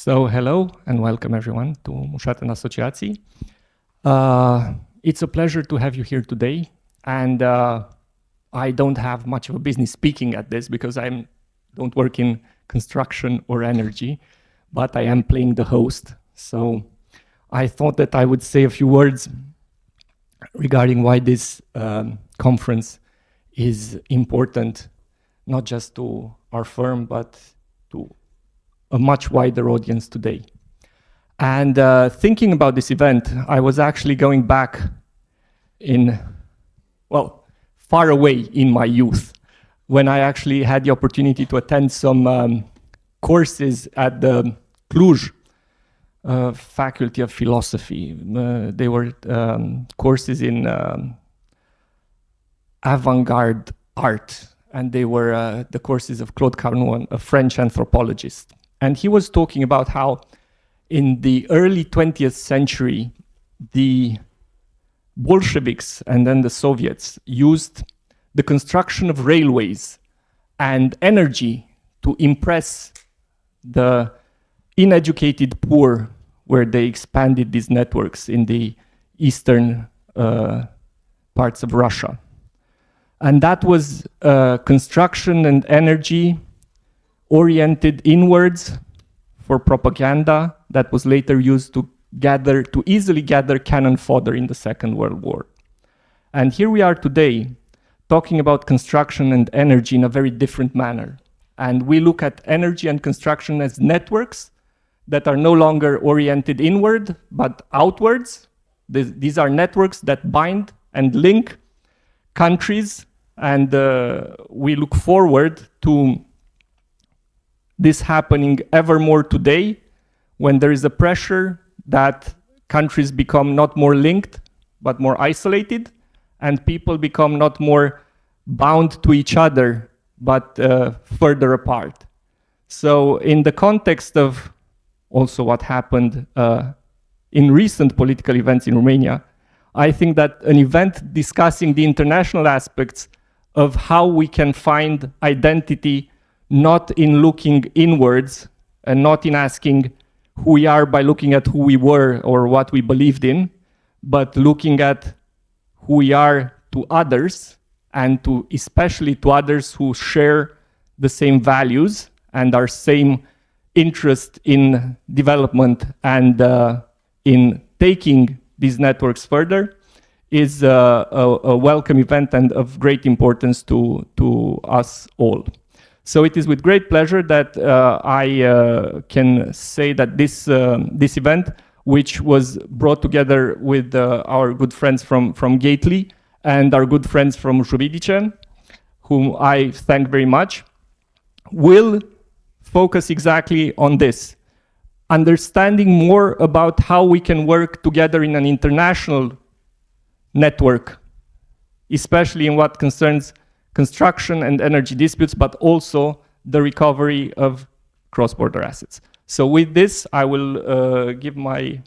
So hello and welcome everyone to Mușat and Asociații. It's a pleasure to have you here today, and I don't have much of a business speaking at this because I don't work in construction or energy, but I am playing the host. So I thought that I would say a few words regarding why this conference is important, not just to our firm, but to a much wider audience today. And thinking about this event, I was actually going back far away in my youth, when I actually had the opportunity to attend some courses at the Cluj Faculty of Philosophy. They were courses in avant-garde art, and they were the courses of Claude Carnot, a French anthropologist. And he was talking about how in the early 20th century, the Bolsheviks and then the Soviets used the construction of railways and energy to impress the uneducated poor, where they expanded these networks in the eastern parts of Russia. And that was construction and energy oriented inwards for propaganda that was later used to easily gather cannon fodder in the Second World War. And here we are today talking about construction and energy in a very different manner. And we look at energy and construction as networks that are no longer oriented inward, but outwards. These are networks that bind and link countries, and we look forward to this happening ever more today, when there is a pressure that countries become not more linked, but more isolated, and people become not more bound to each other, but further apart. So in the context of also what happened in recent political events in Romania, I think that an event discussing the international aspects of how we can find identity, not in looking inwards and not in asking who we are by looking at who we were or what we believed in, but looking at who we are to others, and to especially to others who share the same values and our same interest in development and in taking these networks further, is a welcome event and of great importance to us all. So it is with great pleasure that I can say that this event, which was brought together with our good friends from Gately and our good friends from Juridice, whom I thank very much, will focus exactly on this, understanding more about how we can work together in an international network, especially in what concerns construction and energy disputes, but also the recovery of cross-border assets. So with this, I will give my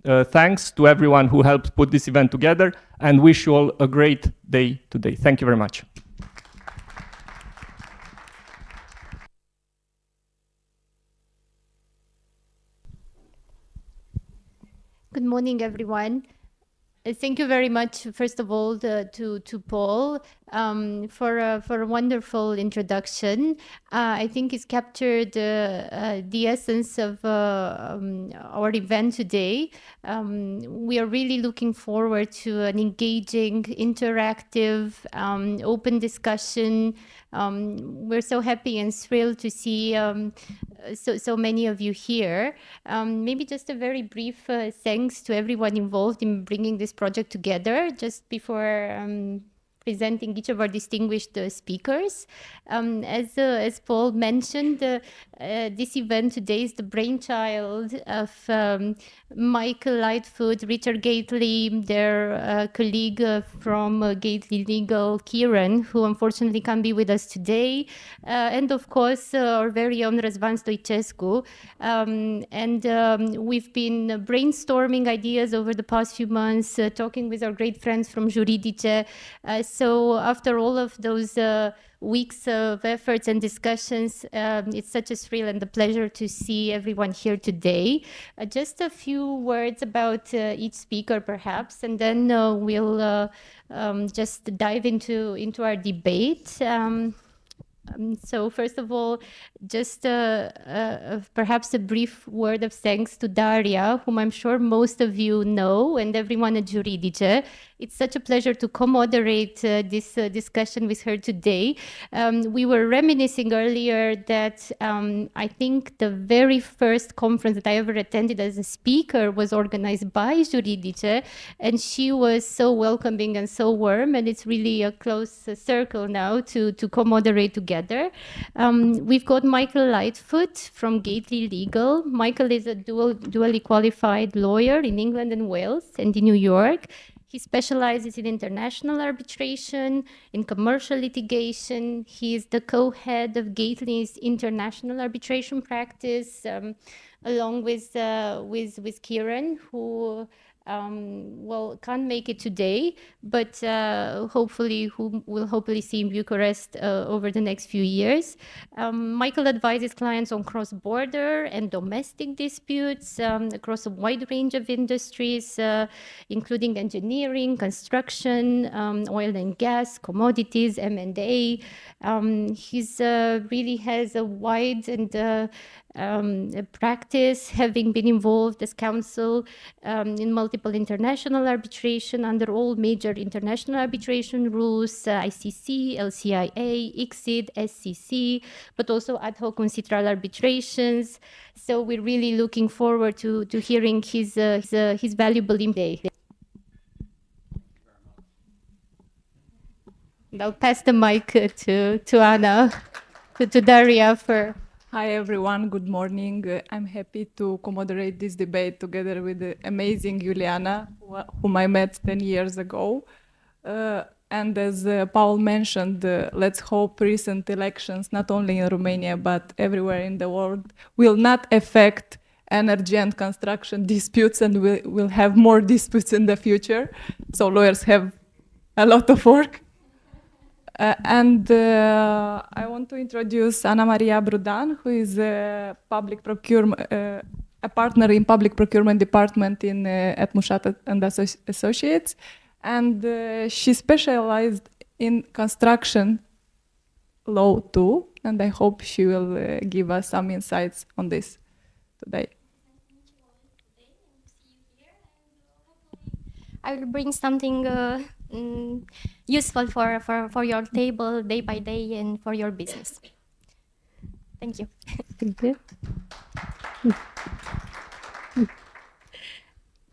thanks to everyone who helped put this event together, and wish you all a great day today. Thank you very much. Good morning, everyone. Thank you very much, first of all, to Paul for a wonderful introduction. I think it's captured the essence of our event today. We are really looking forward to an engaging, interactive, open discussion. We're so happy and thrilled to see so many of you here. Maybe just a very brief thanks to everyone involved in bringing this project together, just before presenting each of our distinguished speakers. As Paul mentioned, this event today is the brainchild of Michael Lightfoot, Richard Gately, their colleague from Gately Legal, Kieran, who unfortunately can't be with us today, and of course our very own Răzvan Stoicescu. We've been brainstorming ideas over the past few months, talking with our great friends from Juridice. So after all of those weeks of efforts and discussions. It's such a thrill and a pleasure to see everyone here today. Just a few words about each speaker, perhaps, and then we'll just dive into our debate. So first of all, just perhaps a brief word of thanks to Daria, whom I'm sure most of you know, and everyone at Juridice. It's such a pleasure to co-moderate this discussion with her today. We were reminiscing earlier that I think the very first conference that I ever attended as a speaker was organized by Juridice, and she was so welcoming and so warm, and it's really a close circle now to co-moderate together. We've got Michael Lightfoot from Gately Legal. Michael is a dually qualified lawyer in England and Wales and in New York. He specializes in international arbitration, in commercial litigation. He is the co-head of Gately's international arbitration practice, along with Kieran, who can't make it today, but who will hopefully see in Bucharest over the next few years. Michael advises clients on cross-border and domestic disputes across a wide range of industries, including engineering, construction, oil and gas, commodities, M&A. He's really has a wide and practice, having been involved as counsel in multiple international arbitration under all major international arbitration rules, ICC, LCIA, ICSID, SCC, but also ad hoc uncitral arbitrations. So we're really looking forward to hearing his valuable input. I'll pass the mic to Anna, to Daria for... Hi everyone, good morning. I'm happy to co-moderate this debate together with the amazing Juliana, whom I met 10 years ago. And as Paul mentioned, let's hope recent elections, not only in Romania, but everywhere in the world, will not affect energy and construction disputes, and we'll have more disputes in the future. So lawyers have a lot of work. I want to introduce Ana Maria Brudan, who is a public procurement, a partner in public procurement department at Mușat and Associates, and she specialized in construction law too. And I hope she will give us some insights on this today. I will bring something useful for your table day by day and for your business. Thank you. Thank you.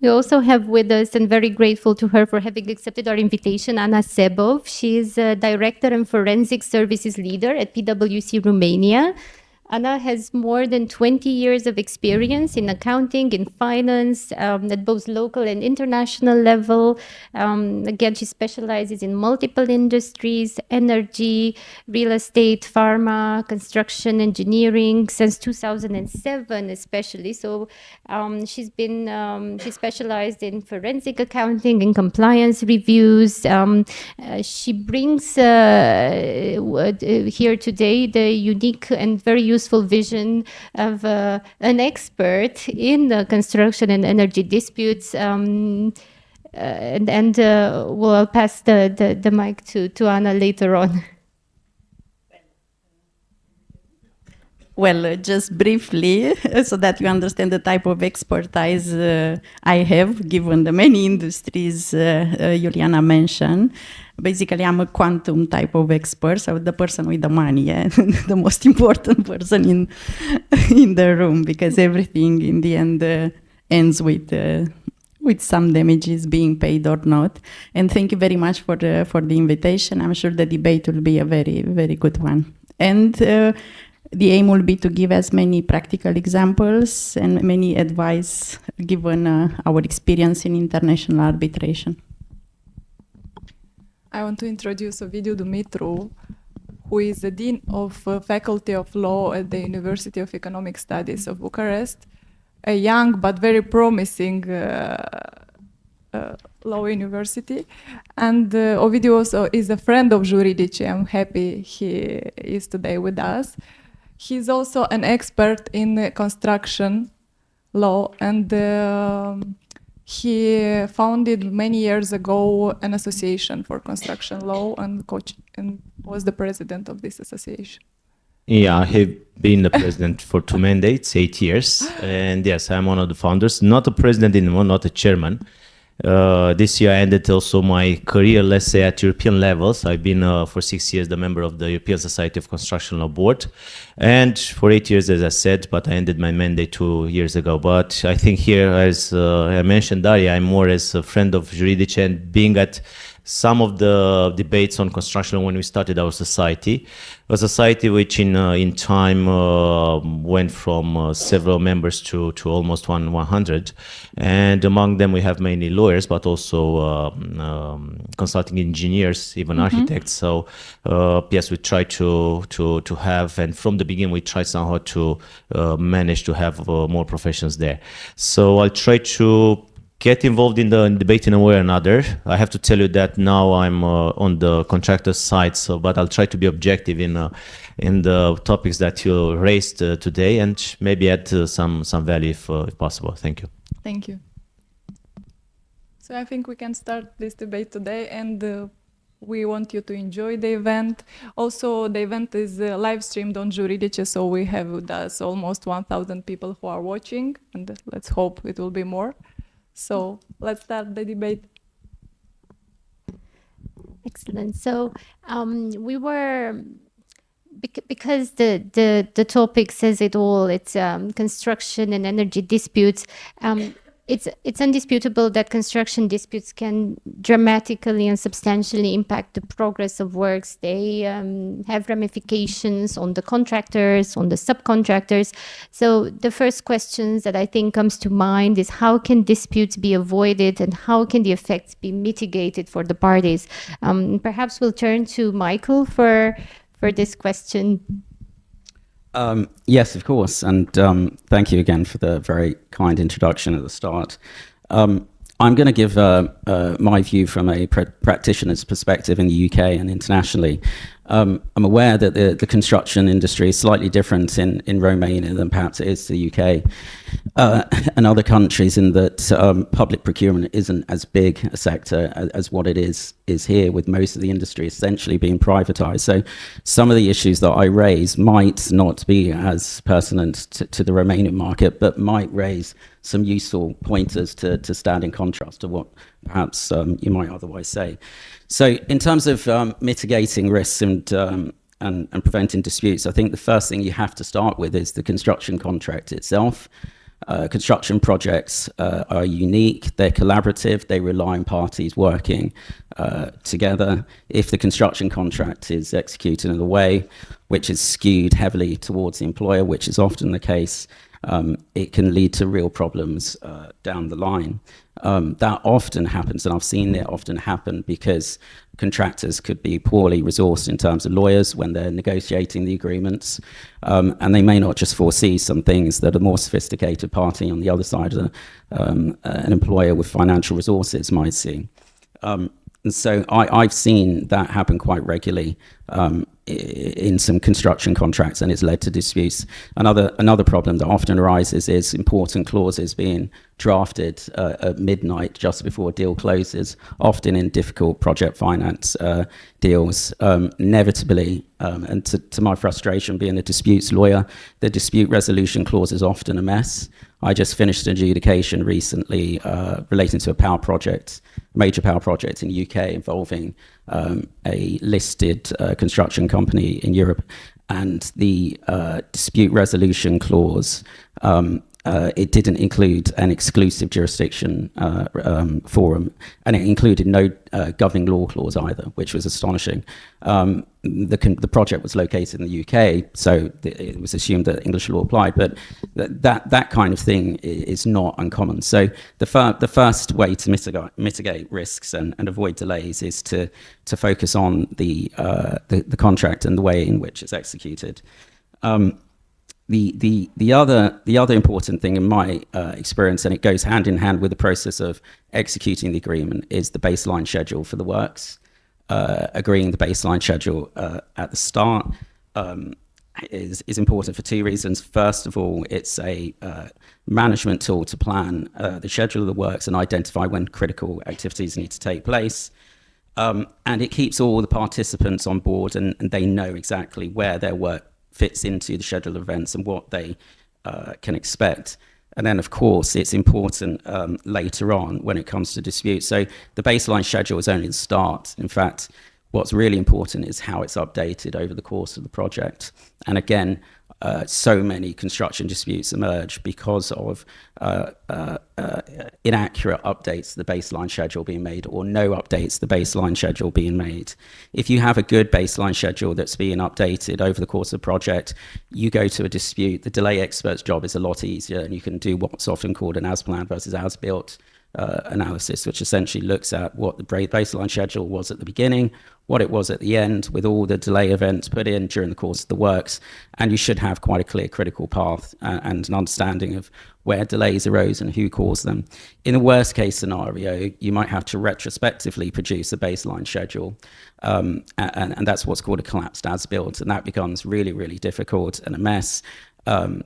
We also have with us, and very grateful to her for having accepted our invitation, Ana Sebov. She is a director and forensic services leader at PwC Romania. Ana has more than 20 years of experience in accounting, in finance, at both local and international level. Again, she specializes in multiple industries, energy, real estate, pharma, construction, engineering, since 2007 especially. So she specialized in forensic accounting and compliance reviews. She brings here today the unique and very useful vision of an expert in the construction and energy disputes. We'll pass the mic to Anna later on. Well, just briefly, so that you understand the type of expertise I have, given the many industries Juliana mentioned. Basically, I'm a quantum type of expert, so the person with the money, yeah? The most important person in the room, because everything in the end ends with some damages being paid or not. And thank you very much for the invitation. I'm sure the debate will be a very, very good one. And the aim will be to give as many practical examples and many advice given our experience in international arbitration. I want to introduce Ovidiu Dumitru, who is the Dean of Faculty of Law at the University of Economic Studies of Bucharest, a young but very promising Law University. And Ovidiu also is a friend of Juridice. I'm happy he is today with us. He's also an expert in construction law, and he founded many years ago an association for construction law and was the president of this association. Yeah, I have been the president for 2 mandates, 8 years. And yes, I'm one of the founders, not a president anymore, not a chairman. This year I ended also my career, let's say, at European levels. I've been for 6 years the member of the European Society of Construction Law Board. And for 8 years, as I said, but I ended my mandate 2 years ago. But I think here, as I mentioned, Daria, I'm more as a friend of Juridice and being at some of the debates on construction when we started our society. A society which in time went from several members to almost 100. And among them we have mainly lawyers, but also consulting engineers, even architects. So yes, we try to have, and from the beginning we try somehow to manage to have more professions there. So I'll try to get involved in the debate in a way or another. I have to tell you that now I'm on the contractor side, but I'll try to be objective in the topics that you raised today, and maybe add some value if possible. Thank you. Thank you. So I think we can start this debate today, and we want you to enjoy the event. Also, the event is live streamed on Juridice, so we have with us almost 1,000 people who are watching, and let's hope it will be more. So let's start the debate. Excellent. So we were, because the topic says it all, it's construction and energy disputes. It's undisputable that construction disputes can dramatically and substantially impact the progress of works. They have ramifications on the contractors, on the subcontractors. So the first questions that I think comes to mind is, how can disputes be avoided and how can the effects be mitigated for the parties? Perhaps we'll turn to Michael for this question. Yes, of course. And thank you again for the very kind introduction at the start. I'm going to give my view from a practitioner's perspective in the UK and internationally. I'm aware that the construction industry is slightly different in Romania than perhaps it is the UK and other countries, in that public procurement isn't as big a sector as what it is here, with most of the industry essentially being privatized. So some of the issues that I raise might not be as pertinent to the Romanian market, but might raise some useful pointers to stand in contrast to what perhaps you might otherwise say. So in terms of mitigating risks and preventing disputes, I think the first thing you have to start with is the construction contract itself. Construction projects are unique, they're collaborative, they rely on parties working together. If the construction contract is executed in a way which is skewed heavily towards the employer, which is often the case, it can lead to real problems down the line. That often happens, and I've seen it often happen, because contractors could be poorly resourced in terms of lawyers when they're negotiating the agreements, and they may not just foresee some things that a more sophisticated party on the other side of an employer with financial resources might see. And so I've seen that happen quite regularly in some construction contracts, and it's led to disputes. Another problem that often arises is important clauses being drafted at midnight just before a deal closes, often in difficult project finance deals. Inevitably, and to my frustration being a disputes lawyer, the dispute resolution clause is often a mess. I just finished an adjudication recently relating to a major power project in the UK involving a listed construction company in Europe, and the dispute resolution clause, it didn't include an exclusive jurisdiction forum, and it included no governing law clause either, which was astonishing. The project was located in the UK, so it was assumed that English law applied, but that kind of thing is not uncommon. So the first way to mitigate risks and avoid delays is to focus on the contract and the way in which it's executed. the other important thing in my experience, and it goes hand in hand with the process of executing the agreement, is the baseline schedule for the works. Agreeing the baseline schedule at the start is important for two reasons. First of all, it's a management tool to plan the schedule of the works and identify when critical activities need to take place. And it keeps all the participants on board, and they know exactly where their work fits into the schedule of events and what they can expect. And then, of course, it's important later on when it comes to disputes. So the baseline schedule is only the start. In fact, what's really important is how it's updated over the course of the project. And again, so many construction disputes emerge because of inaccurate updates to the baseline schedule being made, or no updates to the baseline schedule being made. If you have a good baseline schedule that's being updated over the course of the project, you go to a dispute, the delay expert's job is a lot easier, and you can do what's often called an as-planned versus as-built analysis, which essentially looks at what the baseline schedule was at the beginning, what it was at the end, with all the delay events put in during the course of the works, and you should have quite a clear critical path and an understanding of where delays arose and who caused them. In a worst case scenario, you might have to retrospectively produce a baseline schedule, and that's what's called a collapsed as-built, and that becomes really, really difficult and a mess.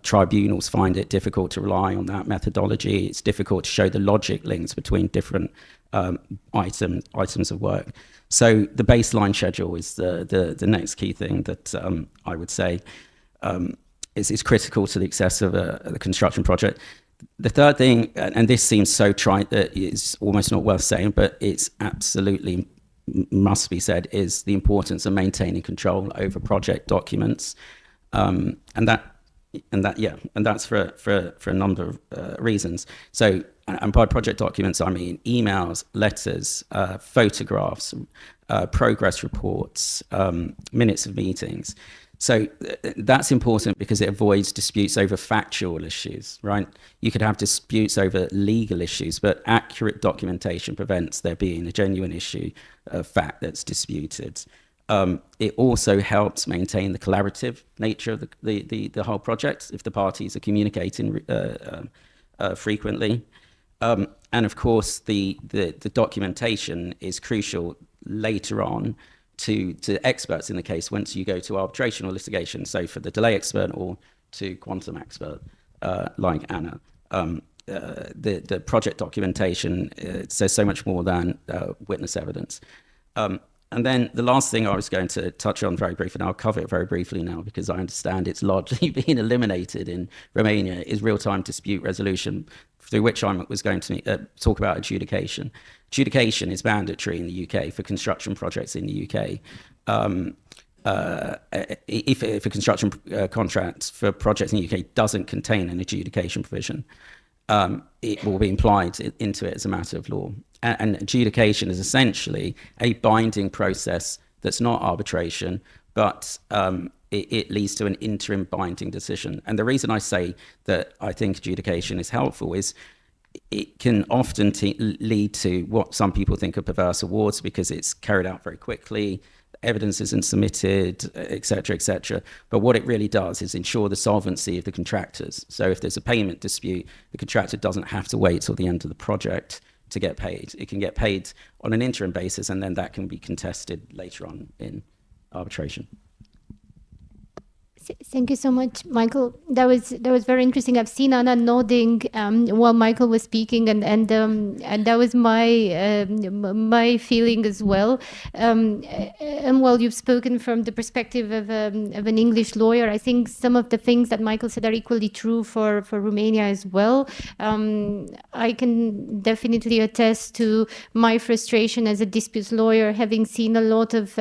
Tribunals find it difficult to rely on that methodology. It's difficult to show the logic links between different items of work. So the baseline schedule is the next key thing that I would say is critical to the success of the construction project. The third thing, and this seems so trite that it's almost not worth saying, but it's absolutely must be said, is the importance of maintaining control over project documents, and that's for a number of reasons. So, and by project documents, I mean emails, letters, photographs, progress reports, minutes of meetings. So that's important because it avoids disputes over factual issues, right? You could have disputes over legal issues, but accurate documentation prevents there being a genuine issue of fact that's disputed. It also helps maintain the collaborative nature of the whole project if the parties are communicating frequently. And of course, the documentation is crucial later on to experts in the case once you go to arbitration or litigation. So for the delay expert or to quantum expert like Anna, the project documentation says so much more than witness evidence. And then the last thing I was going to touch on very briefly, and I'll cover it very briefly now because I understand it's largely being eliminated in Romania, is real-time dispute resolution, through which I was going to talk about adjudication. Adjudication is mandatory in the UK for construction projects in the UK. If a construction contract for projects in the UK doesn't contain an adjudication provision, it will be implied into it as a matter of law. And adjudication is essentially a binding process that's not arbitration, but it leads to an interim binding decision. And the reason I say that I think adjudication is helpful is it can often lead to what some people think are perverse awards because it's carried out very quickly, evidence isn't submitted, et cetera, but what it really does is ensure the solvency of the contractors. So if there's a payment dispute, the contractor doesn't have to wait till the end of the project to get paid. It can get paid on an interim basis, and then that can be contested later on in arbitration. Thank you so much, Michael. That was very interesting. I've seen Anna nodding while Michael was speaking, and that was my feeling as well. And while you've spoken from the perspective of an English lawyer, I think some of the things that Michael said are equally true for Romania as well. I can definitely attest to my frustration as a disputes lawyer, having seen a lot of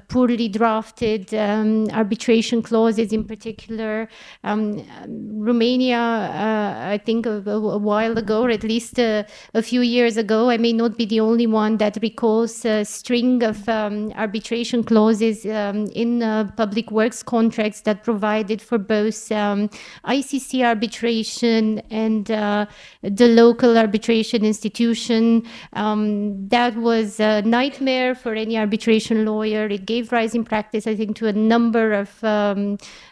poorly drafted arbitration clauses in particular. Romania, I think a while ago, or at least a few years ago, I may not be the only one that recalls a string of arbitration clauses in public works contracts that provided for both ICC arbitration and the local arbitration institution. That was a nightmare for any arbitration lawyer. It gave rise in practice, I think, to a number of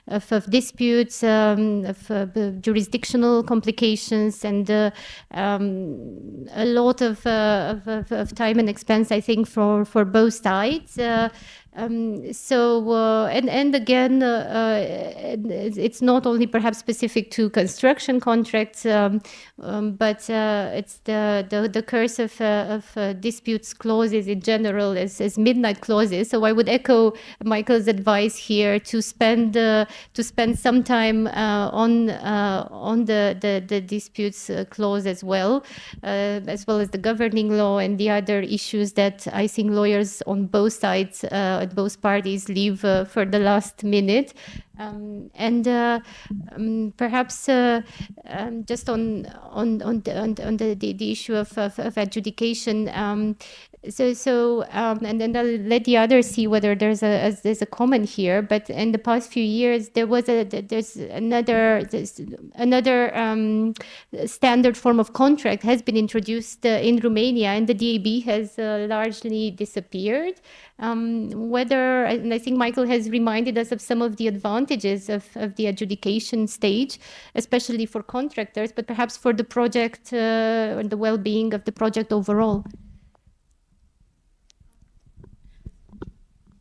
of disputes, of jurisdictional complications, and a lot of time and expense, I think, for both sides. And again, it's not only perhaps specific to construction contracts, but it's the curse of disputes clauses in general as midnight clauses. So I would echo Michael's advice here to spend some time on the disputes clause as well as the governing law and the other issues that I think lawyers on both sides, at both parties, leave for the last minute. Perhaps just on the issue of adjudication. And then I'll let the others see whether there's a comment here. But in the past few years, there's another standard form of contract has been introduced in Romania, and the DAB has largely disappeared. And I think Michael has reminded us of some of the advantages of the adjudication stage, especially for contractors, but perhaps for the project and the well-being of the project overall.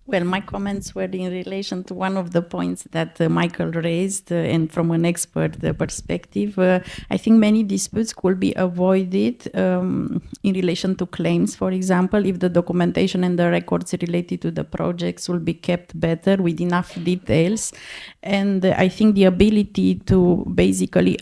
Well, my comments were in relation to one of the points that Michael raised, and from an expert perspective, I think many disputes could be avoided in relation to claims, for example, if the documentation and the records related to the projects will be kept better with enough details. And I think the ability to basically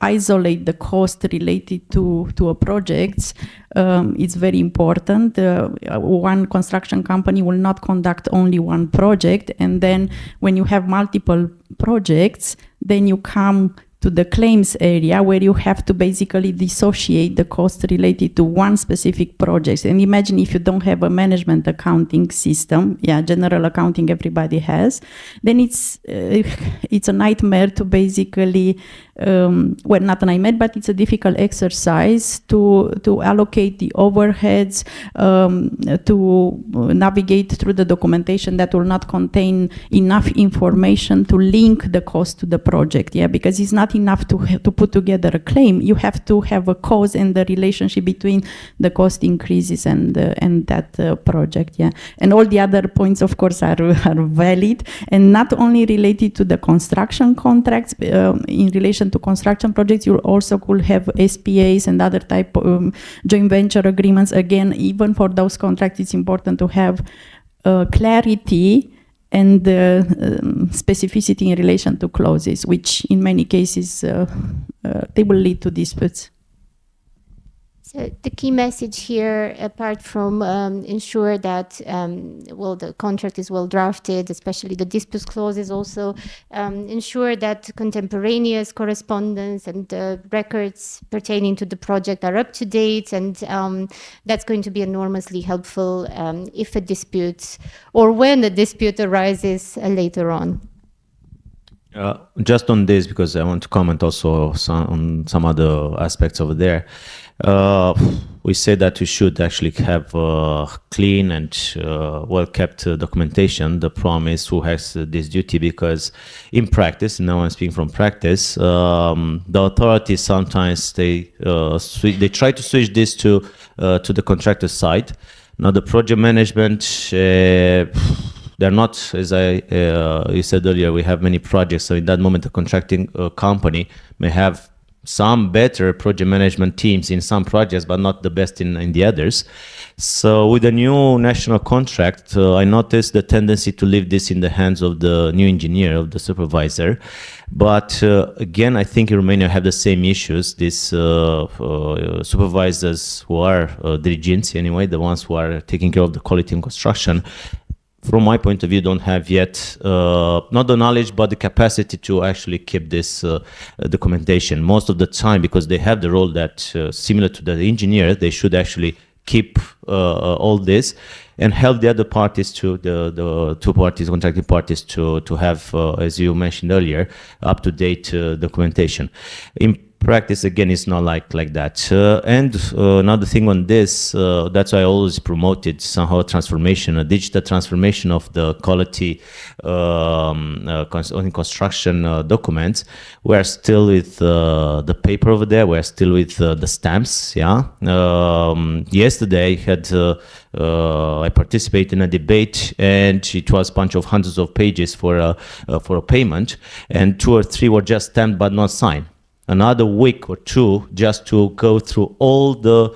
isolate the cost related to a project is very important. One construction company will not conduct only one project, and then when you have multiple projects, then you come to the claims area where you have to basically dissociate the cost related to one specific project. And imagine if you don't have a management accounting system, general accounting everybody has, then it's a nightmare to basically, well, not a nightmare, but it's a difficult exercise to allocate the overheads, to navigate through the documentation that will not contain enough information to link the cost to the project, because it's not enough to put together a claim. You have to have a cause and the relationship between the cost increases and that project, And all the other points, of course, are valid, and not only related to the construction contracts. In relation to construction projects, you also could have SPAs and other type of joint venture agreements. Again, even for those contracts, it's important to have clarity and specificity in relation to clauses, which in many cases they will lead to disputes. So the key message here, apart from ensure that the contract is well drafted, especially the dispute clause, is also ensure that contemporaneous correspondence and records pertaining to the project are up to date, and that's going to be enormously helpful if a dispute or when a dispute arises later on. Just on this, because I want to comment also on some other aspects over there. We say that we should actually have clean and well-kept documentation. The problem is who has this duty, because in practice, now I'm speaking from practice, the authorities sometimes they try to switch this to the contractor side. Now the project management, they're not, as you said earlier, we have many projects. So in that moment, a contracting company may have some better project management teams in some projects, but not the best in the others. So with the new national contract, I noticed the tendency to leave this in the hands of the new engineer, of the supervisor. But again, I think in Romania have the same issues. These supervisors who are dirigents anyway, the ones who are taking care of the quality in construction, from my point of view, don't have yet not the knowledge but the capacity to actually keep this documentation. Most of the time, because they have the role that similar to the engineer, they should actually keep all this and help the other parties, to the two parties, contracting parties, to have, as you mentioned earlier, up-to-date documentation. In practice, again, it's not like that. And another thing on this, that's why I always promoted somehow transformation, a digital transformation of the quality on construction documents. We are still with the paper over there. We are still with the stamps. Yeah. Yesterday I participated in a debate, and it was a bunch of hundreds of pages for a payment, and 2 or 3 were just stamped but not signed. Another week or 2 just to go through all the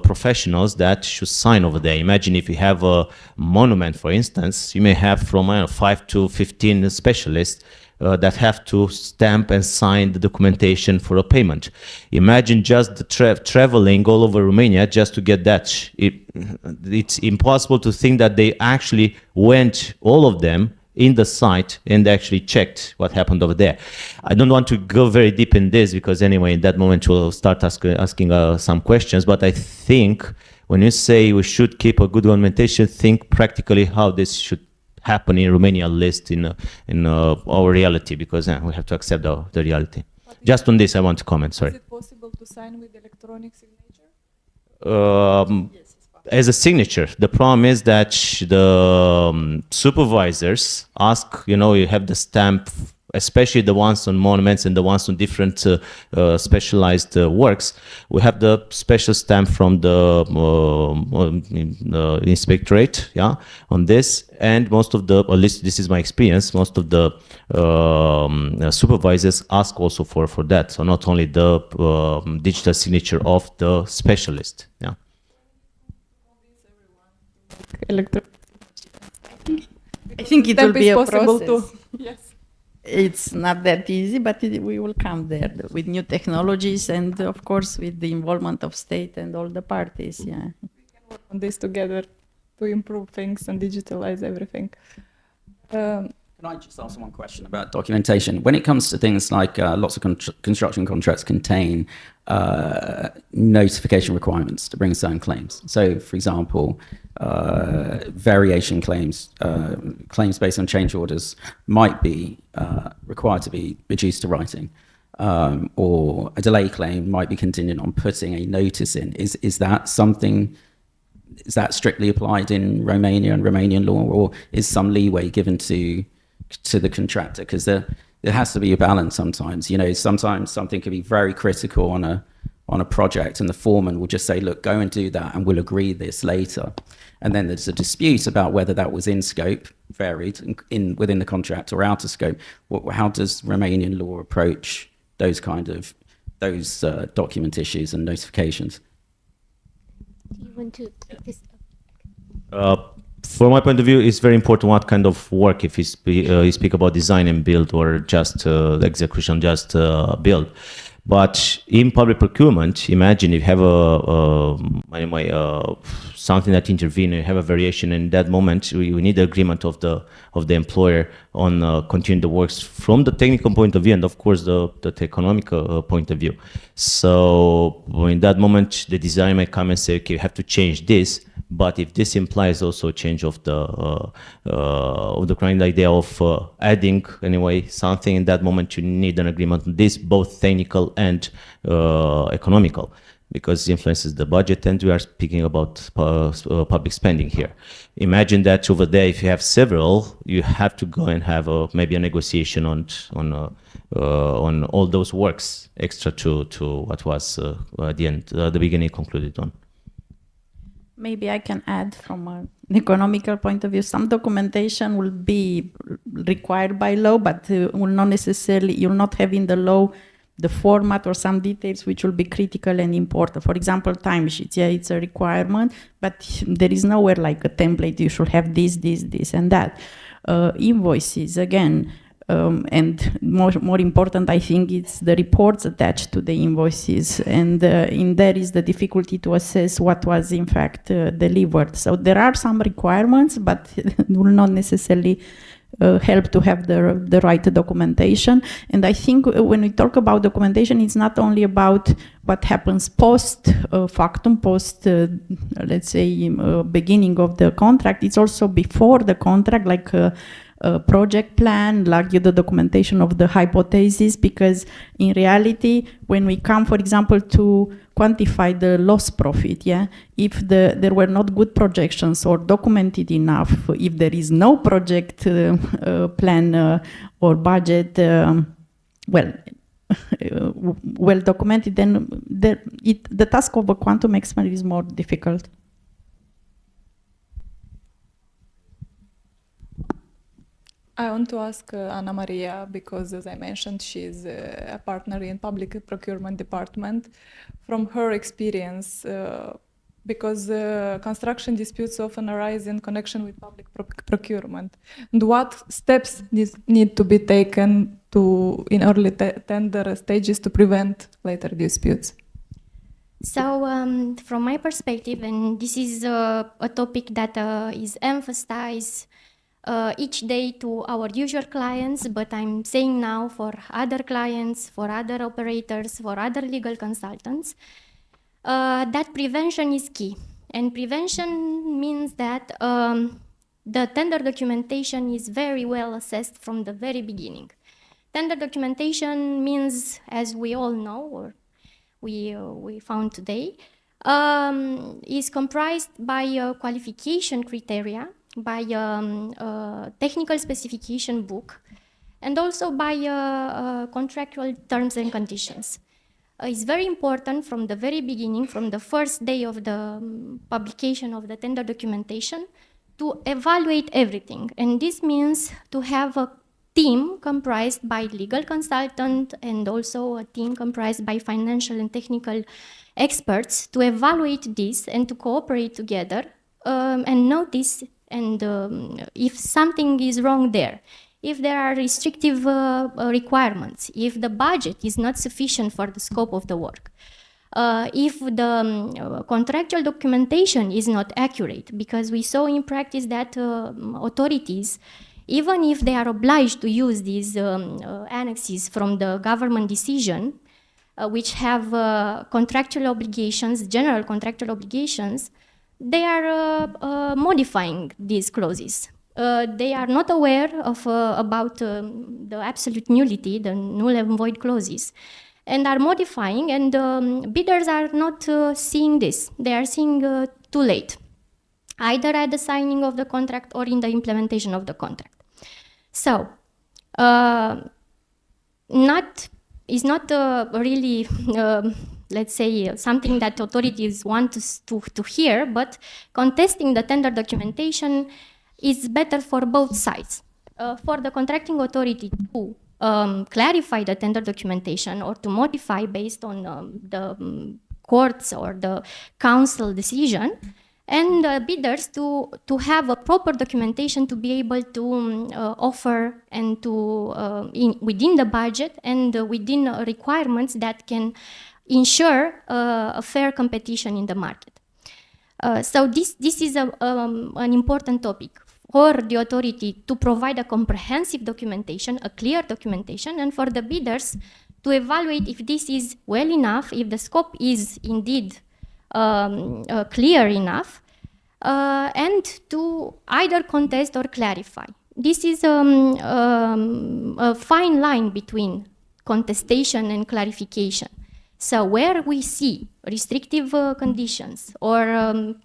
professionals that should sign over there. Imagine if you have a monument, for instance, you may have from 5 to 15 specialists that have to stamp and sign the documentation for a payment. Imagine just the traveling all over Romania just to get that. It's impossible to think that they actually went, all of them, in the site and actually checked what happened over there. I don't want to go very deep in this because anyway, in that moment we'll start asking some questions, but I think when you say we should keep a good documentation, think practically how this should happen in Romania, at least in our reality, because we have to accept the reality. Just on this I want to comment, sorry. Is it possible to sign with electronic signature? As a signature. The problem is that the supervisors ask, you have the stamp, especially the ones on monuments and the ones on different specialized works. We have the special stamp from the inspectorate, yeah, on this. And most of the, at least this is my experience, most of the supervisors ask also for that. So not only the digital signature of the specialist, yeah. I think it will be a process. Yes. It's not that easy, but we will come there with new technologies and, of course, with the involvement of state and all the parties. Yeah. We can work on this together to improve things and digitalize everything. Can I just ask one question about documentation? When it comes to things like lots of construction contracts contain notification requirements to bring certain claims. So, for example, variation claims, claims based on change orders might be required to be reduced to writing, or a delay claim might be contingent on putting a notice in. Is that something? Is that strictly applied in Romania and Romanian law, or is some leeway given to the contractor? Because there has to be a balance sometimes. Sometimes something can be very critical on a project, and the foreman will just say, "Look, go and do that, and we'll agree this later." And then there's a dispute about whether that was in scope, varied within the contract, or out of scope. How does Romanian law approach those document issues and notifications? Do you want to take this? From my point of view, it's very important what kind of work, if you speak about design and build or just execution, just build. But in public procurement, imagine if you have something that intervenes, you have a variation, and in that moment we need the agreement of the employer on continuing the works from the technical point of view, and of course the economical point of view. So in that moment, the designer may come and say, okay, you have to change this. But if this implies also a change of the kind idea of adding anyway something, in that moment you need an agreement on this, both technical and economical, because it influences the budget, and we are speaking about public spending here. Imagine that over there, if you have several, you have to go and have maybe a negotiation on all those works extra to what was at the beginning concluded on. Maybe I can add from an economical point of view, some documentation will be required by law, but will not necessarily, you'll not have in the law the format or some details which will be critical and important. For example, timesheets, yeah, it's a requirement, but there is nowhere like a template, you should have this, and that. Invoices, again, and more important, I think, it's the reports attached to the invoices, and in there is the difficulty to assess what was in fact delivered. So there are some requirements, but will not necessarily help to have the right documentation. And I think when we talk about documentation, it's not only about what happens post factum, post, let's say, beginning of the contract. It's also before the contract, like project plan, like the documentation of the hypothesis, because in reality, when we come, for example, to quantify the loss profit, if there were not good projections or documented enough, if there is no project plan or budget, well documented, then the task of a quantum expert is more difficult. I want to ask Anna Maria, because as I mentioned, she's a partner in public procurement department. From her experience, because construction disputes often arise in connection with public procurement, and what steps need to be taken in early tender stages to prevent later disputes? So from my perspective, and this is a topic that is emphasized each day to our usual clients, but I'm saying now for other clients, for other operators, for other legal consultants, that prevention is key. And prevention means that the tender documentation is very well assessed from the very beginning. Tender documentation means, as we all know, or we found today, is comprised by qualification criteria, by technical specification book, and also by contractual terms and conditions. It's very important from the very beginning, from the first day of the publication of the tender documentation, to evaluate everything. And this means to have a team comprised by legal consultant and also a team comprised by financial and technical experts to evaluate this and to cooperate together and notice and if something is wrong there, if there are restrictive requirements, if the budget is not sufficient for the scope of the work, if the contractual documentation is not accurate, because we saw in practice that authorities, even if they are obliged to use these annexes from the government decision, which have contractual obligations, general contractual obligations, they are modifying these clauses. They are not aware of about the absolute nullity, the null and void clauses, and are modifying, and bidders are not seeing this. They are seeing too late, either at the signing of the contract or in the implementation of the contract. So, is not really, let's say, something that authorities want to hear, but contesting the tender documentation is better for both sides. For the contracting authority to clarify the tender documentation or to modify based on the courts or the council decision, and bidders to have a proper documentation to be able to offer and to within the budget and within requirements that can ensure a fair competition in the market. So this is an important topic for the authority to provide a comprehensive documentation, a clear documentation, and for the bidders to evaluate if this is well enough, if the scope is indeed clear enough, and to either contest or clarify. This is a fine line between contestation and clarification. So where we see restrictive conditions or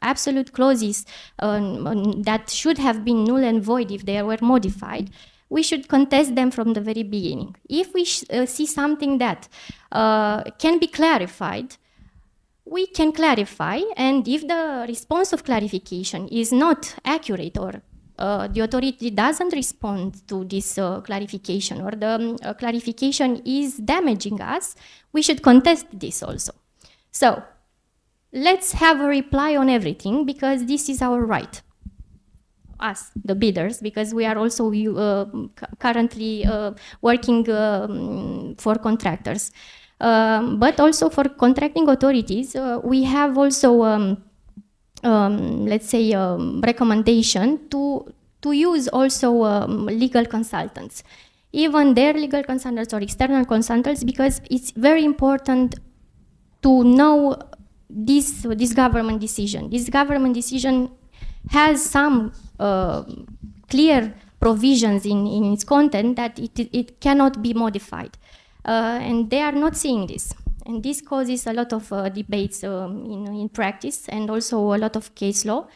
absolute clauses that should have been null and void if they were modified, we should contest them from the very beginning. If we see something that can be clarified, we can clarify, and if the response of clarification is not accurate or the authority doesn't respond to this clarification, or the clarification is damaging us, we should contest this also. So let's have a reply on everything, because this is our right, us, the bidders, because we are also currently working for contractors. But also for contracting authorities, we have also, let's say, recommendation to use also legal consultants, even their legal consultants or external consultants, because it's very important to know this government decision. This government decision has some clear provisions in its content that it cannot be modified. And they are not seeing this. And this causes a lot of debates in practice and also a lot of case law.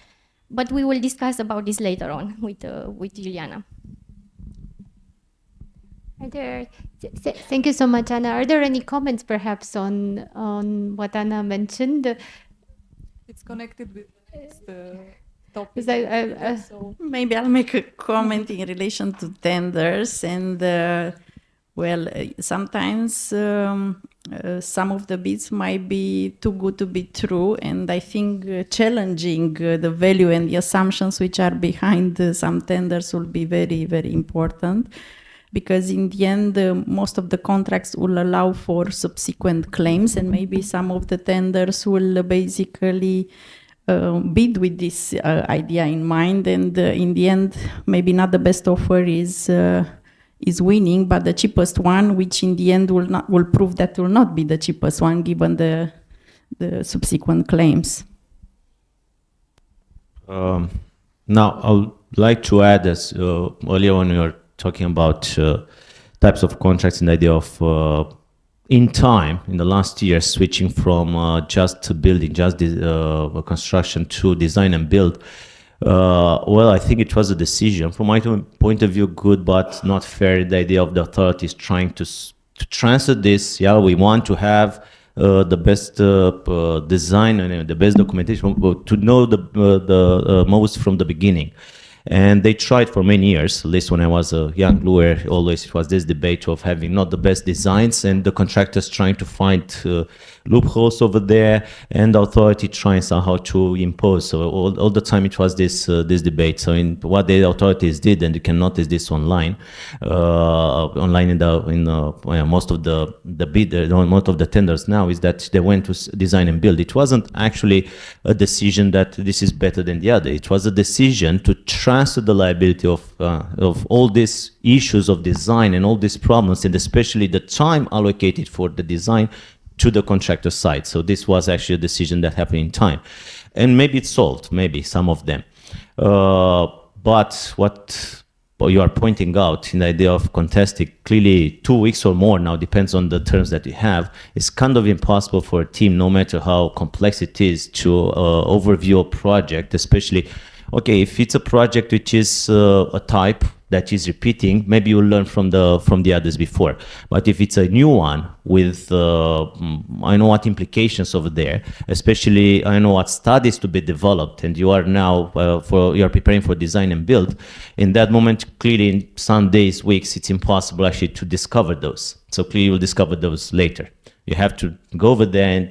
But we will discuss about this later on with Juliana. Thank you so much, Anna. Are there any comments perhaps on what Anna mentioned? It's connected with the next topic. So Maybe I'll make a comment in relation to tenders. And sometimes some of the bids might be too good to be true. And I think challenging the value and the assumptions which are behind some tenders will be very, very important. Because in the end, most of the contracts will allow for subsequent claims, and maybe some of the tenders will basically bid with this idea in mind. And in the end, maybe not the best offer is winning, but the cheapest one, which in the end will prove that will not be the cheapest one given the subsequent claims. Now, I would like to add, as earlier when we were talking about types of contracts and the idea of in time, in the last year, switching from just building, just construction to design and build. Well, I think it was a decision, from my point of view, good but not fair. The idea of the authorities trying to transfer this. Yeah, we want to have the best design and the best documentation to know the most from the beginning. And they tried for many years, at least when I was a young lawyer, always it was this debate of having not the best designs and the contractors trying to find loopholes over there and the authority trying somehow to impose. So all the time it was this debate. So in what the authorities did, and you can notice this online in most of most of the tenders now, is that they went to design and build. It wasn't actually a decision that this is better than the other. It was a decision to transfer the liability of all these issues of design and all these problems, and especially the time allocated for the design, to the contractor side. So this was actually a decision that happened in time. And maybe it's solved, maybe some of them. But what you are pointing out in the idea of contesting, clearly 2 weeks or more now, depends on the terms that you have, it's kind of impossible for a team, no matter how complex it is, to overview a project, especially, okay, if it's a project which is a type that is repeating, maybe you'll learn from the others before. But if it's a new one with, I know what implications over there, especially I know what studies to be developed, and you are now you're preparing for design and build. In that moment, clearly in some days, weeks, it's impossible actually to discover those. So clearly you'll discover those later. You have to go over there and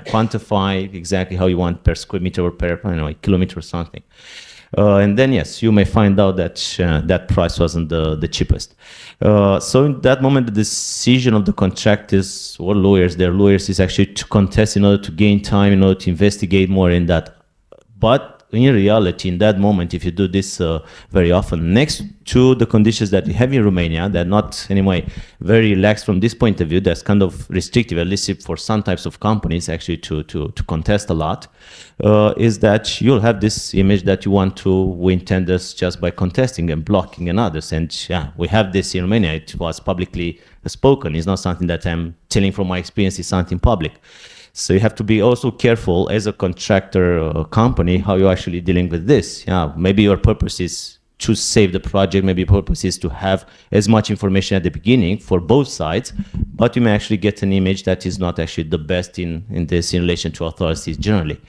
quantify exactly how you want per square meter or per kilometer or something. And then, yes, you may find out that that price wasn't the cheapest. So in that moment, the decision of the contractors or their lawyers is actually to contest in order to gain time, in order to investigate more in that. But in reality, in that moment, if you do this very often, next to the conditions that we have in Romania, they're not anyway very relaxed from this point of view. That's kind of restrictive, at least for some types of companies, actually to contest a lot, is that you'll have this image that you want to win tenders just by contesting and blocking and others. And yeah, we have this in Romania. It was publicly spoken. It's not something that I'm telling from my experience. It's something public. So you have to be also careful as a contractor company how you're actually dealing with this. Yeah, maybe your purpose is to save the project. Maybe your purpose is to have as much information at the beginning for both sides, but you may actually get an image that is not actually the best in this in relation to authorities generally.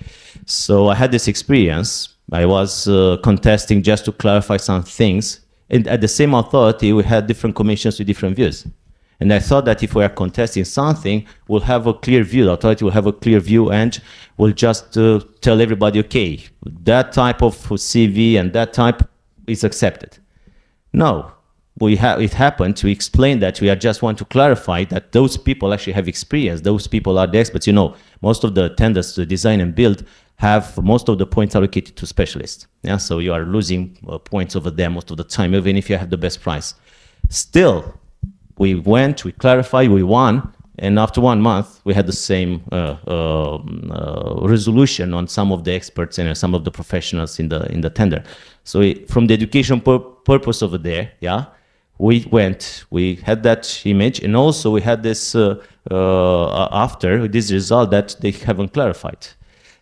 So I had this experience. I was contesting just to clarify some things. And at the same authority, we had different commissions with different views. And I thought that if we are contesting something, we'll have a clear view, the authority will have a clear view, and will just tell everybody, okay, that type of CV and that type is accepted. No, it happened. We explained that we just want to clarify that those people actually have experience. Those people are the experts. You know, most of the tenders to design and build have most of the points allocated to specialists. Yeah, so you are losing points over there most of the time, even if you have the best price. Still, we went, we clarified, we won, and after 1 month, we had the same resolution on some of the experts and some of the professionals in the tender. So from the education purpose over there, yeah. We had that image, and also we had this after this result that they haven't clarified.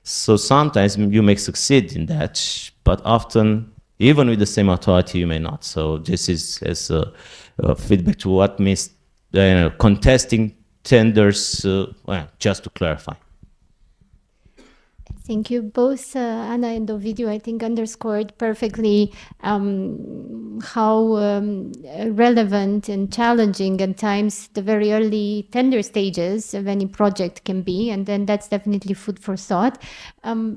So sometimes you may succeed in that, but often, even with the same authority, you may not. So this is as a feedback to what means contesting tenders, just to clarify. Thank you. Both Anna and Ovidio, I think, underscored perfectly how relevant and challenging at times the very early tender stages of any project can be. And then that's definitely food for thought.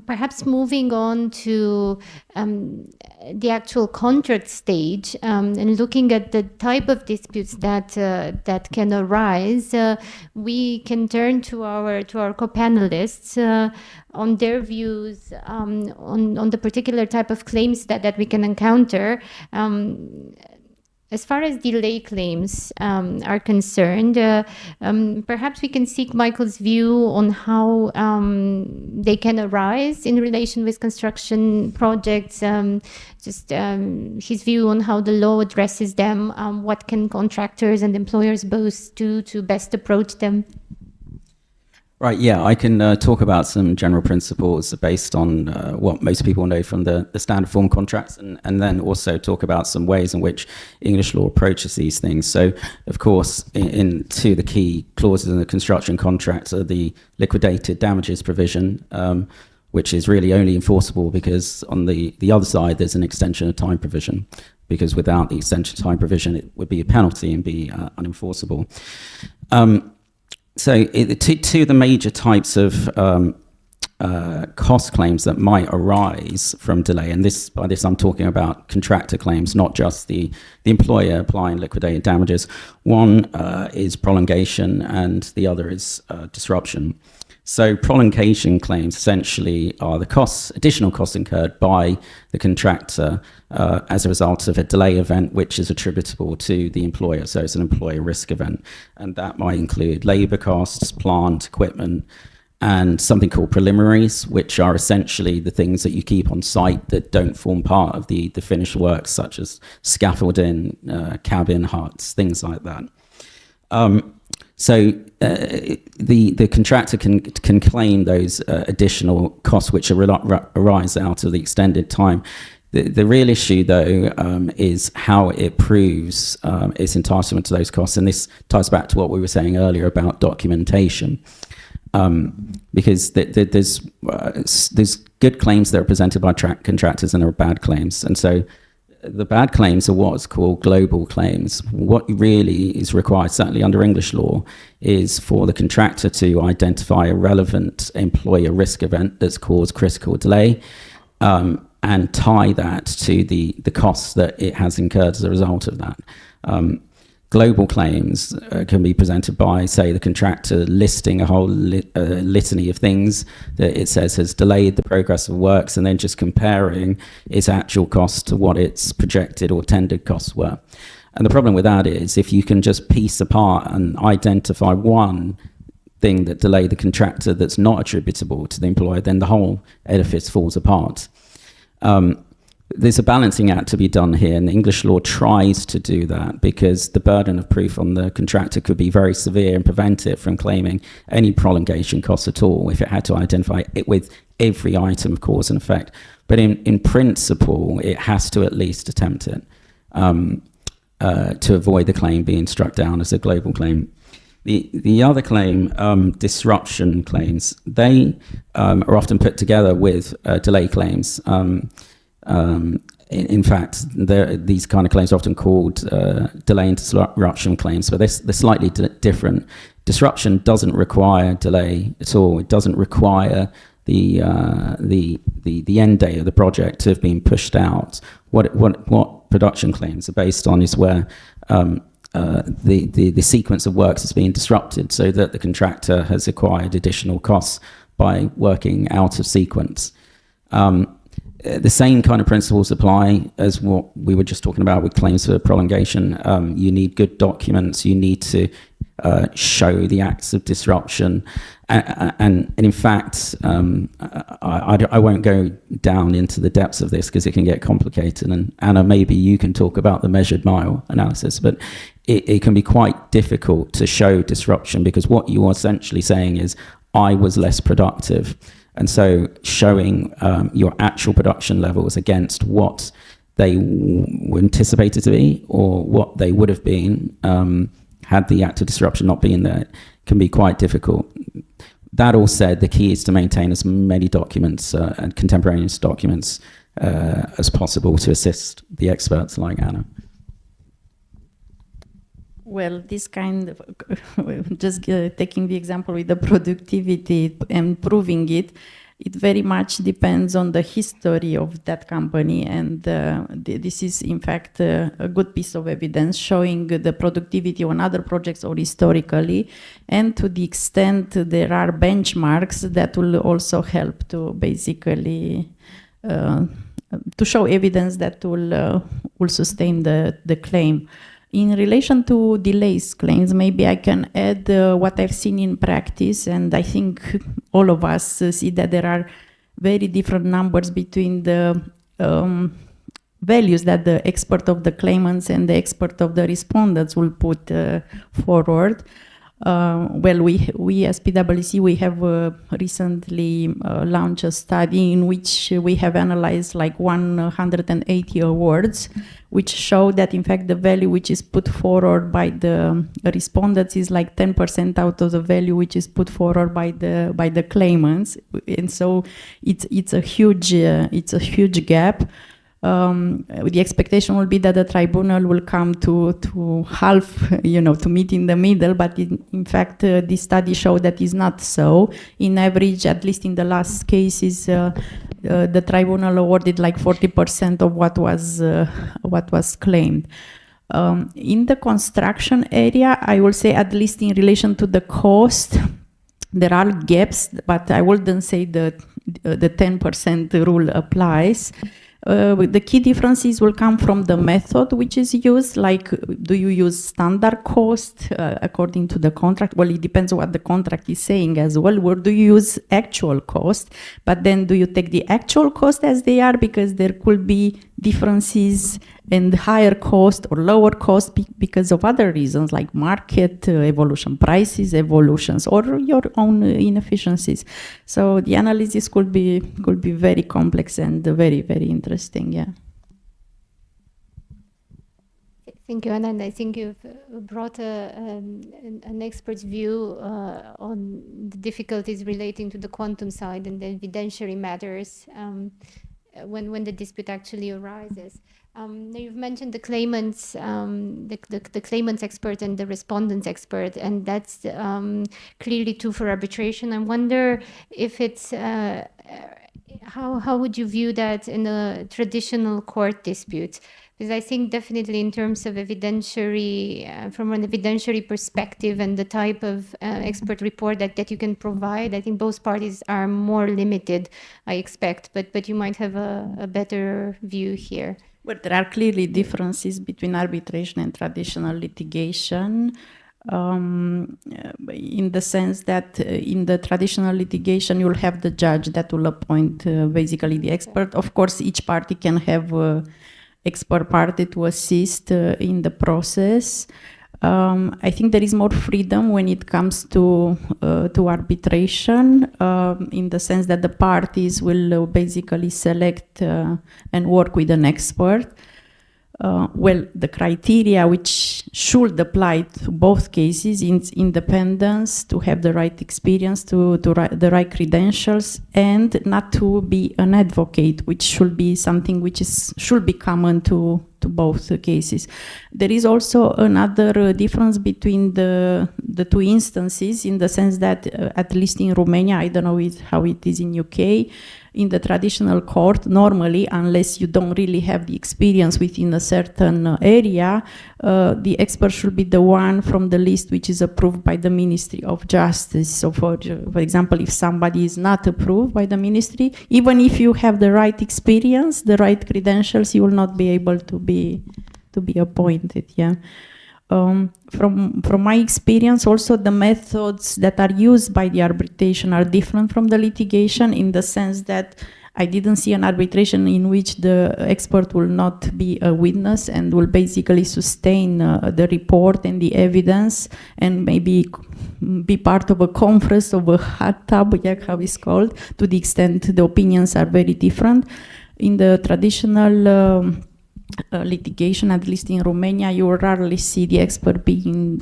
Perhaps moving on to the actual contract stage and looking at the type of disputes that can arise, we can turn to our co-panelists on their views on the particular type of claims that we can encounter. As far as delay claims are concerned, perhaps we can seek Michael's view on how they can arise in relation with construction projects, his view on how the law addresses them, what can contractors and employers both do to best approach them. Right, yeah, I can talk about some general principles based on what most people know from the standard form contracts, and then also talk about some ways in which English law approaches these things. So, of course, in two of the key clauses in the construction contracts are the liquidated damages provision, which is really only enforceable because on the other side there's an extension of time provision, because without the extension of time provision it would be a penalty and be unenforceable. So two of the major types of cost claims that might arise from delay, and by this I'm talking about contractor claims, not just the employer applying liquidated damages. One is prolongation and the other is disruption. So prolongation claims essentially are the additional costs incurred by the contractor as a result of a delay event which is attributable to the employer. So it's an employer risk event. And that might include labor costs, plant, equipment, and something called preliminaries, which are essentially the things that you keep on site that don't form part of the finished works, such as scaffolding, cabin, huts, things like that. So the contractor can claim those additional costs which arise out of the extended time. The real issue, though, is how it proves its entitlement to those costs, and this ties back to what we were saying earlier about documentation. Because there's good claims that are presented by contractors and there are bad claims, and so the bad claims are what's called global claims. What really is required, certainly under English law, is for the contractor to identify a relevant employer risk event that's caused critical delay, and tie that to the costs that it has incurred as a result of that. Global claims can be presented by, say, the contractor listing a whole litany of things that it says has delayed the progress of works, and then just comparing its actual costs to what its projected or tendered costs were. And the problem with that is if you can just piece apart and identify one thing that delayed the contractor that's not attributable to the employer, then the whole edifice falls apart. There's a balancing act to be done here, and English law tries to do that because the burden of proof on the contractor could be very severe and prevent it from claiming any prolongation costs at all if it had to identify it with every item of cause and effect. But in principle, it has to at least attempt it to avoid the claim being struck down as a global claim. The other claim, disruption claims, they are often put together with delay claims. In fact, these kind of claims are often called delay and disruption claims, but they're slightly different. Disruption doesn't require delay at all. It doesn't require the end date of the project to have been pushed out. What production claims are based on is where the sequence of works is being disrupted, so that the contractor has acquired additional costs by working out of sequence. The same kind of principles apply as what we were just talking about with claims for prolongation. You need good documents. You need to show the acts of disruption. And in fact, I won't go down into the depths of this because it can get complicated. And Anna, maybe you can talk about the measured mile analysis, but it can be quite difficult to show disruption because what you are essentially saying is, I was less productive. And so showing your actual production levels against what they were anticipated to be or what they would have been had the act of disruption not been there can be quite difficult. That all said, the key is to maintain as many documents and contemporaneous documents as possible to assist the experts like Anna. Well, this kind of, just taking the example with the productivity and proving it, it very much depends on the history of that company. And this is, in fact, a good piece of evidence showing the productivity on other projects or historically. And to the extent there are benchmarks that will also help to basically to show evidence that will sustain the claim. In relation to delays claims, maybe I can add what I've seen in practice, and I think all of us see that there are very different numbers between the values that the expert of the claimants and the expert of the respondents will put forward. Well, we as PwC, we have recently launched a study in which we have analyzed like 180 awards, which show that in fact the value which is put forward by the respondents is like 10% out of the value which is put forward by the claimants, and so it's a huge gap. The expectation will be that the tribunal will come to half, to meet in the middle, but in fact, this study showed that is not so. In average, at least in the last cases, the tribunal awarded like 40% of what was claimed. In the construction area, I will say, at least in relation to the cost, there are gaps, but I wouldn't say the 10% rule applies. The key differences will come from the method which is used, like do you use standard cost according to the contract? Well, it depends on what the contract is saying as well. Or do you use actual cost? But then do you take the actual cost as they are? Because there could be differences and higher cost or lower cost because of other reasons like market evolution, prices evolutions, or your own inefficiencies. So the analysis could be very complex and very, very interesting. Yeah. Thank you, Anna. And I think you've brought an expert's view on the difficulties relating to the quantum side and the evidentiary matters when the dispute actually arises. Now you've mentioned the claimants, the claimants expert and the respondents expert, and that's clearly two for arbitration. I wonder if it's how would you view that in a traditional court dispute? Because I think definitely in terms of evidentiary, from an evidentiary perspective and the type of expert report that you can provide, I think both parties are more limited, I expect, but you might have a better view here. Well, there are clearly differences between arbitration and traditional litigation. In the sense that in the traditional litigation, you'll have the judge that will appoint basically the expert. Of course, each party can have expert party to assist in the process. I think there is more freedom when it comes to arbitration, in the sense that the parties will basically select and work with an expert. Well, the criteria which should apply to both cases is independence, to have the right experience, to the right credentials, and not to be an advocate, which should be something which should be common to both cases. There is also another difference between the two instances, in the sense that at least in Romania, I don't know how it is in UK, in the traditional court, normally, unless you don't really have the experience within a certain area, the expert should be the one from the list which is approved by the Ministry of Justice. So for example, if somebody is not approved by the ministry, even if you have the right experience, the right credentials, you will not be able to be appointed. Yeah. From my experience, also the methods that are used by the arbitration are different from the litigation, in the sense that I didn't see an arbitration in which the expert will not be a witness and will basically sustain the report and the evidence, and maybe be part of a conference, of a hot tub, yeah, how it's called, to the extent the opinions are very different. In the traditional litigation, at least in Romania, you rarely see the expert being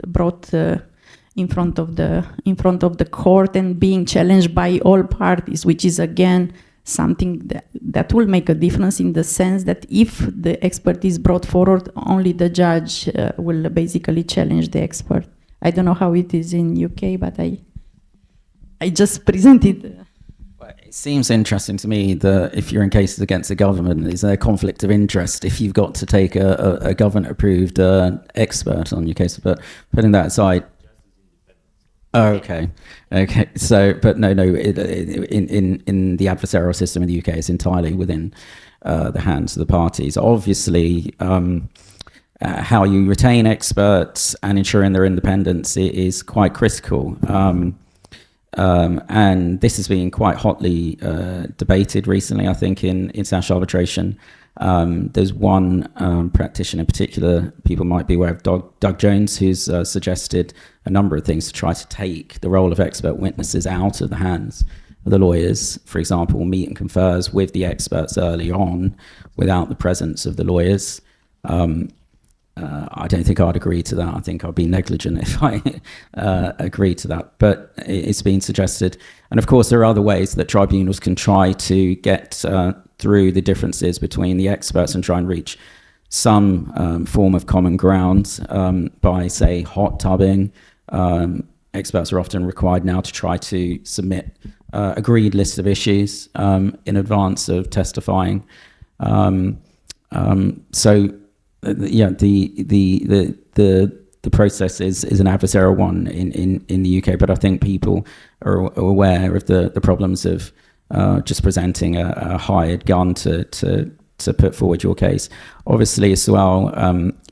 brought in front of the court and being challenged by all parties, which is again something that will make a difference, in the sense that if the expert is brought forward, only the judge will basically challenge the expert. I don't know how it is in UK, but I just presented. It seems interesting to me that if you're in cases against the government, is there a conflict of interest if you've got to take a government-approved expert on your case? But putting that aside, okay. So, but no. In the adversarial system in the UK, it's entirely within the hands of the parties. Obviously, how you retain experts and ensuring their independence is quite critical. And this has been quite hotly debated recently, I think, in international arbitration. There's one practitioner in particular, people might be aware of, Doug Jones, who's suggested a number of things to try to take the role of expert witnesses out of the hands of the lawyers. For example, meet and confers with the experts early on without the presence of the lawyers. I don't think I'd agree to that. I think I'd be negligent if I agreed to that. But it's been suggested. And of course, there are other ways that tribunals can try to get through the differences between the experts and try and reach some form of common ground by, say, hot tubbing. Experts are often required now to try to submit agreed list of issues in advance of testifying. Yeah, the process is an adversarial one in the UK, but I think people are aware of the problems of just presenting a hired gun to put forward your case. Obviously, as well,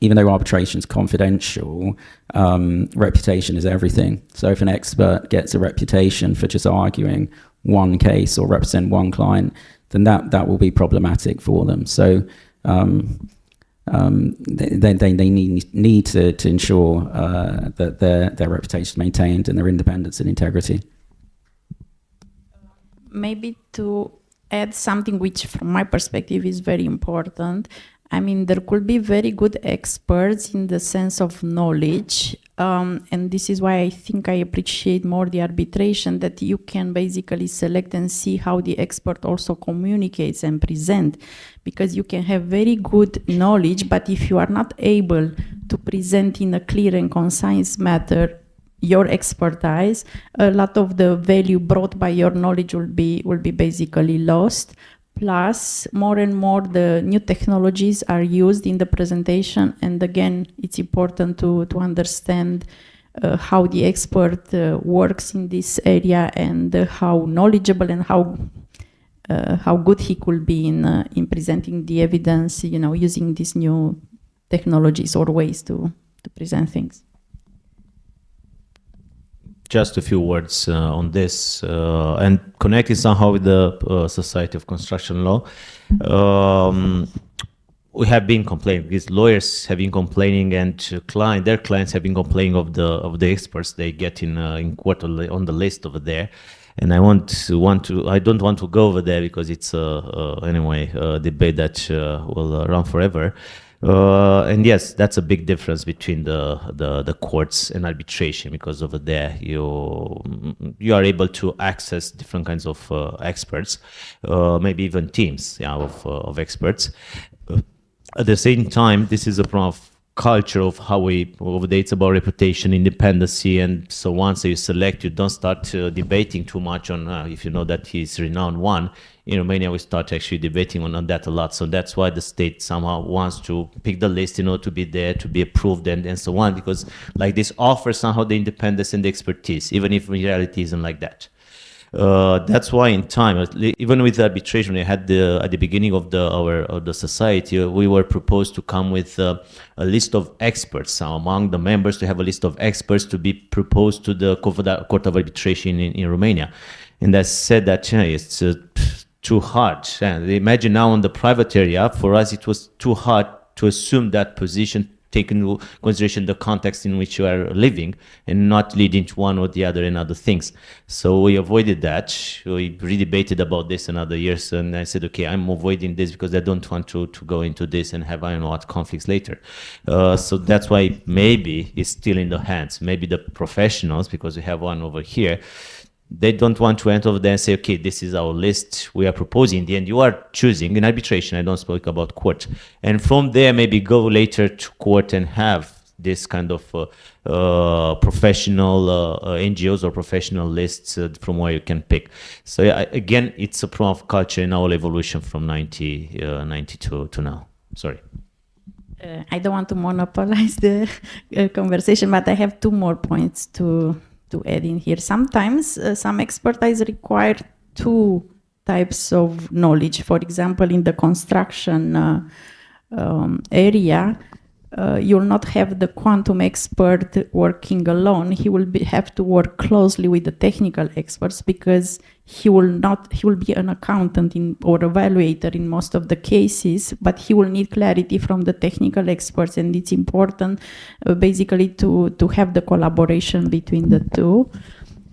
even though arbitration is confidential, reputation is everything. So if an expert gets a reputation for just arguing one case or represent one client, then that will be problematic for them. So they need to ensure that their reputation is maintained and their independence and integrity. Maybe to add something which from my perspective is very important. I mean, there could be very good experts in the sense of knowledge, and this is why I think I appreciate more the arbitration, that you can basically select and see how the expert also communicates and present, because you can have very good knowledge, but if you are not able to present in a clear and concise manner your expertise, a lot of the value brought by your knowledge will be basically lost. Plus, more and more the new technologies are used in the presentation, and again, it's important to understand how the expert works in this area, and how knowledgeable and how good he could be in presenting the evidence, using these new technologies or ways to present things. Just a few words on this, and connecting somehow with the Society of Construction Law. We have been complaining, these lawyers have been complaining, and their clients have been complaining of the experts they get in court on the list over there. And I don't want to go over there because it's anyway a debate that will run forever. And yes, that's a big difference between the courts and arbitration, because over there you are able to access different kinds of experts, maybe even teams of experts. At the same time, this is a problem of culture of how over there it's about reputation, independency, and so once you select, you don't start debating too much on if you know that he's renowned one. In Romania, we start actually debating on that a lot. So that's why the state somehow wants to pick the list, to be there, to be approved, and so on, because like this offers somehow the independence and the expertise, even if in reality isn't like that. That's why in time, even with arbitration, we had at the beginning of the society, we were proposed to come with a list of experts. So among the members, to have a list of experts to be proposed to the Court of Arbitration in Romania. And I said that it's too hard. And imagine now in the private area, for us, it was too hard to assume that position, taking into consideration the context in which you are living and not leading to one or the other and other things. So we avoided that. We redebated about this in other years, and I said, okay, I'm avoiding this because I don't want to go into this and have I don't know what conflicts later. So that's why maybe it's still in the hands. Maybe the professionals, because we have one over here, they don't want to enter over there and say, okay, this is our list we are proposing. In the end, you are choosing in arbitration. I don't speak about court. And from there, maybe go later to court and have this kind of professional NGOs or professional lists from where you can pick. So again, it's a problem of culture in our evolution from 92 to now. Sorry. I don't want to monopolize the conversation, but I have two more points to add in here. Sometimes some expertise require two types of knowledge. For example, in the construction area, you'll not have the quantum expert working alone. He will have to work closely with the technical experts, because he will be an accountant or evaluator in most of the cases, but he will need clarity from the technical experts, and it's important basically to have the collaboration between the two.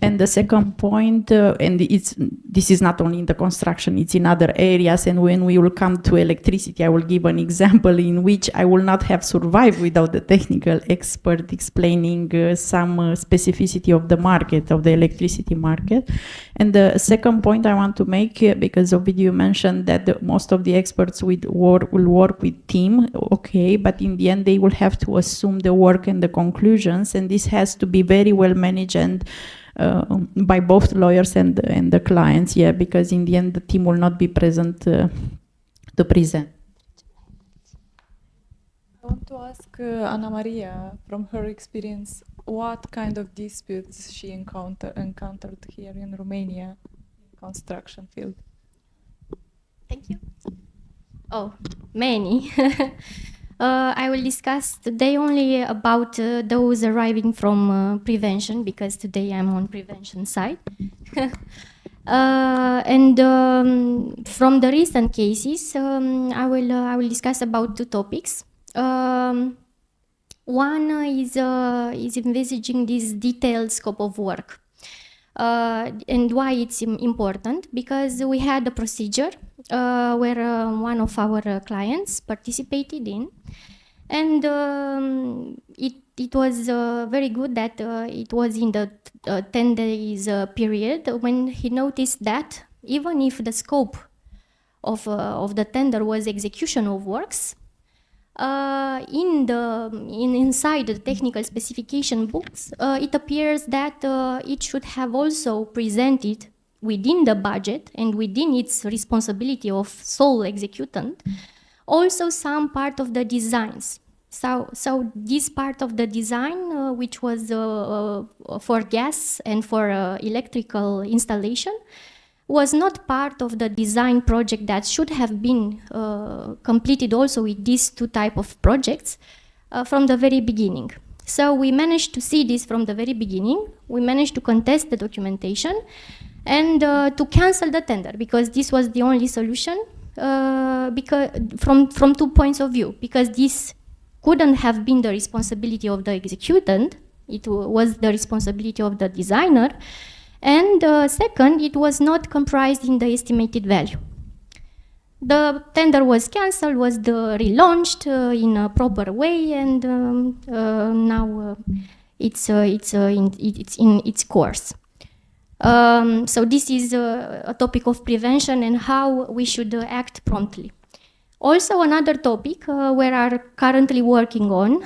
And the second point, and this is not only in the construction, it's in other areas. And when we will come to electricity, I will give an example in which I will not have survived without the technical expert explaining some specificity of the market, of the electricity market. And the second point I want to make, because Ovidiu mentioned that most of the experts will work with team, okay, but in the end they will have to assume the work and the conclusions, and this has to be very well managed and by both lawyers and the clients, because in the end the team will not be present to present. I want to ask Ana Maria, from her experience, what kind of disputes she encountered here in Romania, construction field? Thank you. Oh, many. I will discuss today only about those arriving from prevention, because today I'm on prevention side. And from the recent cases, I will discuss about two topics. One is envisaging this detailed scope of work. And why it's important? Because we had a procedure where one of our clients participated in, and it was very good that it was in the 10 days period when he noticed that even if the scope of the tender was execution of works, inside the technical specification books, it appears that it should have also presented within the budget and within its responsibility of sole executant, also some part of the designs. So this part of the design, which was for gas and for electrical installation, was not part of the design project that should have been completed also with these two type of projects from the very beginning. So we managed to see this from the very beginning. We managed to contest the documentation and to cancel the tender, because this was the only solution, because from 2 points of view, because this couldn't have been the responsibility of the executant, it was the responsibility of the designer, and second, it was not comprised in the estimated value. The tender was cancelled, was relaunched in a proper way, and now it's in its course. So this is a topic of prevention and how we should act promptly. Also, another topic we are currently working on,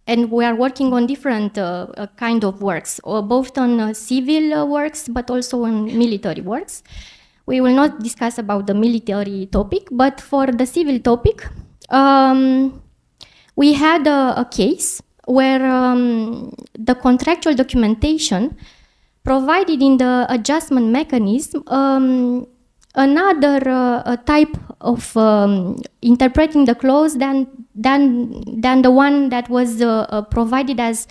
and we are working on different kind of works, both on civil works, but also on military works. We will not discuss about the military topic, but for the civil topic, we had a case where the contractual documentation provided in the adjustment mechanism another type of interpreting the clause than the one that was provided as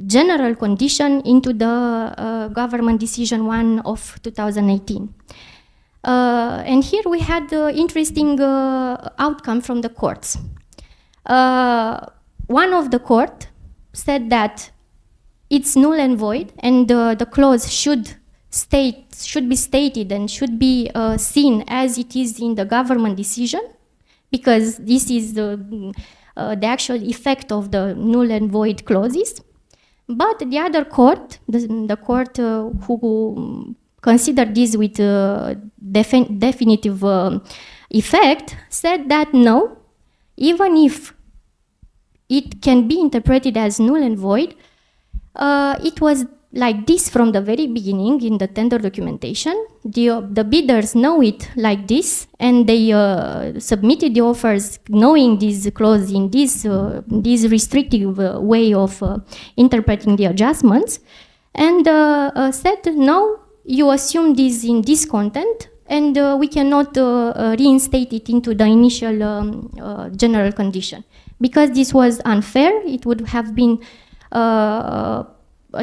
general condition into the government decision 1 of 2018. And here we had interesting outcome from the courts. One of the court said that it's null and void, and the clause should be stated and should be seen as it is in the government decision, because this is the actual effect of the null and void clauses. But the other court, the court who considered this with definitive effect, said that no, even if it can be interpreted as null and void, it was like this from the very beginning in the tender documentation. The bidders know it like this, and they submitted the offers knowing this clause in this restrictive way of interpreting the adjustments, and said, no, you assume this in this content, and we cannot reinstate it into the initial general condition. Because this was unfair, it would have been a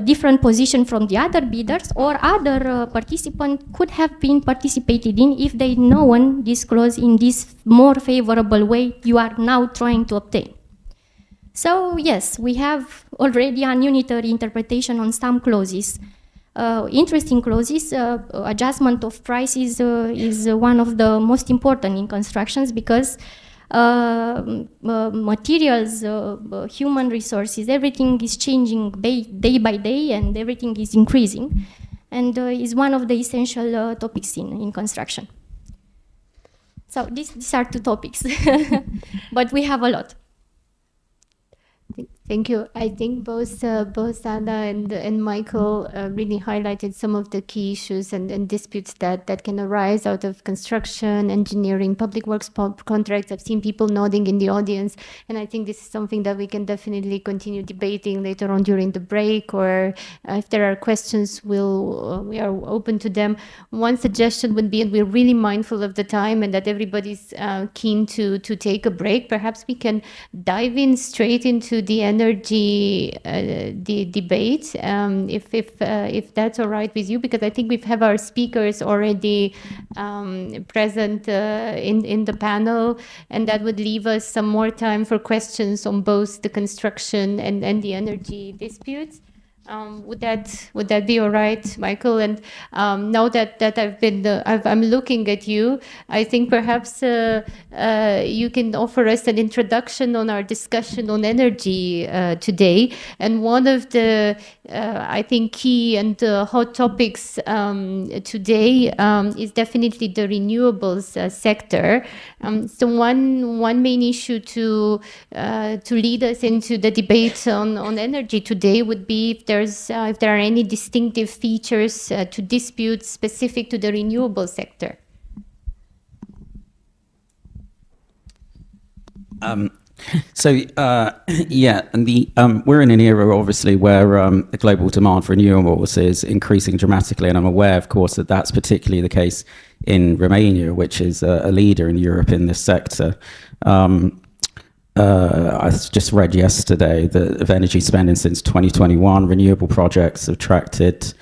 different position from the other bidders, or other participants could have been participated in if they'd known this clause in this more favorable way you are now trying to obtain. So yes, we have already an unitary interpretation on some clauses. Interesting clauses. Adjustment of prices is one of the most important in constructions, because materials, human resources, everything is changing day by day, and everything is increasing, and is one of the essential topics in construction. So these are 2 topics, but we have a lot. Thank you. I think both Anna and Michael really highlighted some of the key issues and disputes that can arise out of construction, engineering, public works contracts. I've seen people nodding in the audience, and I think this is something that we can definitely continue debating later on during the break, or if there are questions, we are open to them. One suggestion would be, and we're really mindful of the time and that everybody's keen to take a break, perhaps we can dive in straight into the energy debate, if that's all right with you, because I think we have our speakers already present in the panel, and that would leave us some more time for questions on both the construction and the energy disputes. Would that be all right, Michael? And now that I'm looking at you, I think perhaps you can offer us an introduction on our discussion on energy today. And one of the I think key and hot topics today is definitely the renewables sector. So one main issue to lead us into the debate on energy today would be if there are any distinctive features to disputes specific to the renewable sector. Yeah, and we're in an era, obviously, where the global demand for renewables is increasing dramatically, and I'm aware, of course, that that's particularly the case in Romania, which is a leader in Europe in this sector. I just read yesterday that of energy spending since 2021, renewable projects have attracted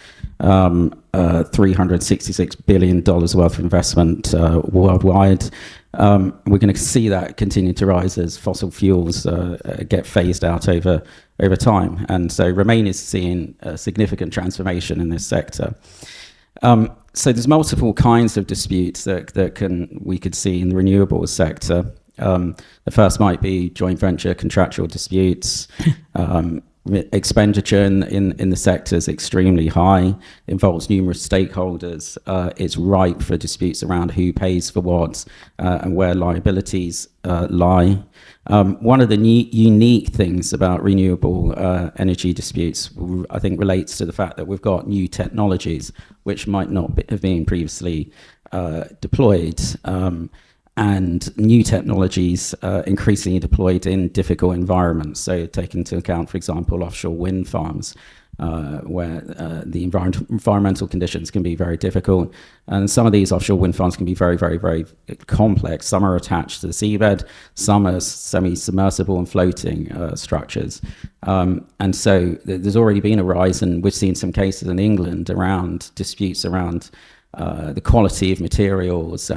$366 billion worth of investment worldwide. We're going to see that continue to rise as fossil fuels get phased out over time. And so Romania is seeing a significant transformation in this sector. So there's multiple kinds of disputes that we could see in the renewables sector. The first might be joint venture contractual disputes. Expenditure in the sector is extremely high, involves numerous stakeholders. It's ripe for disputes around who pays for what and where liabilities lie. One of the unique things about renewable energy disputes, I think, relates to the fact that we've got new technologies which might not have been previously deployed. And new technologies increasingly deployed in difficult environments. So take into account, for example, offshore wind farms. where the environmental conditions can be very difficult. And some of these offshore wind farms can be very, very, very complex. Some are attached to the seabed, some are semi-submersible and floating structures. And so there's already been a rise, and we've seen some cases in England around disputes around the quality of materials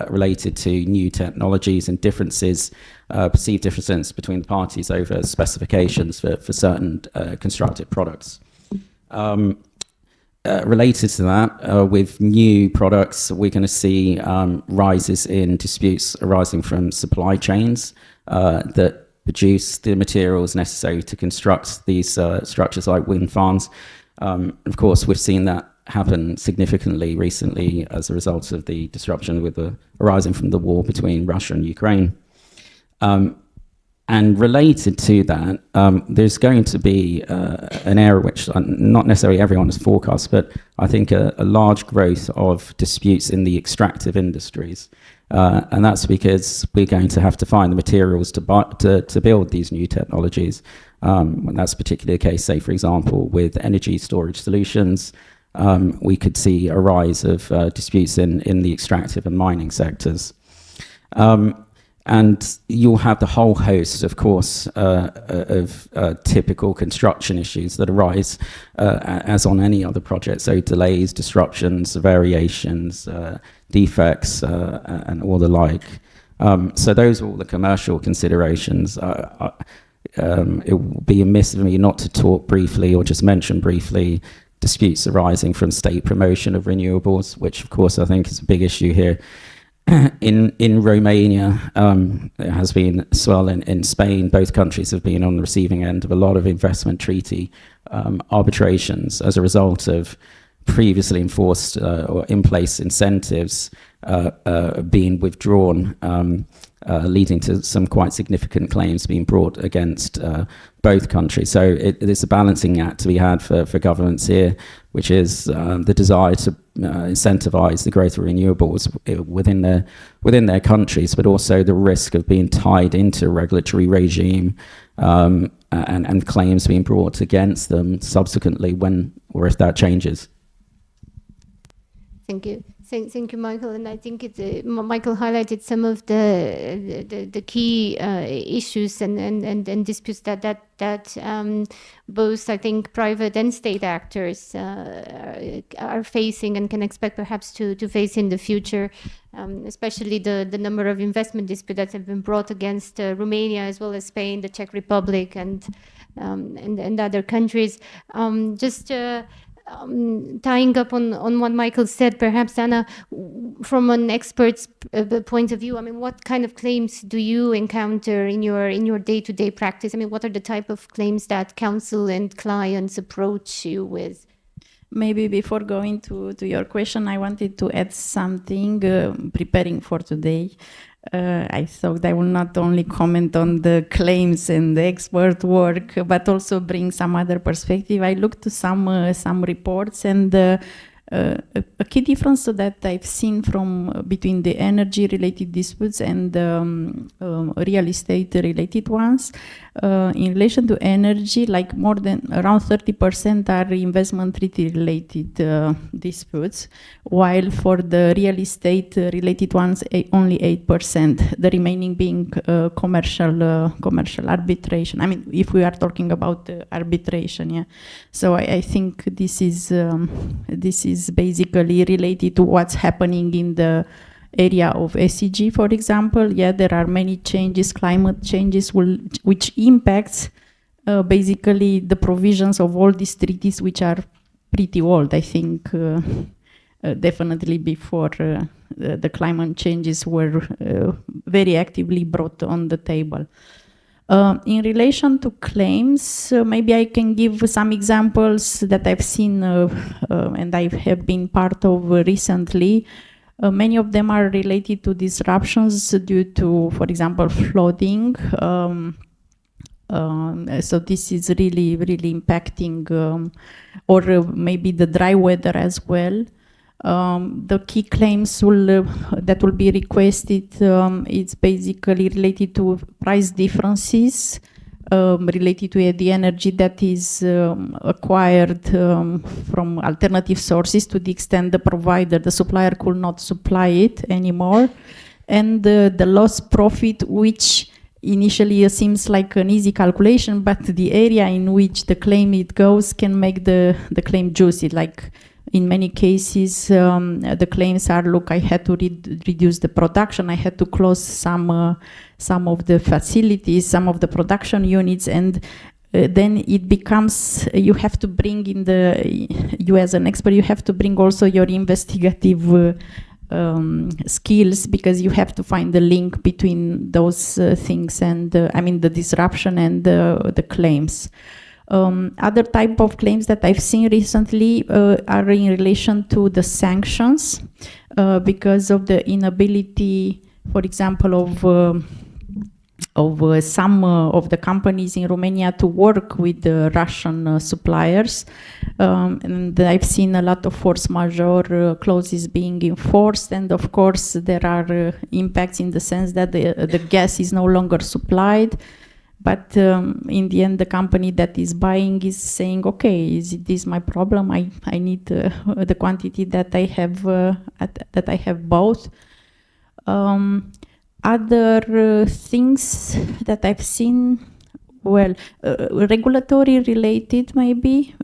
related to new technologies and perceived differences between the parties over specifications for certain constructed products. Related to that, with new products, we're going to see rises in disputes arising from supply chains that produce the materials necessary to construct these structures like wind farms. Of course, we've seen that happen significantly recently as a result of the disruption arising from the war between Russia and Ukraine. And related to that, there's going to be an area which not necessarily everyone has forecast, but I think a large growth of disputes in the extractive industries. And that's because we're going to have to find the materials to build these new technologies. And that's particularly the case, say, for example, with energy storage solutions. We could see a rise of disputes in the extractive and mining sectors. And you'll have the whole host, of course, of typical construction issues that arise as on any other project. So delays, disruptions, variations, defects, and all the like. So those are all the commercial considerations. It would be amiss of me not to talk briefly or just mention briefly disputes arising from state promotion of renewables, which of course I think is a big issue here. In Romania, there has been, as well in Spain, both countries have been on the receiving end of a lot of investment treaty arbitrations as a result of previously enforced or in place incentives being withdrawn, leading to some quite significant claims being brought against both countries. So there's a balancing act to be had for governments here, which is the desire to incentivize the growth of renewables within their countries, but also the risk of being tied into a regulatory regime and claims being brought against them subsequently when or if that changes. Thank you. Thank you, Michael. And I think Michael highlighted some of the key issues and disputes that both, I think, private and state actors are facing and can expect perhaps to face in the future, especially the number of investment disputes that have been brought against Romania as well as Spain, the Czech Republic, and other countries. Tying up on what Michael said, perhaps Anna, from an expert's point of view, I mean, what kind of claims do you encounter in your day-to-day practice? I mean, what are the type of claims that counsel and clients approach you with? Maybe before going to your question, I wanted to add something, preparing for today. I thought I will not only comment on the claims and the expert work, but also bring some other perspective. I looked to some reports, and a key difference that I've seen between the energy-related disputes and real estate-related ones. In relation to energy, like more than around 30% are investment treaty-related disputes, while for the real estate-related ones, only 8%. The remaining being commercial arbitration. I mean, if we are talking about arbitration, yeah. So I think this is basically related to what's happening in the area of SEG, for example. Yeah, there are many changes, climate changes, which impacts basically the provisions of all these treaties, which are pretty old. I think definitely before the climate changes were very actively brought on the table. In relation to claims, maybe I can give some examples that I've seen and I have been part of recently. Many of them are related to disruptions due to, for example, flooding. So this is really, really impacting, or maybe the dry weather as well. The key claims that will be requested, it's basically related to price differences related to the energy that is acquired from alternative sources to the extent the provider, the supplier could not supply it anymore. And the lost profit, which initially seems like an easy calculation, but the area in which the claim it goes can make the claim juicy. Like in many cases, the claims are, look, I had to reduce the production, I had to close some of the facilities, some of the production units, and then it becomes, you have to bring in you as an expert, you have to bring also your investigative skills, because you have to find the link between those things and the disruption and the claims. Other type of claims that I've seen recently are in relation to the sanctions because of the inability, for example, of some of the companies in Romania to work with the Russian suppliers. And I've seen a lot of force majeure clauses being enforced, and of course there are impacts in the sense that the gas is no longer supplied. But in the end, the company that is buying is saying, okay, is this my problem? I need the quantity that I have bought. Other things that I've seen, well, regulatory related maybe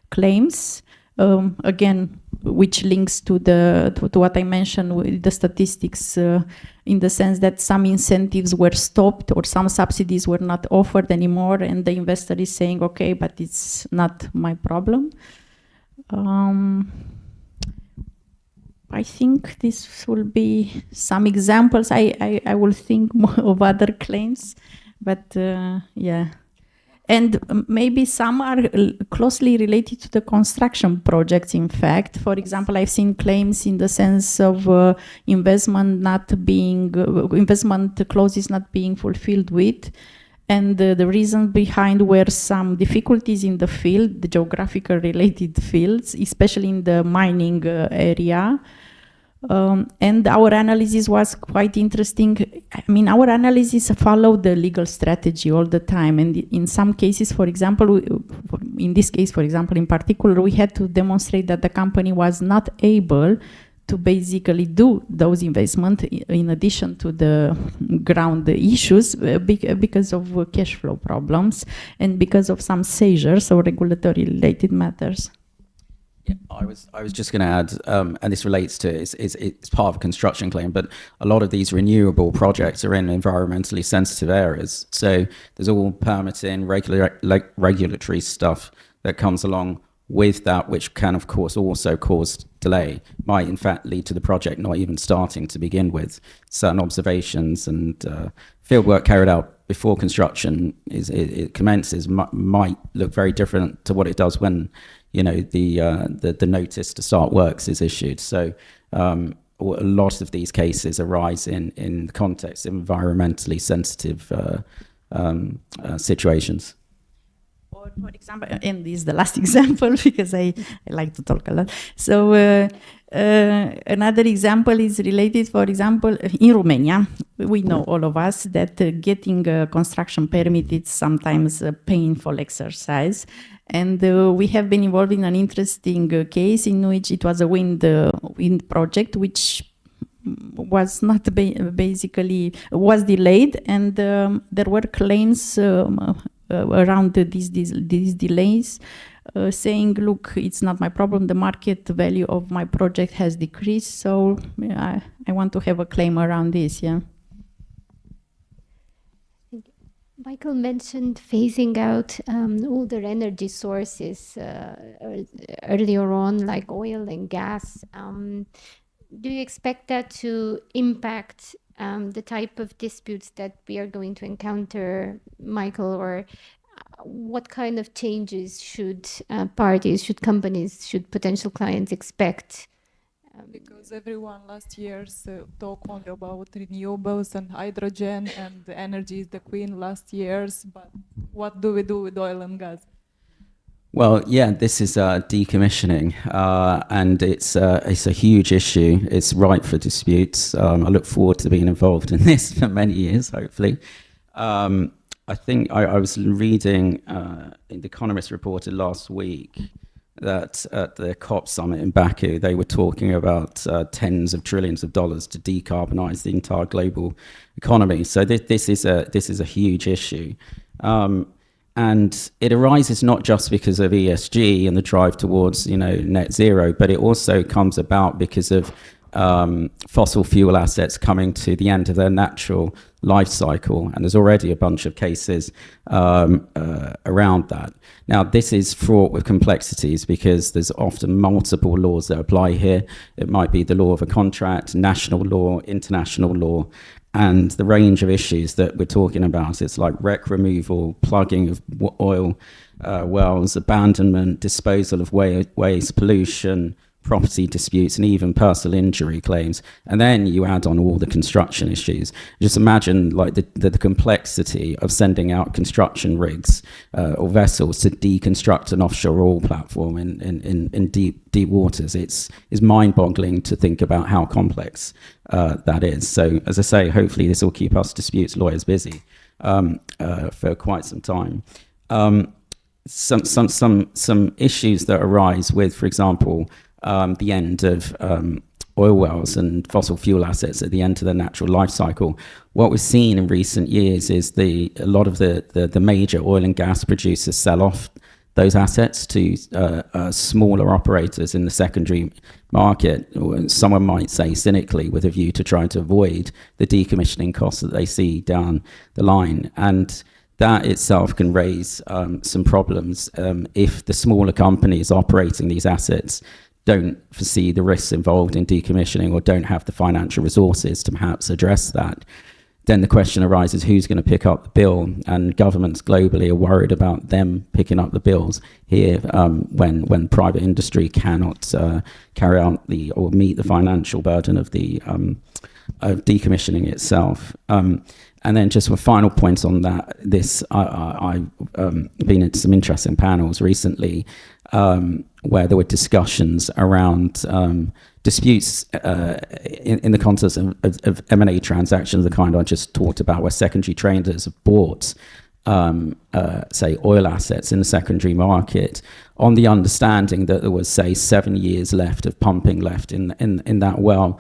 claims. Again, which links to what I mentioned with the statistics, in the sense that some incentives were stopped or some subsidies were not offered anymore, and the investor is saying, okay, but it's not my problem. I think this will be some examples. I will think more of other claims, but yeah. And maybe some are closely related to the construction projects, in fact. For example, I've seen claims in the sense of investment clauses not being fulfilled with. And the reason behind were some difficulties in the field, the geographical related fields, especially in the mining area. And our analysis was quite interesting. I mean, our analysis followed the legal strategy all the time. And in some cases, for example, in this case, for example, in particular, we had to demonstrate that the company was not able to basically do those investments in addition to the ground issues because of cash flow problems and because of some seizures or regulatory related matters. Yeah, I was just going to add, and this relates to it's part of a construction claim, but a lot of these renewable projects are in environmentally sensitive areas. So there's all permitting, regulatory stuff that comes along with that, which can of course also cause delay. Might in fact lead to the project not even starting to begin with. Certain observations and fieldwork carried out before construction it commences might look very different to what it does when the notice to start works is issued. So a lot of these cases arise in the context of environmentally sensitive situations. Or for example, and this is the last example because I like to talk a lot. So another example is related, for example, in Romania, we know all of us that getting a construction permit is sometimes a painful exercise. And we have been involved in an interesting case in which it was a wind project, which was not basically was delayed, and there were claims around these delays, saying, look, it's not my problem, the market value of my project has decreased, so I want to have a claim around this. Yeah. Michael mentioned phasing out older energy sources earlier on, like oil and gas. Do you expect that to impact the type of disputes that we are going to encounter, Michael, or what kind of changes should parties, should companies, should potential clients expect? Because everyone last year talked only about renewables and hydrogen, and the energy is the queen last years, but what do we do with oil and gas? Well, yeah, this is decommissioning, and it's a huge issue. It's ripe for disputes. I look forward to being involved in this for many years, hopefully. I think I was reading in The Economist reported last week that at the COP summit in Baku, they were talking about tens of trillions of dollars to decarbonize the entire global economy. So this is a huge issue. And it arises not just because of ESG and the drive towards, net zero, but it also comes about because of fossil fuel assets coming to the end of their natural life cycle. And there's already a bunch of cases around that. Now, this is fraught with complexities because there's often multiple laws that apply here. It might be the law of a contract, national law, international law, and the range of issues that we're talking about. It's like wreck removal, plugging of oil wells, abandonment, disposal of waste, pollution, property disputes, and even personal injury claims. And then you add on all the construction issues. Just imagine like the complexity of sending out construction rigs or vessels to deconstruct an offshore oil platform in deep waters. It's mind-boggling to think about how complex that is. So as I say, hopefully this will keep us disputes lawyers busy for quite some time. Some issues that arise with, for example, the end of oil wells and fossil fuel assets at the end of their natural life cycle. What we've seen in recent years is a lot of the major oil and gas producers sell off those assets to smaller operators in the secondary market. Someone might say cynically with a view to trying to avoid the decommissioning costs that they see down the line. And that itself can raise some problems if the smaller companies operating these assets don't foresee the risks involved in decommissioning or don't have the financial resources to perhaps address that. Then the question arises, who's going to pick up the bill? And governments globally are worried about them picking up the bills here when private industry cannot carry out or meet the financial burden of the of decommissioning itself. And then just a final point on that, I've been at some interesting panels recently where there were discussions around disputes in the context of M&A transactions, the kind I just talked about, where secondary traders have bought, say, oil assets in the secondary market on the understanding that there was, say, 7 years left of pumping left in that well.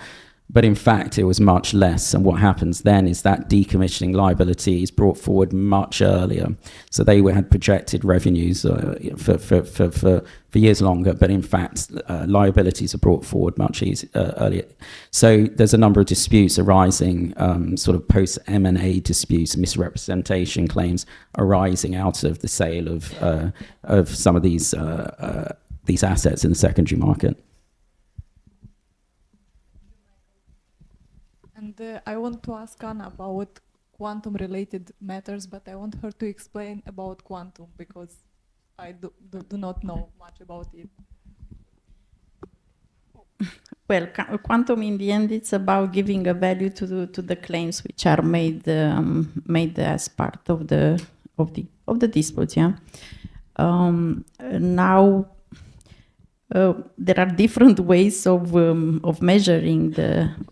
But in fact, it was much less. And what happens then is that decommissioning liability is brought forward much earlier. So they had projected revenues for years longer, but in fact, liabilities are brought forward much earlier. So there's a number of disputes arising, sort of post-M&A disputes, misrepresentation claims arising out of the sale of some of these assets in the secondary market. And I want to ask Anna about quantum-related matters, but I want her to explain about quantum because I do not know much about it. Well, quantum in the end, it's about giving a value to the claims which are made as part of the dispute. Yeah. Now. There are different ways of measuring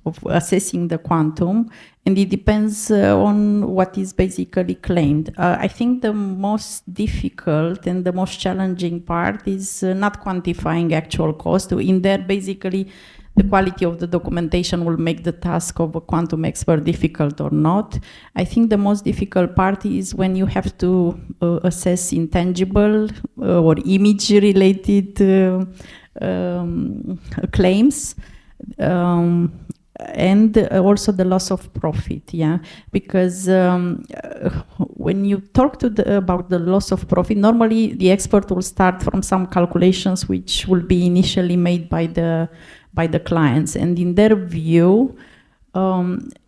of assessing the quantum, and it depends on what is basically claimed. I think the most difficult and the most challenging part is not quantifying actual cost. In there, basically, the quality of the documentation will make the task of a quantum expert difficult or not. I think the most difficult part is when you have to assess intangible or image-related claims, and also the loss of profit, yeah, because when you talk about the loss of profit, normally the expert will start from some calculations which will be initially made by the clients, and in their view,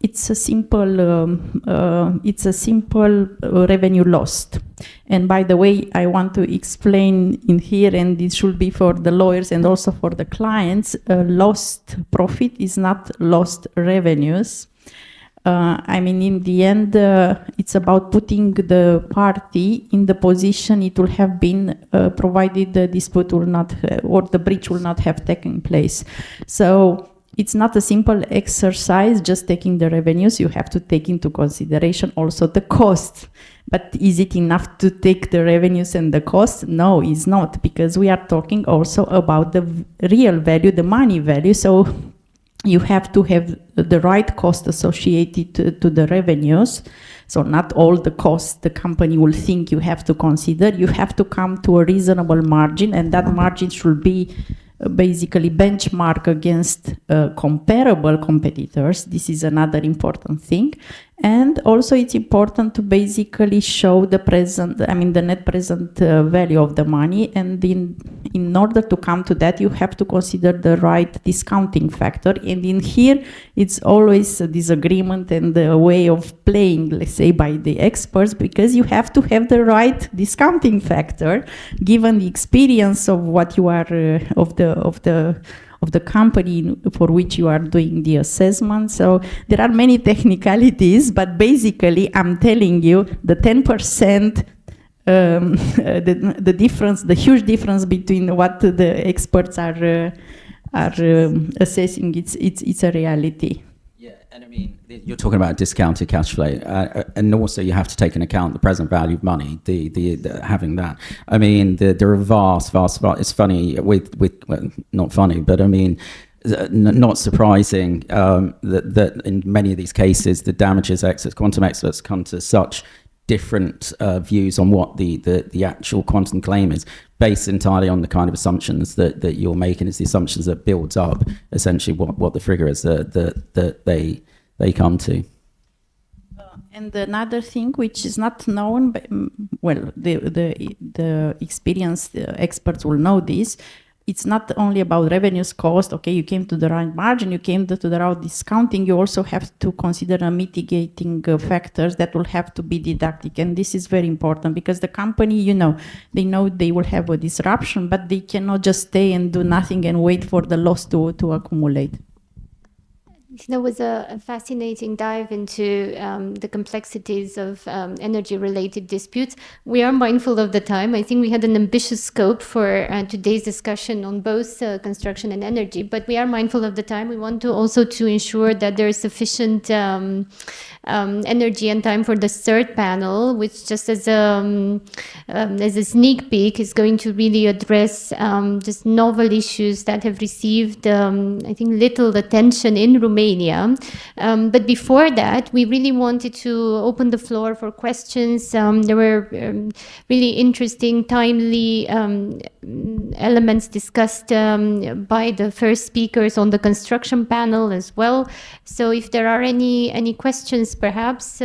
it's a simple revenue lost. And by the way, I want to explain in here, and this should be for the lawyers and also for the clients, lost profit is not lost revenues. I mean, in the end, it's about putting the party in the position it will have been provided the dispute will not, or the breach will not have taken place. So it's not a simple exercise just taking the revenues. You have to take into consideration also the cost. But is it enough to take the revenues and the cost? No, it's not, because we are talking also about the real value, the money value. So you have to have the right cost associated to the revenues. So not all the costs the company will think you have to consider. You have to come to a reasonable margin, and that margin should be basically benchmark against comparable competitors. This is another important thing. And also it's important to basically show the the net present value of the money. And in order to come to that, you have to consider the right discounting factor. And in here, it's always a disagreement and a way of playing, let's say, by the experts, because you have to have the right discounting factor, given the experience of what you are, of the company for which you are doing the assessment. So there are many technicalities, but basically I'm telling you the 10%, the difference, the huge difference between what the experts are assessing, it's a reality. Yeah, and I mean, you're talking about discounted cash flow, and also you have to take into account the present value of money. The having that, I mean, there are vast. It's funny well, not funny, but I mean, not surprising that in many of these cases, the damages experts, quantum experts, come to such different views on what the actual quantum claim is, based entirely on the kind of assumptions that you're making. Is the assumptions that builds up essentially what the figure is that they come to. And another thing which is not known, but, well, the experienced experts will know this. It's not only about revenues, cost. Okay, you came to the right margin, you came to the right discounting. You also have to consider mitigating factors that will have to be deducted. And this is very important, because the company, they know they will have a disruption, but they cannot just stay and do nothing and wait for the loss to accumulate. That was a fascinating dive into the complexities of energy-related disputes. We are mindful of the time. I think we had an ambitious scope for today's discussion on both construction and energy, but we are mindful of the time. We want to also to ensure that there is sufficient energy and time for the third panel, which, just as a sneak peek, is going to really address just novel issues that have received, I think, little attention in Romania. But before that, we really wanted to open the floor for questions. There were really interesting, timely elements discussed by the first speakers on the construction panel as well. So if there are any questions, perhaps,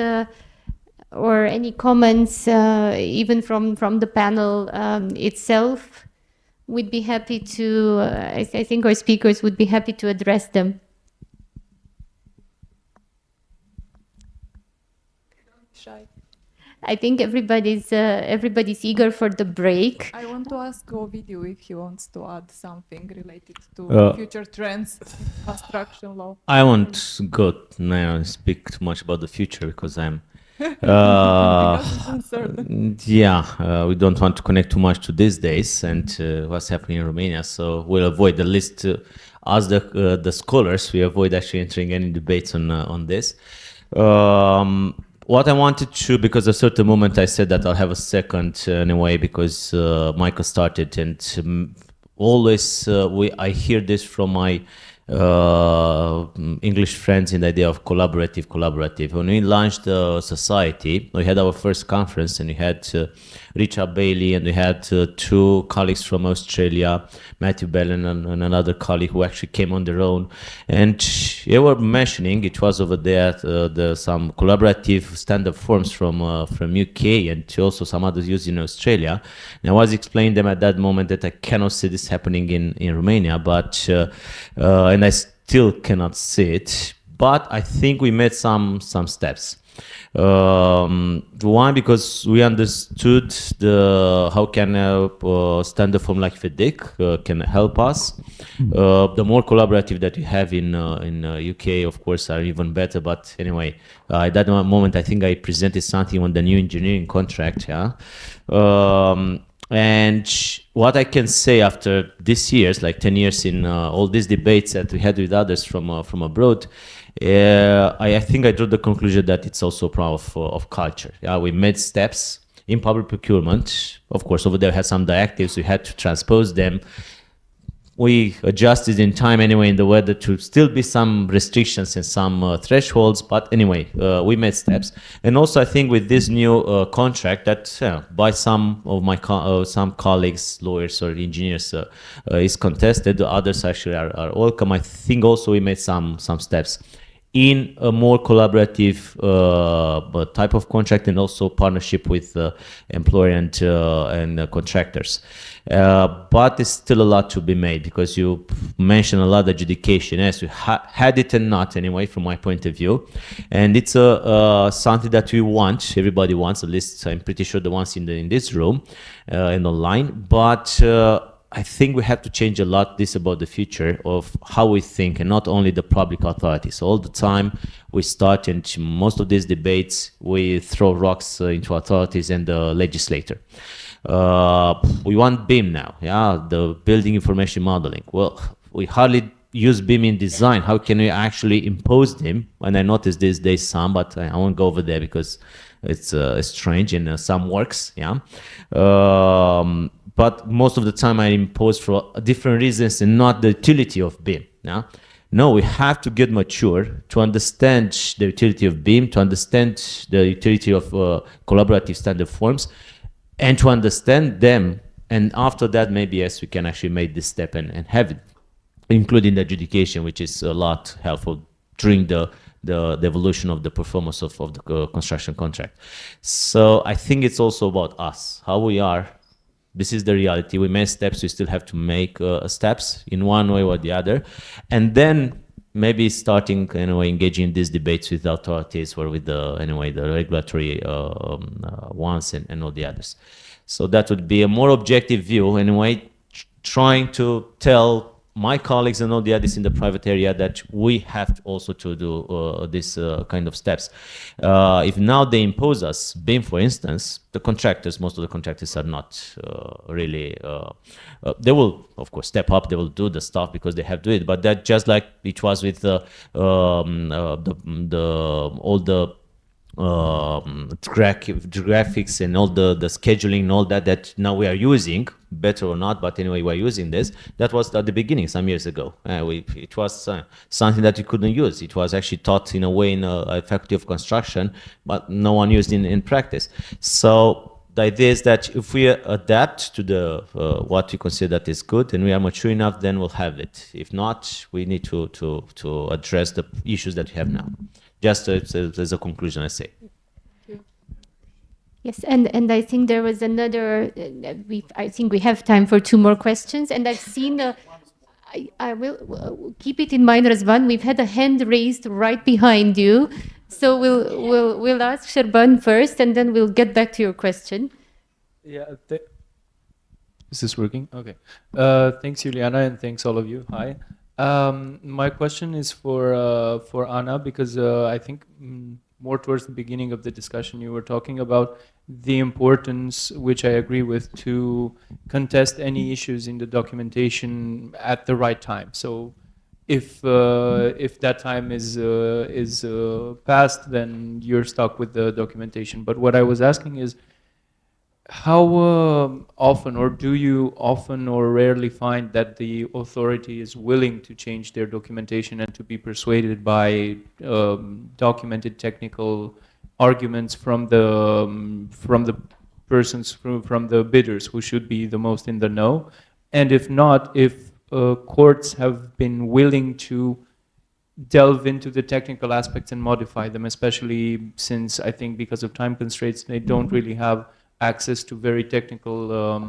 or any comments, even from the panel itself, we'd be happy to, I think our speakers would be happy to address them. Shy. I think everybody's eager for the break. I want to ask Ovidiu if he wants to add something related to future trends in construction law. I won't go now and speak too much about the future, because I'm Because it's uncertain. we don't want to connect too much to these days and what's happening in Romania, so we'll avoid the list. As the scholars, we avoid actually entering any debates on this. What I wanted to, because at a certain moment I said that I'll have a second anyway, because Michael started, and always I hear this from my English friends in the idea of collaborative. When we launched the society, we had our first conference, and we had Richard Bailey, and we had two colleagues from Australia, Matthew Bellin and another colleague who actually came on their own, and they were mentioning it was over there some collaborative stand-up forms from UK, and also some others used in Australia. And I was explaining them at that moment that I cannot see this happening in Romania, but and I still cannot see it, but I think we made some steps. One, because we understood how can a stand-up form like FEDEC can help us. The more collaborative that we have in UK, of course, are even better. But anyway, at that moment, I think I presented something on the new engineering contract. And what I can say after this years, like 10 years in all these debates that we had with others from abroad, I think I drew the conclusion that it's also a problem of culture. Yeah, we made steps in public procurement. Of course, over there we had some directives, we had to transpose them. We adjusted in time anyway in the weather to still be some restrictions and some thresholds, but anyway, we made steps. And also I think with this new contract that by some of my some colleagues, lawyers or engineers is contested, the others actually are welcome. I think also we made some steps in a more collaborative type of contract and also partnership with employer and contractors. But there's still a lot to be made because you mentioned a lot of adjudication. Yes, we had it and not anyway, from my point of view. And it's something that we want, everybody wants, at least I'm pretty sure the ones in this room and online. But I think we have to change a lot this about the future of how we think, and not only the public authorities. All the time we start, and most of these debates, we throw rocks into authorities and the legislator. We want BIM now, yeah, the building information modeling. Well, we hardly use BIM in design. How can we actually impose them? And I noticed these days some, but I won't go over there because it's strange and some works, yeah. But most of the time I impose for different reasons and not the utility of BIM. Yeah? No, we have to get mature to understand the utility of BIM, to understand the utility of collaborative standard forms, and to understand them. And after that, maybe yes, we can actually make this step and have it, including the adjudication, which is a lot helpful during the evolution of the performance of the construction contract. So I think it's also about us, how we are. This is the reality. We made steps. We still have to make steps in one way or the other, and then maybe starting anyway engaging in these debates with the authorities or with the regulatory ones and all the others. So that would be a more objective view anyway, trying to tell my colleagues and all the others in the private area that we have also to do this kind of steps. If now they impose us BIM, for instance, the contractors, most of the contractors are not really, they will of course step up, they will do the stuff because they have to do it, but that just like it was with all the graphics and all the scheduling and all that now we are using, better or not, but anyway we're using this. That was at the beginning some years ago. It was something that we couldn't use. It was actually taught in a way in a faculty of construction, but no one used in practice. So the idea is that if we adapt to the what we consider that is good and we are mature enough, then we'll have it. If not, we need to address the issues that we have now. Just as a conclusion, I say. Yes, and I think there was another. I think we have time for 2 more questions, and I've seen. I will keep it in mind, Razvan. We've had a hand raised right behind you, so we'll ask Sherban first, and then we'll get back to your question. Yeah. Is this working? Okay. Thanks, Juliana, and thanks all of you. Hi. My question is for Anna, because I think more towards the beginning of the discussion you were talking about the importance, which I agree with, to contest any issues in the documentation at the right time. So if that time is passed, then you're stuck with the documentation. But what I was asking is, how often, or do you often or rarely find that the authority is willing to change their documentation and to be persuaded by documented technical arguments from the persons, from the bidders who should be the most in the know? And if not, if courts have been willing to delve into the technical aspects and modify them, especially since I think because of time constraints, they don't really have access to very technical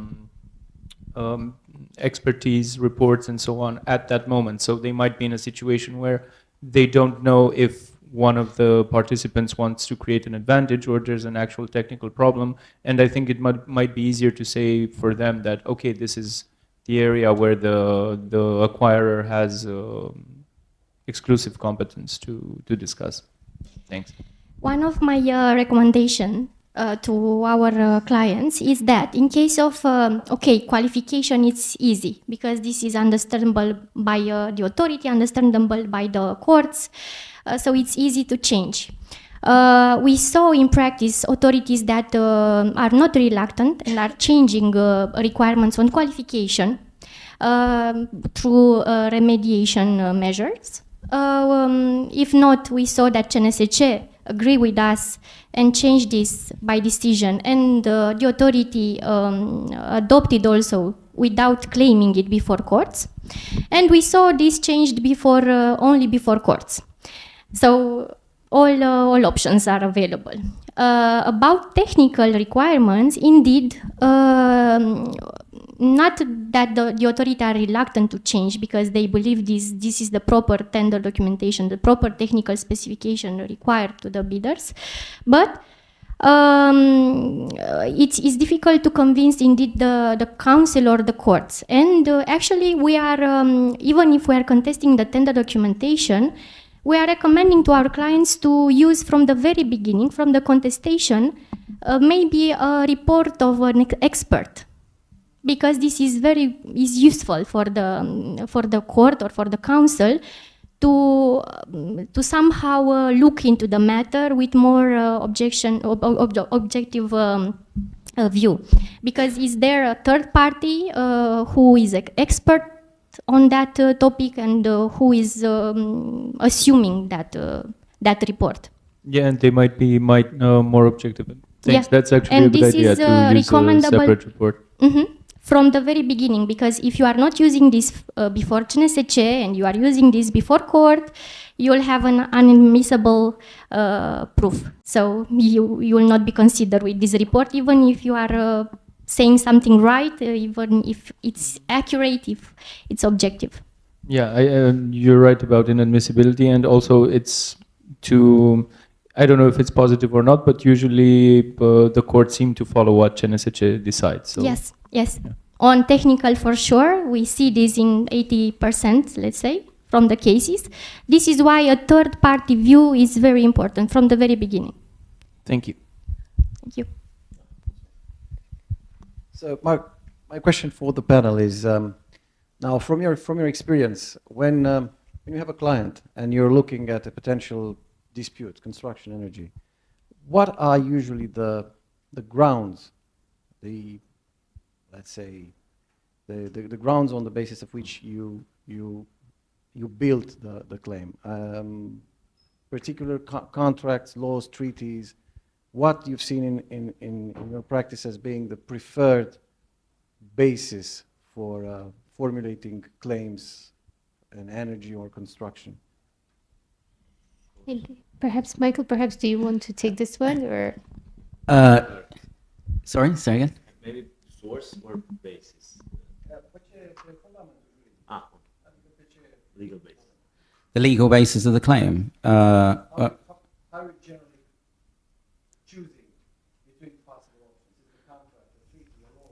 expertise, reports, and so on at that moment. So they might be in a situation where they don't know if one of the participants wants to create an advantage or there's an actual technical problem. And I think it might be easier to say for them that, okay, this is the area where the acquirer has exclusive competence to discuss. Thanks. One of my recommendation to our clients is that in case of, qualification, it's easy because this is understandable by the authority, understandable by the courts, so it's easy to change. We saw in practice authorities that are not reluctant and are changing requirements on qualification through remediation measures. If not, we saw that CNSC agree with us and change this by decision, and the authority adopted also without claiming it before courts. And we saw this changed before only before courts. So all options are available. About technical requirements, indeed, not that the authority are reluctant to change because they believe this is the proper tender documentation, the proper technical specification required to the bidders, but it's difficult to convince indeed the council or the courts. And actually we are, even if we are contesting the tender documentation, we are recommending to our clients to use from the very beginning, from the contestation, maybe a report of an expert, because this is useful for the court or for the council to somehow look into the matter with more objective view, because is there a third party who is an expert on that topic and who is assuming that report. Yeah, and they might know more objective. Thanks. Yeah. That's actually and a good idea to use a separate report. From the very beginning, because if you are not using this before CNSC and you are using this before court, you will have an unadmissible proof. So you will not be considered with this report, even if you are saying something right, even if it's accurate, if it's objective. Yeah, you're right about inadmissibility, and also it's I don't know if it's positive or not, but usually the courts seem to follow what CNSC decides. So. Yes. Yeah. On technical, for sure, we see this in 80%, let's say, from the cases. This is why a third-party view is very important from the very beginning. Thank you. Thank you. So my question for the panel is, now from your experience, when you have a client and you're looking at a potential dispute, construction energy, what are usually the grounds, let's say, the grounds on the basis of which you build the claim? Particular contracts, laws, treaties, what you've seen in your practice as being the preferred basis for formulating claims in energy or construction? Perhaps, Michael, do you want to take this one, or? Sorry, say again? Maybe source or basis? Legal basis. The legal basis of the claim. How are you generally choosing between possible options? Is the contract, the treaty, the law?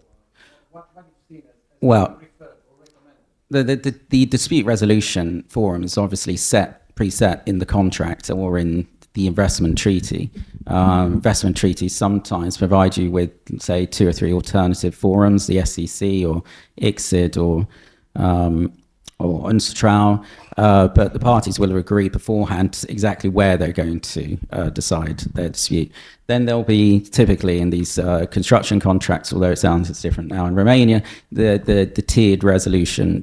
What have you seen as Well, preferred or recommended? the dispute resolution forum is obviously preset in the contract or in the investment treaty. Investment treaties sometimes provide you with, say, 2 or 3 alternative forums, the SEC or ICSID or UNCITRAL, but the parties will agree beforehand exactly where they're going to decide their dispute. Then there'll be, typically in these construction contracts, although it sounds it's different now in Romania, the tiered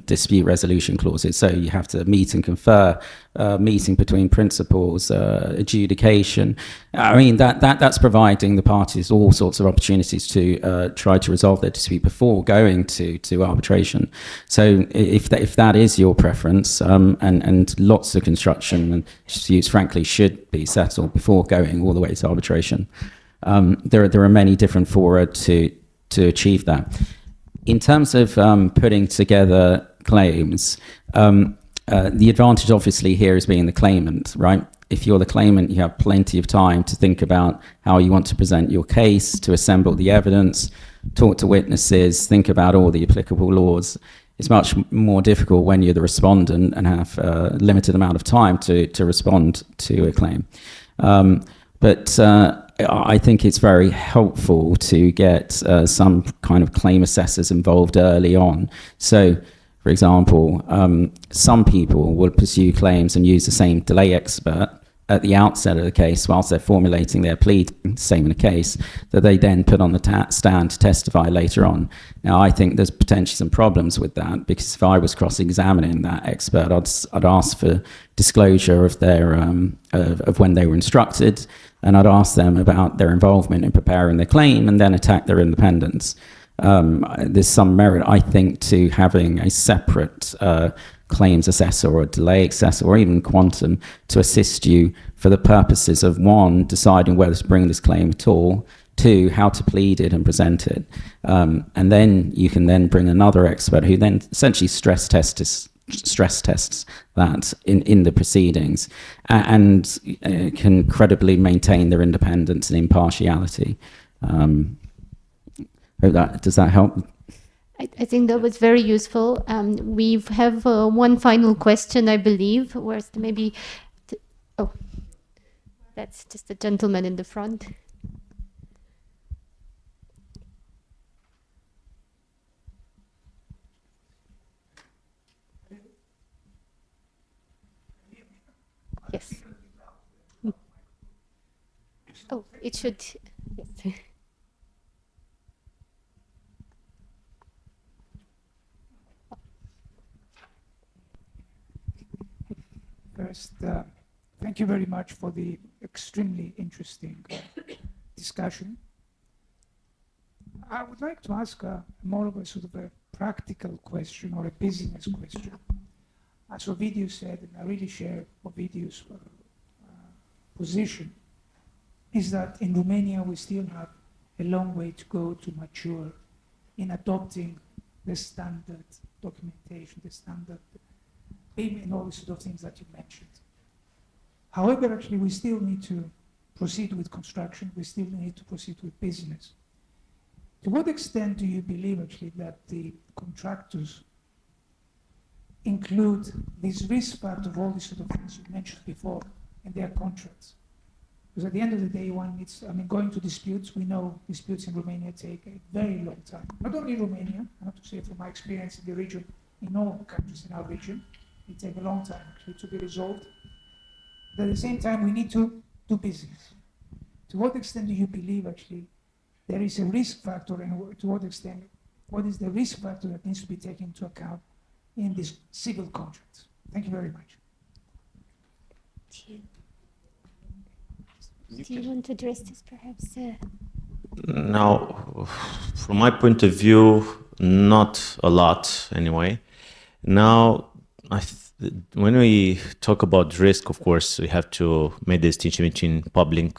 dispute resolution clauses. So you have to meet and confer, meeting between principals, adjudication. I mean, that's providing the parties all sorts of opportunities to try to resolve their dispute before going to arbitration. So if that is your preference, and lots of construction disputes, frankly, should be settled before going all the way to arbitration. There are many different fora to achieve that. In terms of putting together claims, the advantage obviously here is being the claimant, right? If you're the claimant, you have plenty of time to think about how you want to present your case, to assemble the evidence, talk to witnesses, think about all the applicable laws. It's much more difficult when you're the respondent and have a limited amount of time to respond to a claim. But I think it's very helpful to get some kind of claim assessors involved early on. So, for example, some people will pursue claims and use the same delay expert at the outset of the case whilst they're formulating their plea, same in a case, that they then put on the stand to testify later on. Now, I think there's potentially some problems with that, because if I was cross-examining that expert, I'd ask for disclosure of their of when they were instructed, and I'd ask them about their involvement in preparing the claim, and then attack their independence. There's some merit, I think, to having a separate claims assessor or delay assessor or even quantum to assist you for the purposes of, one, deciding whether to bring this claim at all, two, how to plead it and present it. And then you can then bring another expert who then essentially stress tests that in the proceedings and can credibly maintain their independence and impartiality. Does that help? I think that was very useful. We have one final question, I believe. Where's maybe? Oh, that's just the gentleman in the front. Yes. Oh, it should. Yes. First, thank you very much for the extremely interesting discussion. I would like to ask more of a sort of a practical question or a business question. As Ovidiu said, and I really share Ovidiu's position, is that in Romania we still have a long way to go to mature in adopting the standard documentation, the standard payment, and all the sort of things that you mentioned. However, actually, we still need to proceed with construction. We still need to proceed with business. To what extent do you believe, actually, that the contractors include this risk part of all these sort of things you mentioned before in their contracts? Because at the end of the day, one needs, going to disputes, we know disputes in Romania take a very long time. Not only Romania, I have to say from my experience in the region, in all countries in our region, it takes a long time actually to be resolved. But at the same time, we need to do business. To what extent do you believe actually there is a risk factor, and to what extent, what is the risk factor that needs to be taken into account in these civil contracts? Thank you very much. Do you want to address this perhaps? Now, from my point of view, not a lot anyway. Now, when we talk about risk, of course, we have to make the distinction between public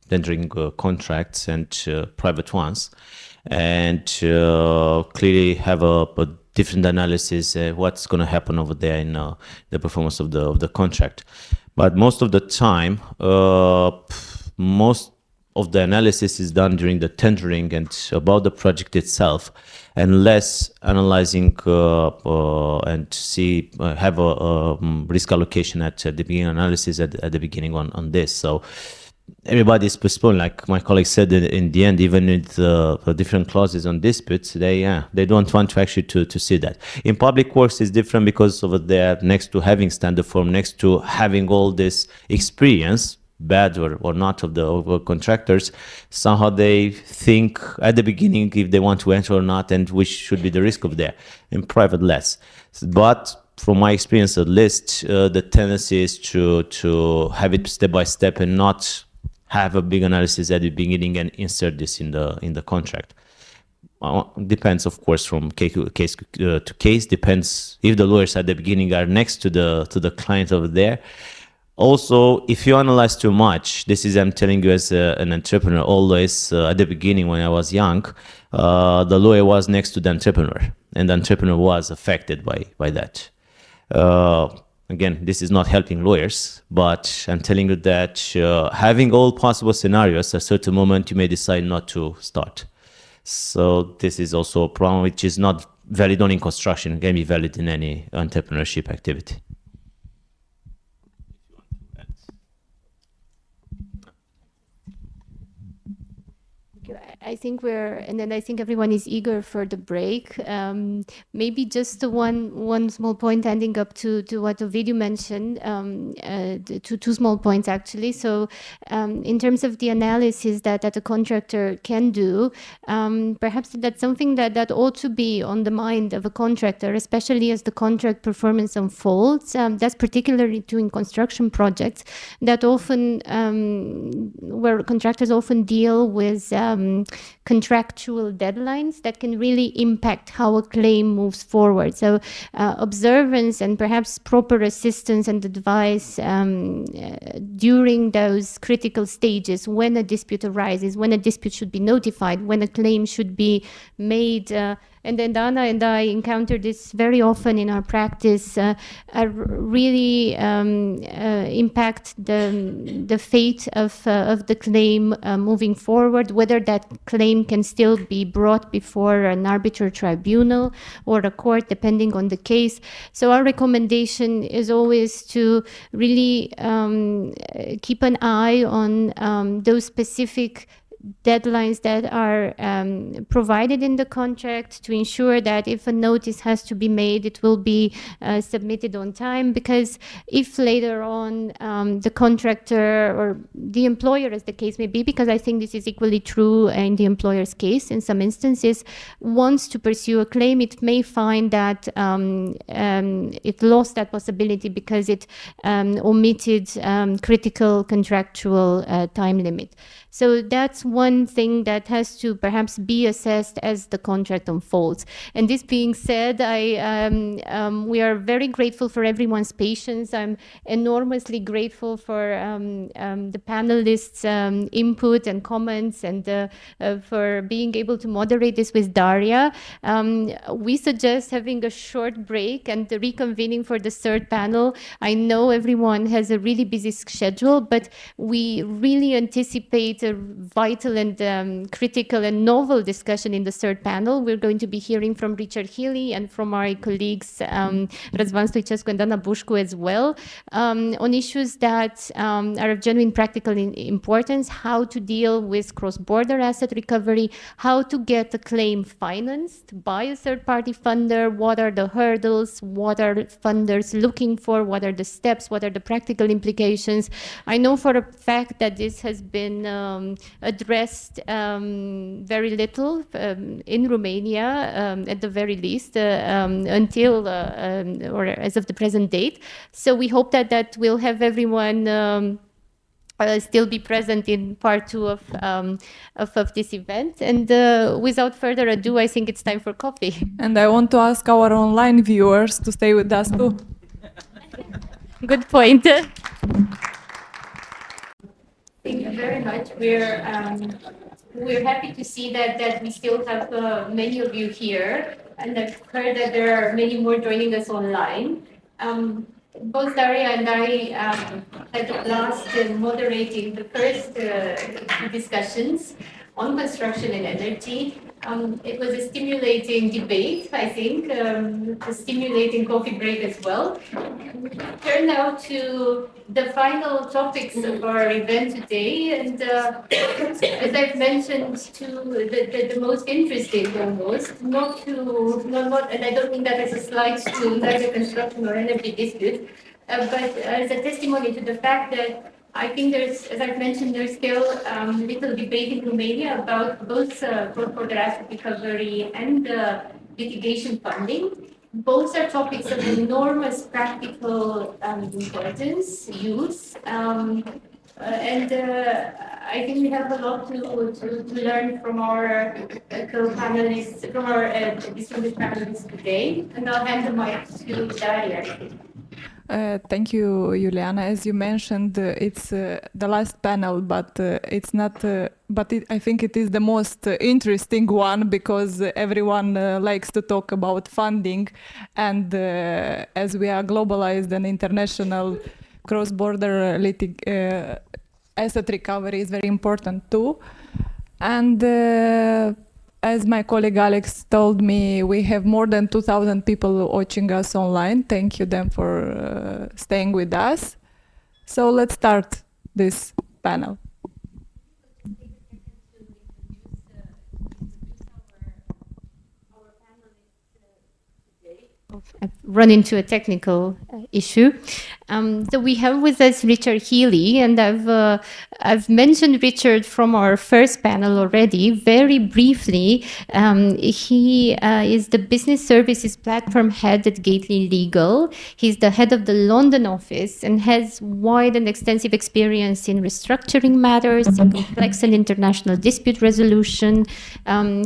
tendering contracts and private ones, and clearly have a different analysis what's going to happen over there in the performance of the contract. But most of the time, most of the analysis is done during the tendering and about the project itself, and less analyzing and have a risk allocation at the beginning, analysis at the beginning on this. So everybody is postponed, like my colleague said. In the end, even with the different clauses on disputes, they don't want to actually to see that. In public works, it's different because over there, next to having standard form, next to having all this experience, bad or not, of the contractors, somehow they think at the beginning if they want to enter or not, and which should be the risk of there. In private, less. But from my experience, at least, the tendency is to have it step by step and not have a big analysis at the beginning and insert this in the contract. Depends, of course, from case to case. Depends if the lawyers at the beginning are next to the client over there. Also, if you analyze too much, this is, I'm telling you as an entrepreneur, always at the beginning when I was young, the lawyer was next to the entrepreneur, and the entrepreneur was affected by that. Again, this is not helping lawyers, but I'm telling you that having all possible scenarios, at a certain moment you may decide not to start. So this is also a problem which is not valid only in construction, it can be valid in any entrepreneurship activity. I think and then I think everyone is eager for the break. Maybe just one small point ending up to what Ovidio mentioned, two small points actually. So in terms of the analysis that a contractor can do, perhaps that's something that ought to be on the mind of a contractor, especially as the contract performance unfolds. That's particularly true in construction projects that often, where contractors often deal with contractual deadlines that can really impact how a claim moves forward. So observance and perhaps proper assistance and advice during those critical stages when a dispute arises, when a dispute should be notified, when a claim should be made. And then Dana and I encounter this very often in our practice, really impact the fate of the claim moving forward, whether that claim can still be brought before an arbitral tribunal or a court, depending on the case. So our recommendation is always to really keep an eye on those specific deadlines that are provided in the contract, to ensure that if a notice has to be made, it will be submitted on time. Because if later on the contractor or the employer, as the case may be, because I think this is equally true in the employer's case in some instances, wants to pursue a claim, it may find that it lost that possibility because it omitted critical contractual time limit. So that's one thing that has to perhaps be assessed as the contract unfolds. And this being said, we are very grateful for everyone's patience. I'm enormously grateful for the panelists' input and comments, and for being able to moderate this with Daria. We suggest having a short break and reconvening for the third panel. I know everyone has a really busy schedule, but we really anticipate a vital and critical and novel discussion in the third panel. We're going to be hearing from Richard Healy and from our colleagues Razvan Stoichescu and Dana Bushko as well, on issues that are of genuine practical importance: how to deal with cross-border asset recovery, how to get a claim financed by a third-party funder, what are the hurdles, what are funders looking for, what are the steps, what are the practical implications. I know for a fact that this has been addressed very little in Romania, at the very least, until or as of the present date. So we hope that will have everyone still be present in part two of this event. And without further ado, I think it's time for coffee. And I want to ask our online viewers to stay with us too. Good point. Thank you very much. We're happy to see that we still have many of you here, and I've heard that there are many more joining us online. Both Daria and I had the blast in moderating the first discussions on construction and energy. It was a stimulating debate, I think, a stimulating coffee break as well. We turn now to the final topics of our event today, and as I've mentioned, to the most interesting almost, and I don't mean that as a slight to neither construction or energy dispute, but as a testimony to the fact that I think there's, as I've mentioned, there's still little debate in Romania about both cross-border asset recovery and litigation funding. Both are topics of enormous practical importance, use, and I think we have a lot to learn from our co-panelists, from our distinguished panelists today. And I'll hand the mic to Daria. Thank you, Juliana. As you mentioned, it's the last panel, but it's not. I think it is the most interesting one, because everyone likes to talk about funding, and as we are globalized and international, cross-border asset recovery is very important too. And as my colleague Alex told me, we have more than 2,000 people watching us online. Thank you them for staying with us. So let's start this panel. I've run into a technical issue. So we have with us Richard Healy, and I've mentioned Richard from our first panel already. Very briefly, he is the business services platform head at Gately Legal. He's the head of the London office and has wide and extensive experience in restructuring matters, in complex and international dispute resolution.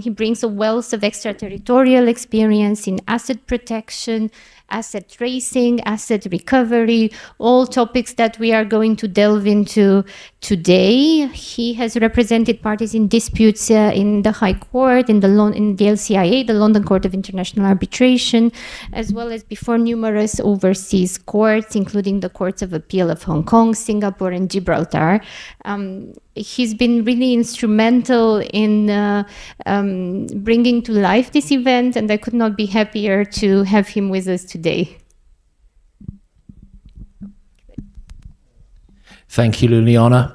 He brings a wealth of extraterritorial experience in asset protection, asset tracing, asset recovery, all topics that we are going to delve into today. He has represented parties in disputes in the High Court, in the LCIA, the London Court of International Arbitration, as well as before numerous overseas courts, including the Courts of Appeal of Hong Kong, Singapore, and Gibraltar. He's been really instrumental in bringing to life this event, and I could not be happier to have him with us today. Thank you, Liliana.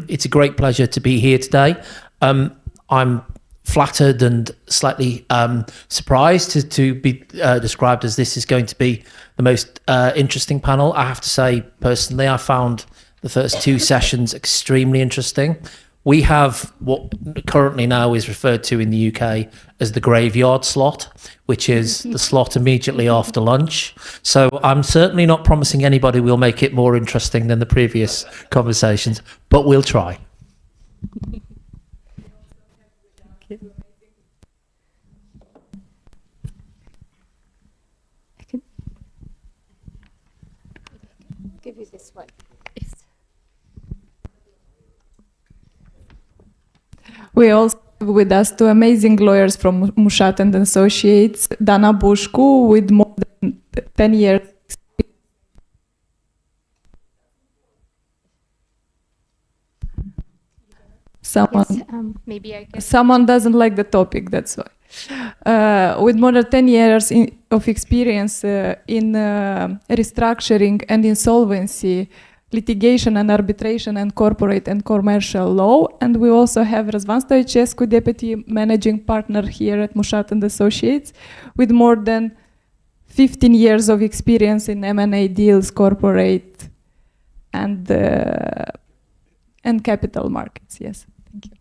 It's a great pleasure to be here today. I'm flattered and slightly surprised to be described as this is going to be the most interesting panel. I have to say, personally, I found the first two sessions extremely interesting. We have what currently now is referred to in the UK as the graveyard slot, which is the slot immediately after lunch. So I'm certainly not promising anybody we'll make it more interesting than the previous conversations, but we'll try. Give you this one. We also have with us two amazing lawyers from Mushat and Associates, Dana Bushku with more than 10 years. Maybe I can. Someone doesn't like the topic, that's why. With more than 10 years of experience in restructuring and insolvency, litigation and arbitration and corporate and commercial law. And we also have Răzvan Stoicescu, Deputy Managing Partner here at Mushat and Associates, with more than 15 years of experience in M&A deals, corporate and capital markets. Yes, thank you.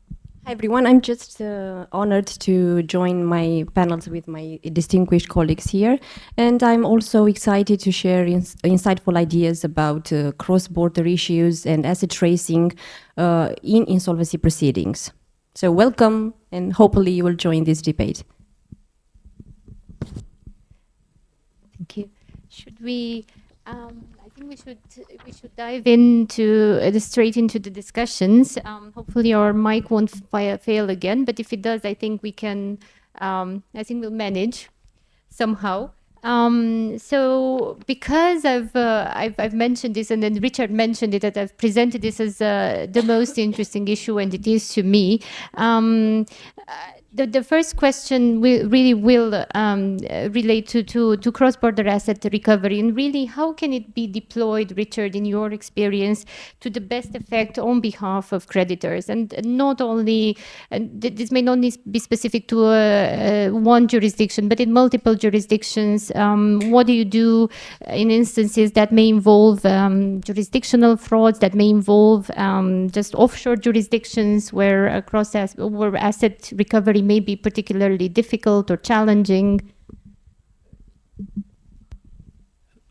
Hi everyone, I'm just honored to join my panels with my distinguished colleagues here, and I'm also excited to share insightful ideas about cross-border issues and asset tracing in insolvency proceedings. So welcome, and hopefully you will join this debate. Thank you. Should we? I think we should dive into straight into the discussions. Hopefully our mic won't fail again, but if it does, I think we can. I think we'll manage somehow. So because I've mentioned this, and then Richard mentioned it, that I've presented this as the most interesting issue, and it is to me. The first question will relate to cross-border asset recovery, and really how can it be deployed, Richard, in your experience, to the best effect on behalf of creditors, and not only, and this may not be specific to one jurisdiction, but in multiple jurisdictions. What do you do in instances that may involve jurisdictional frauds, that may involve just offshore jurisdictions where asset recovery may be particularly difficult or challenging?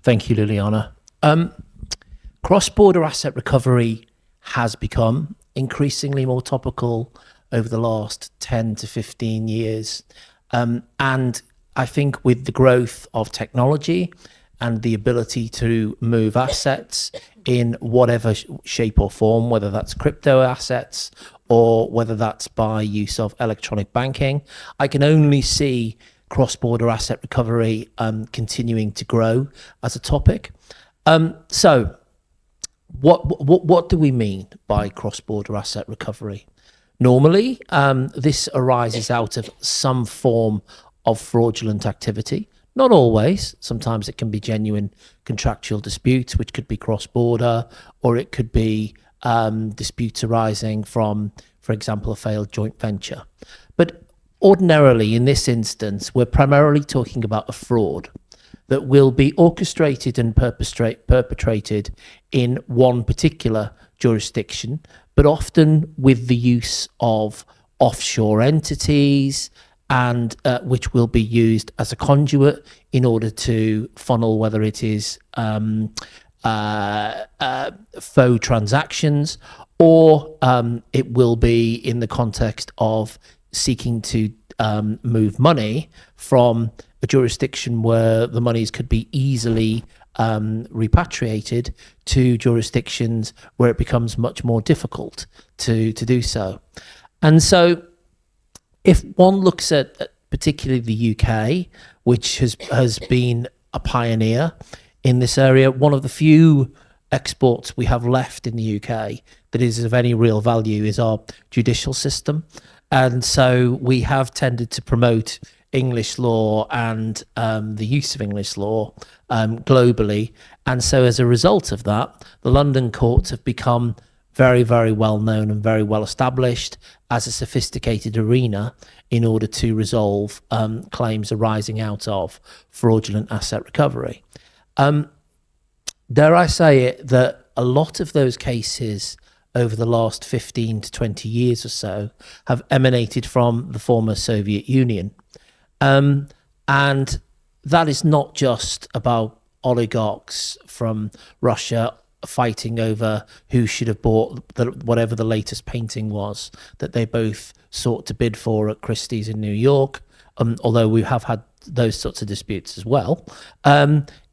Thank you, Liliana. Cross-border asset recovery has become increasingly more topical over the last 10 to 15 years. And I think with the growth of technology and the ability to move assets in whatever shape or form, whether that's crypto assets or whether that's by use of electronic banking, I can only see cross-border asset recovery continuing to grow as a topic. So what do we mean by cross-border asset recovery? Normally, this arises out of some form of fraudulent activity. Not always. Sometimes it can be genuine contractual disputes, which could be cross-border, or it could be disputes arising from, for example, a failed joint venture. But ordinarily, in this instance, we're primarily talking about a fraud. that will be orchestrated and perpetrated in one particular jurisdiction, but often with the use of offshore entities, and which will be used as a conduit in order to funnel, whether it is faux transactions, or it will be in the context of seeking to move money from a jurisdiction where the monies could be easily repatriated to jurisdictions where it becomes much more difficult to do so. And so if one looks at particularly the UK, which has been a pioneer in this area, one of the few exports we have left in the UK that is of any real value is our judicial system. And so we have tended to promote English law and the use of English law globally. And so as a result of that, the London courts have become very, very well known and very well established as a sophisticated arena in order to resolve claims arising out of fraudulent asset recovery. Dare I say it, that a lot of those cases over the last 15 to 20 years or so have emanated from the former Soviet Union. And that is not just about oligarchs from Russia fighting over who should have bought whatever the latest painting was that they both sought to bid for at Christie's in New York, although we have had those sorts of disputes as well.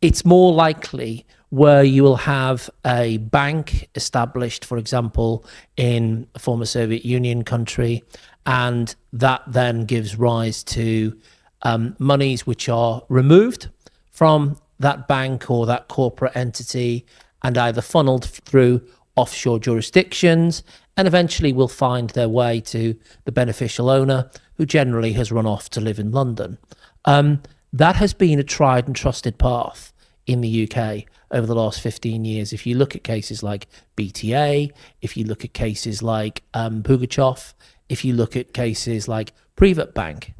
It's more likely where you will have a bank established, for example, in a former Soviet Union country, and that then gives rise to monies which are removed from that bank or that corporate entity and either funneled through offshore jurisdictions and eventually will find their way to the beneficial owner, who generally has run off to live in London. That has been a tried and trusted path in the UK over the last 15 years. If you look at cases like BTA, if you look at cases like Pugachev, if you look at cases like Privat Bank.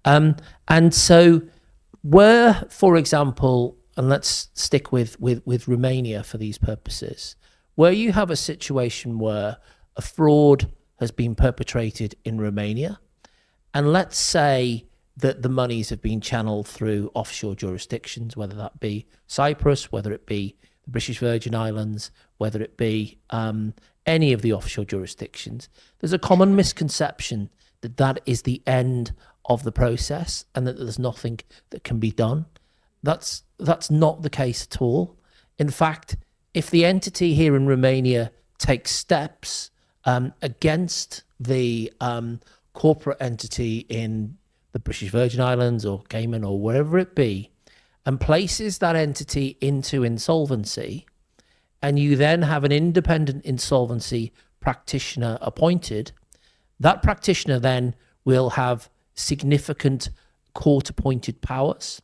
And so where, for example, and let's stick with Romania for these purposes, where you have a situation where a fraud has been perpetrated in Romania, and let's say that the monies have been channeled through offshore jurisdictions, whether that be Cyprus, whether it be the British Virgin Islands, whether it be any of the offshore jurisdictions, there's a common misconception that that is the end of the process and that there's nothing that can be done. That's not the case at all. In fact, if the entity here in Romania takes steps against the corporate entity in the British Virgin Islands or Cayman or wherever it be, and places that entity into insolvency, and you then have an independent insolvency practitioner appointed, that practitioner then will have significant court-appointed powers,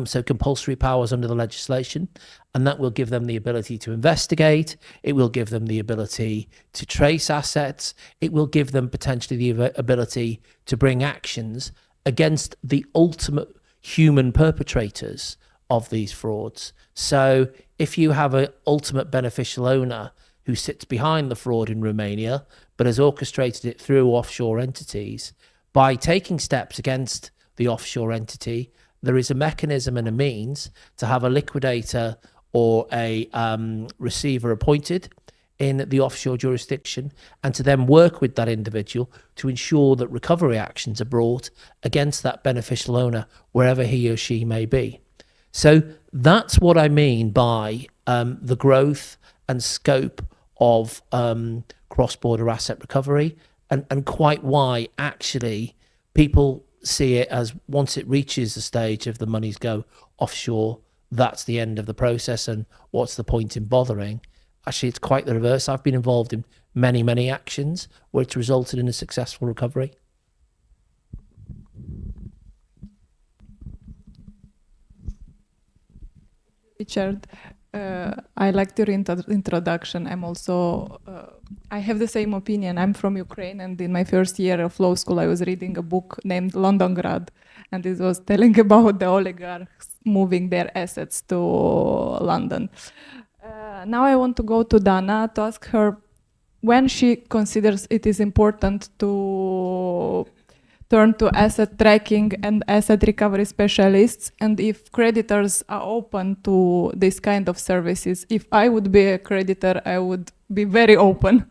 so compulsory powers under the legislation, and that will give them the ability to investigate, it will give them the ability to trace assets, it will give them potentially the ability to bring actions against the ultimate human perpetrators of these frauds. So if you have an ultimate beneficial owner who sits behind the fraud in Romania, but has orchestrated it through offshore entities, by taking steps against the offshore entity, there is a mechanism and a means to have a liquidator or a receiver appointed in the offshore jurisdiction, and to then work with that individual to ensure that recovery actions are brought against that beneficial owner wherever he or she may be. So that's what I mean by the growth and scope of cross-border asset recovery, and quite why actually people see it as once it reaches the stage of the monies go offshore, that's the end of the process, and what's the point in bothering? Actually, it's quite the reverse. I've been involved in many, many actions where it's resulted in a successful recovery. Richard, I liked your introduction. I'm also, I have the same opinion. I'm from Ukraine, and in my first year of law school, I was reading a book named Londongrad, and it was telling about the oligarchs moving their assets to London. Now I want to go to Dana to ask her when she considers it is important to turn to asset tracking and asset recovery specialists, and if creditors are open to this kind of services. If I would be a creditor, I would be very open.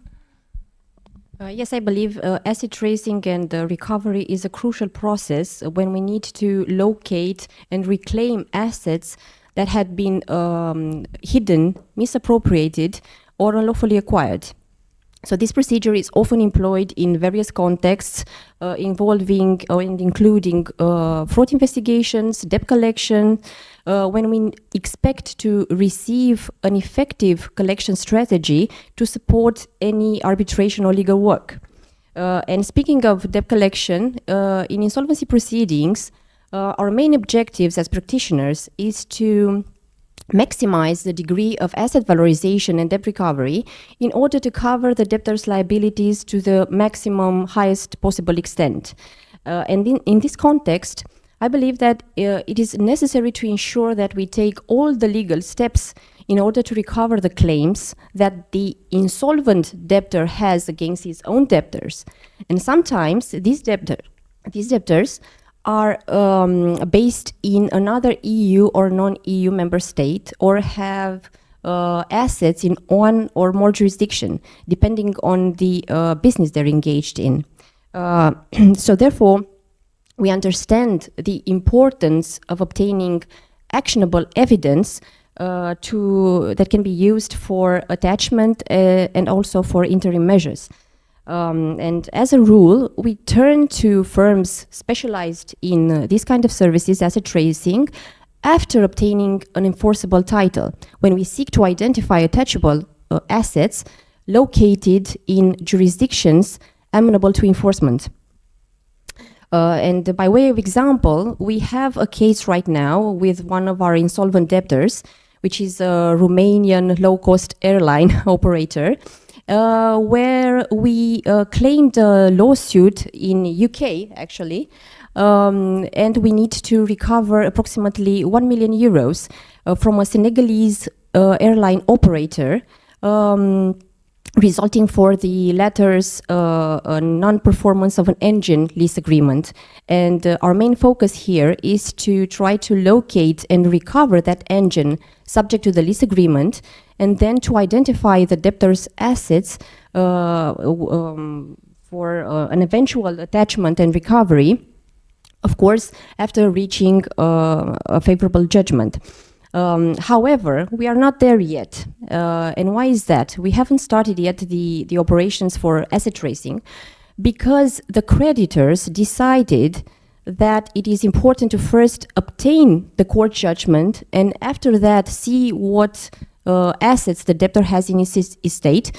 Yes, I believe asset tracing and recovery is a crucial process when we need to locate and reclaim assets that had been hidden, misappropriated, or unlawfully acquired. So this procedure is often employed in various contexts involving and including fraud investigations, debt collection, when we expect to receive an effective collection strategy to support any arbitration or legal work. And speaking of debt collection, in insolvency proceedings, our main objectives as practitioners is to maximize the degree of asset valorization and debt recovery in order to cover the debtor's liabilities to the maximum highest possible extent. And in this context, I believe that it is necessary to ensure that we take all the legal steps in order to recover the claims that the insolvent debtor has against his own debtors. And sometimes these debtors are based in another EU or non-EU member state, or have assets in one or more jurisdiction, depending on the business they're engaged in. So therefore, we understand the importance of obtaining actionable evidence that can be used for attachment and also for interim measures. And as a rule, we turn to firms specialized in this kind of services, asset tracing, after obtaining an enforceable title, when we seek to identify attachable assets located in jurisdictions amenable to enforcement. And by way of example, we have a case right now with one of our insolvent debtors, which is a Romanian low-cost airline operator, where we claimed a lawsuit in UK, actually, and we need to recover approximately 1 million euros from a Senegalese airline operator, resulting for the latter's non-performance of an engine lease agreement. And our main focus here is to try to locate and recover that engine subject to the lease agreement, and then to identify the debtor's assets for an eventual attachment and recovery, of course, after reaching a favorable judgment. However, we are not there yet. And why is that? We haven't started yet the operations for asset tracing, because the creditors decided that it is important to first obtain the court judgment, and after that see what assets the debtor has in his estate,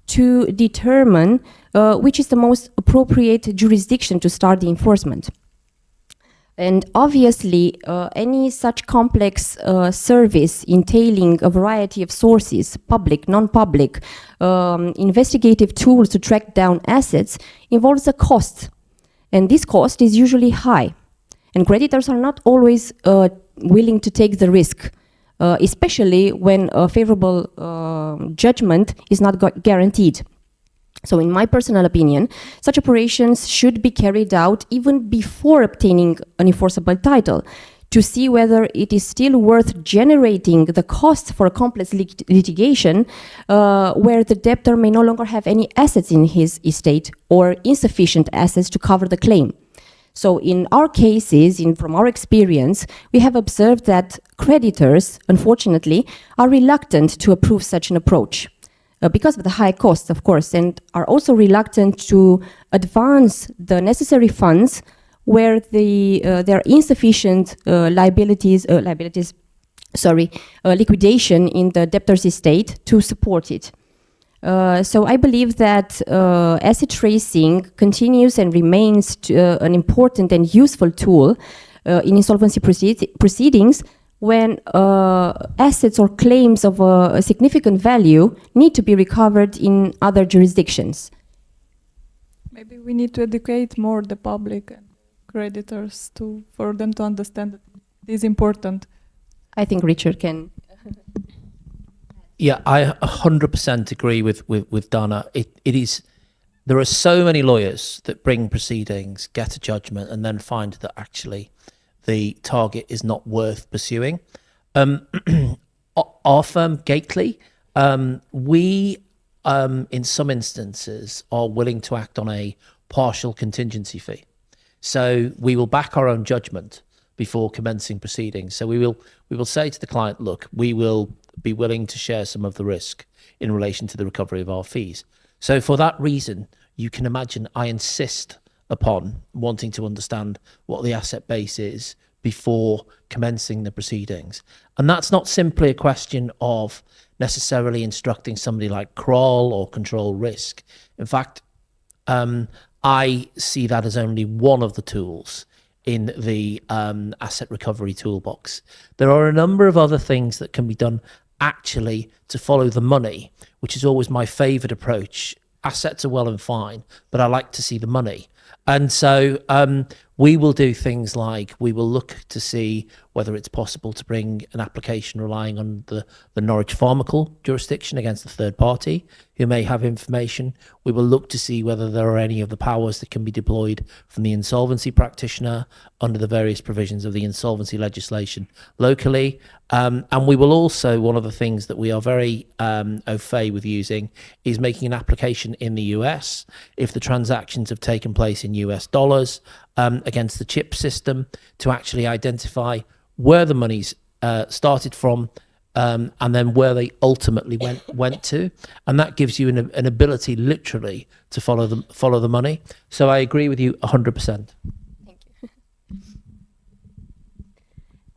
to determine which is the most appropriate jurisdiction to start the enforcement. And obviously, any such complex service entailing a variety of sources, public, non-public, investigative tools to track down assets, involves a cost. And this cost is usually high. And creditors are not always willing to take the risk, especially when a favorable judgment is not guaranteed. So in my personal opinion, such operations should be carried out even before obtaining an enforceable title, to see whether it is still worth generating the cost for a complex litigation where the debtor may no longer have any assets in his estate or insufficient assets to cover the claim. So in our cases, from our experience, we have observed that creditors, unfortunately, are reluctant to approve such an approach. Because of the high costs, of course, and are also reluctant to advance the necessary funds where there are insufficient liquidation in the debtor's estate to support it. So I believe that asset tracing continues and remains an important and useful tool in insolvency proceedings, when assets or claims of a significant value need to be recovered in other jurisdictions. Maybe we need to educate more the public and creditors for them to understand that it is important I think Richard can. Yeah, I 100% agree with Dana. It is. There are so many lawyers that bring proceedings, get a judgment, and then find that actually the target is not worth pursuing. Our firm, Gately, we, in some instances, are willing to act on a partial contingency fee. So we will back our own judgment before commencing proceedings. So we will say to the client, look, we will be willing to share some of the risk in relation to the recovery of our fees. So for that reason, you can imagine I insist upon wanting to understand what the asset base is before commencing the proceedings. And that's not simply a question of necessarily instructing somebody like Kroll or control risk. In fact, I see that as only one of the tools in the asset recovery toolbox. There are a number of other things that can be done actually to follow the money, which is always my favorite approach. Assets are well and fine, but I like to see the money. And so we will do things like we will look to see whether it's possible to bring an application relying on the Norwich Pharmacal jurisdiction against a third party who may have information. We will look to see whether there are any of the powers that can be deployed from the insolvency practitioner under the various provisions of the insolvency legislation locally. And we will also, one of the things that we are very au fait with using is making an application in the US if the transactions have taken place in US dollars against the chip system to actually identify where the money's started from and then where they ultimately went to. And that gives you an ability literally to follow the money. So I agree with you 100%.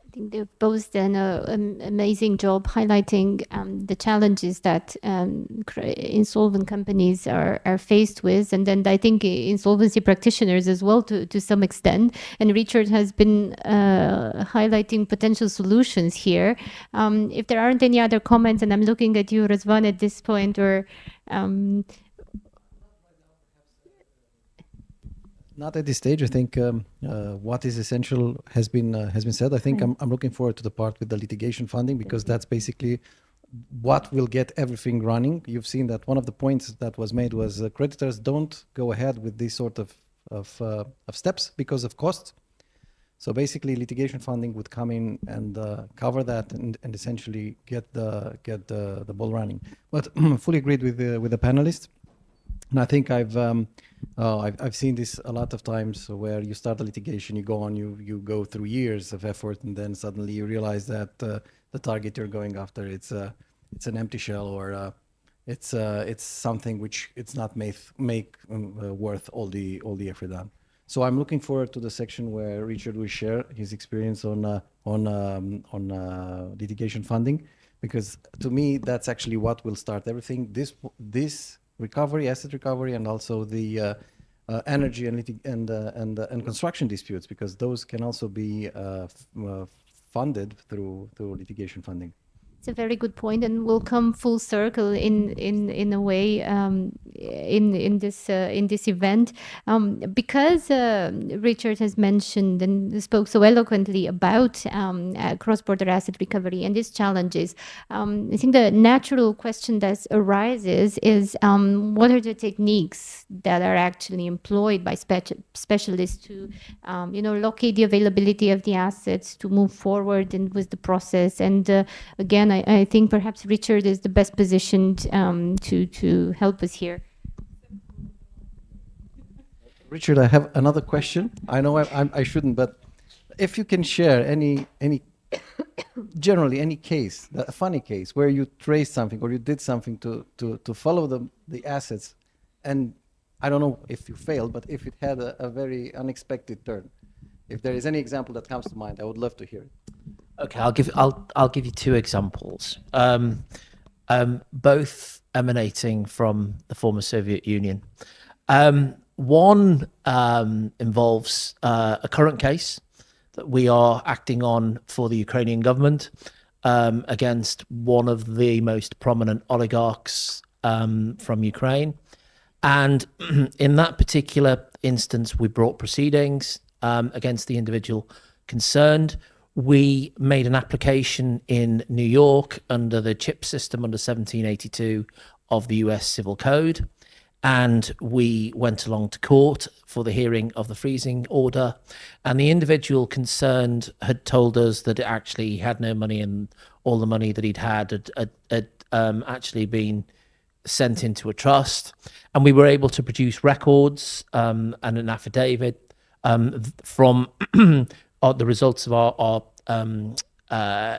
I think they've both done an amazing job highlighting the challenges that insolvent companies are faced with, and then I think insolvency practitioners as well to some extent. And Richard has been highlighting potential solutions here. If there aren't any other comments, and I'm looking at you, Razvan, at this point, or not at this stage. I think what is essential has been said. I think I'm looking forward to the part with the litigation funding, because that's basically what will get everything running. You've seen that one of the points that was made was creditors don't go ahead with these sort of steps because of costs. So basically, litigation funding would come in and cover that and essentially get the ball running. But fully agreed with the panelists. And I think I've seen this a lot of times where you start a litigation, you go on, you go through years of effort, and then suddenly you realize that the target you're going after it's an empty shell, or it's something which it's not make worth all the effort done. So I'm looking forward to the section where Richard will share his experience on litigation funding, because to me that's actually what will start everything. This recovery, asset recovery, and also the energy and construction disputes, because those can also be funded through litigation funding. It's a very good point, and we'll come full circle in a way in this event, because Richard has mentioned and spoke so eloquently about cross-border asset recovery and its challenges. I think the natural question that arises is what are the techniques that are actually employed by specialists to locate the availability of the assets, to move forward and with the process. And again, I think perhaps Richard is the best positioned to help us here. Richard, I have another question. I know I shouldn't, but if you can share any generally any case, a funny case where you traced something or you did something to follow the assets, and I don't know if you failed, but if it had a very unexpected turn. If there is any example that comes to mind, I would love to hear it. Okay, I'll give you two examples, both emanating from the former Soviet Union. One involves a current case that we are acting on for the Ukrainian government against one of the most prominent oligarchs from Ukraine. And in that particular instance, we brought proceedings against the individual concerned. we made an application in New York under the CHIP system under 1782 of the US Civil Code. And we went along to court for the hearing of the freezing order. And the individual concerned had told us that actually he had no money, and all the money that he'd had actually been sent into a trust. And we were able to produce records and an affidavit from the results of our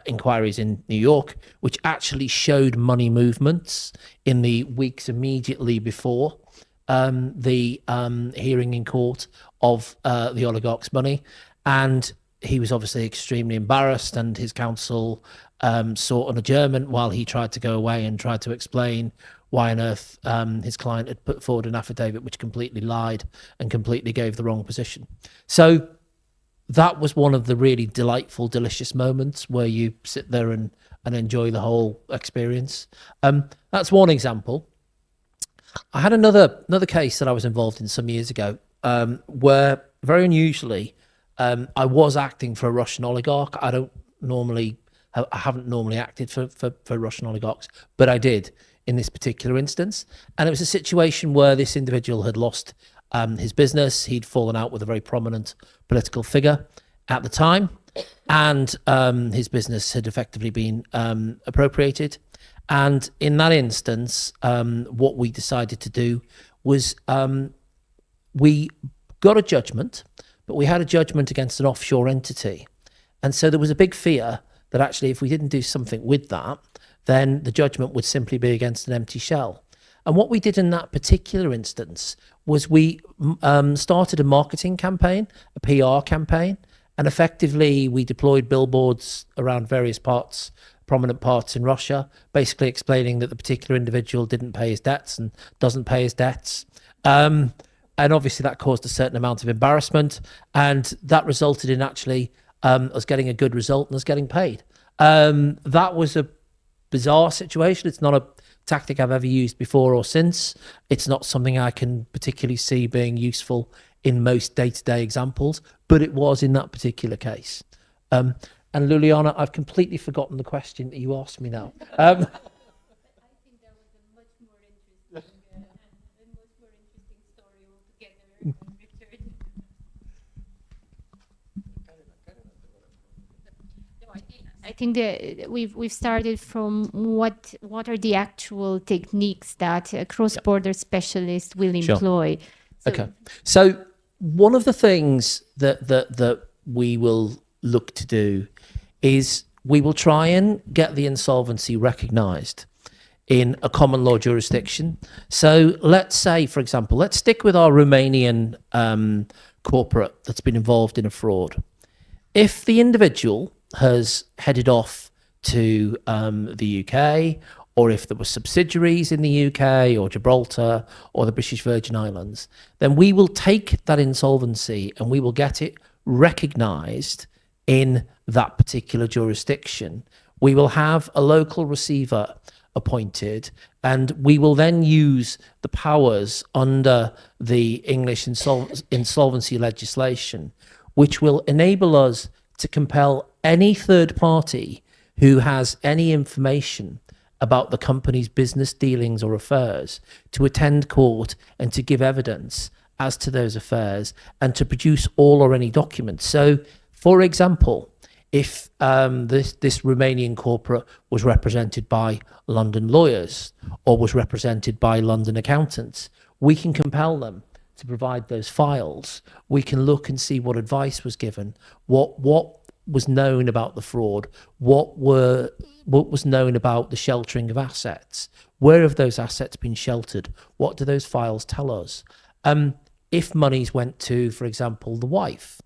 inquiries in New York, which actually showed money movements in the weeks immediately before the hearing in court of the oligarch's money. And he was obviously extremely embarrassed, and his counsel sought an adjournment while he tried to go away and tried to explain why on earth his client had put forward an affidavit which completely lied and completely gave the wrong position. So that was one of the really delightful, delicious moments where you sit there and enjoy the whole experience. That's one example. I had another case that I was involved in some years ago where, very unusually, I was acting for a Russian oligarch. I haven't normally acted for Russian oligarchs, but I did in this particular instance. And it was a situation where this individual had lost his business. He'd fallen out with a very prominent political figure at the time, and his business had effectively been appropriated. And in that instance, what we decided to do was we got a judgment, but we had a judgment against an offshore entity. And so there was a big fear that actually if we didn't do something with that, then the judgment would simply be against an empty shell. And what we did in that particular instance was we started a marketing campaign, a PR campaign, and effectively we deployed billboards around various parts, prominent parts in Russia, basically explaining that the particular individual didn't pay his debts and doesn't pay his debts. And obviously that caused a certain amount of embarrassment, and that resulted in actually us getting a good result and us getting paid. That was a bizarre situation. It's not a tactic I've ever used before or since. It's not something I can particularly see being useful in most day-to-day examples, but it was in that particular case. And Luliana, I've completely forgotten the question that you asked me now. I think that was a much more interesting story altogether. I think that we've started from what are the actual techniques that a cross-border specialist will employ. Sure. Okay. So one of the things that we will look to do is we will try and get the insolvency recognized in a common law jurisdiction. So let's say, for example, let's stick with our Romanian corporate that's been involved in a fraud. If the individual has headed off to the UK, or if there were subsidiaries in the UK or Gibraltar or the British Virgin Islands, then we will take that insolvency and we will get it recognised in that particular jurisdiction. We will have a local receiver appointed, and we will then use the powers under the English insolvency legislation, which will enable us to compel any third party who has any information about the company's business dealings or affairs to attend court and to give evidence as to those affairs and to produce all or any documents. So, for example, if this Romanian corporate was represented by London lawyers or was represented by London accountants, we can compel them to provide those files. We can look and see what advice was given, what was known about the fraud, what was known about the sheltering of assets, where have those assets been sheltered, what do those files tell us? If monies went to, for example, the wife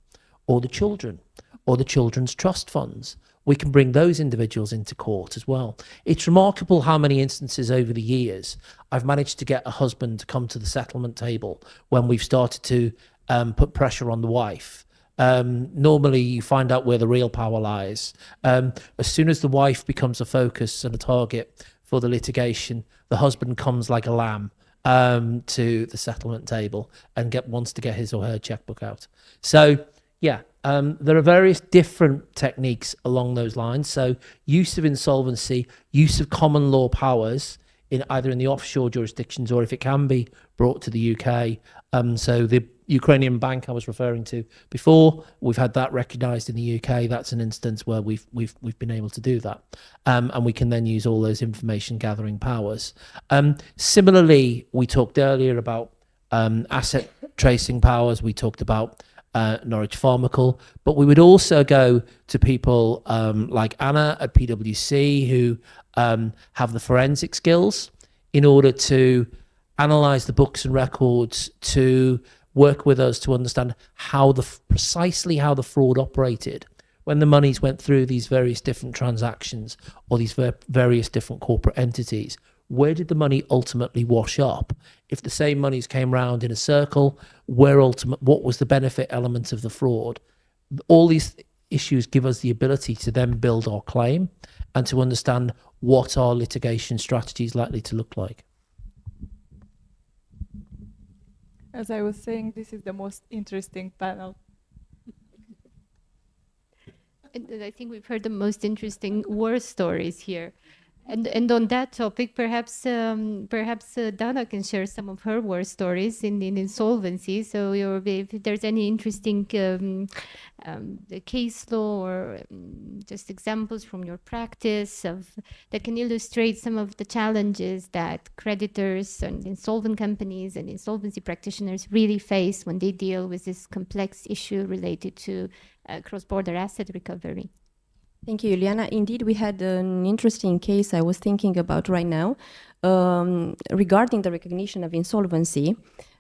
or the children or the children's trust funds, we can bring those individuals into court as well. It's remarkable how many instances over the years I've managed to get a husband to come to the settlement table when we've started to put pressure on the wife. Normally you find out where the real power lies. As soon as the wife becomes a focus and a target for the litigation, the husband comes like a lamb to the settlement table and wants to get his or her checkbook out. So yeah, There are various different techniques along those lines. So use of insolvency, use of common law powers in either in the offshore jurisdictions or if it can be brought to the UK. So the Ukrainian bank I was referring to before, we've had that recognised in the UK. That's an instance where we've been able to do that, and we can then use all those information gathering powers. Similarly, we talked earlier about asset tracing powers. We talked about Norwich Pharmacal, but we would also go to people like Anna at PwC who have the forensic skills in order to analyse the books and records, to work with us to understand how precisely how the fraud operated when the monies went through these various different transactions or these various different corporate entities. Where did the money ultimately wash up? If the same monies came round in a circle, what was the benefit element of the fraud? All these issues give us the ability to then build our claim and to understand what our litigation strategy is likely to look like. As I was saying, this is the most interesting panel. And I think we've heard the most interesting war stories here. And on that topic, perhaps Dana can share some of her war stories in insolvency. So if there's any interesting the case law or just examples from your practice that can illustrate some of the challenges that creditors and insolvent companies and insolvency practitioners really face when they deal with this complex issue related to cross-border asset recovery. Thank you, Juliana. Indeed, we had an interesting case I was thinking about right now regarding the recognition of insolvency.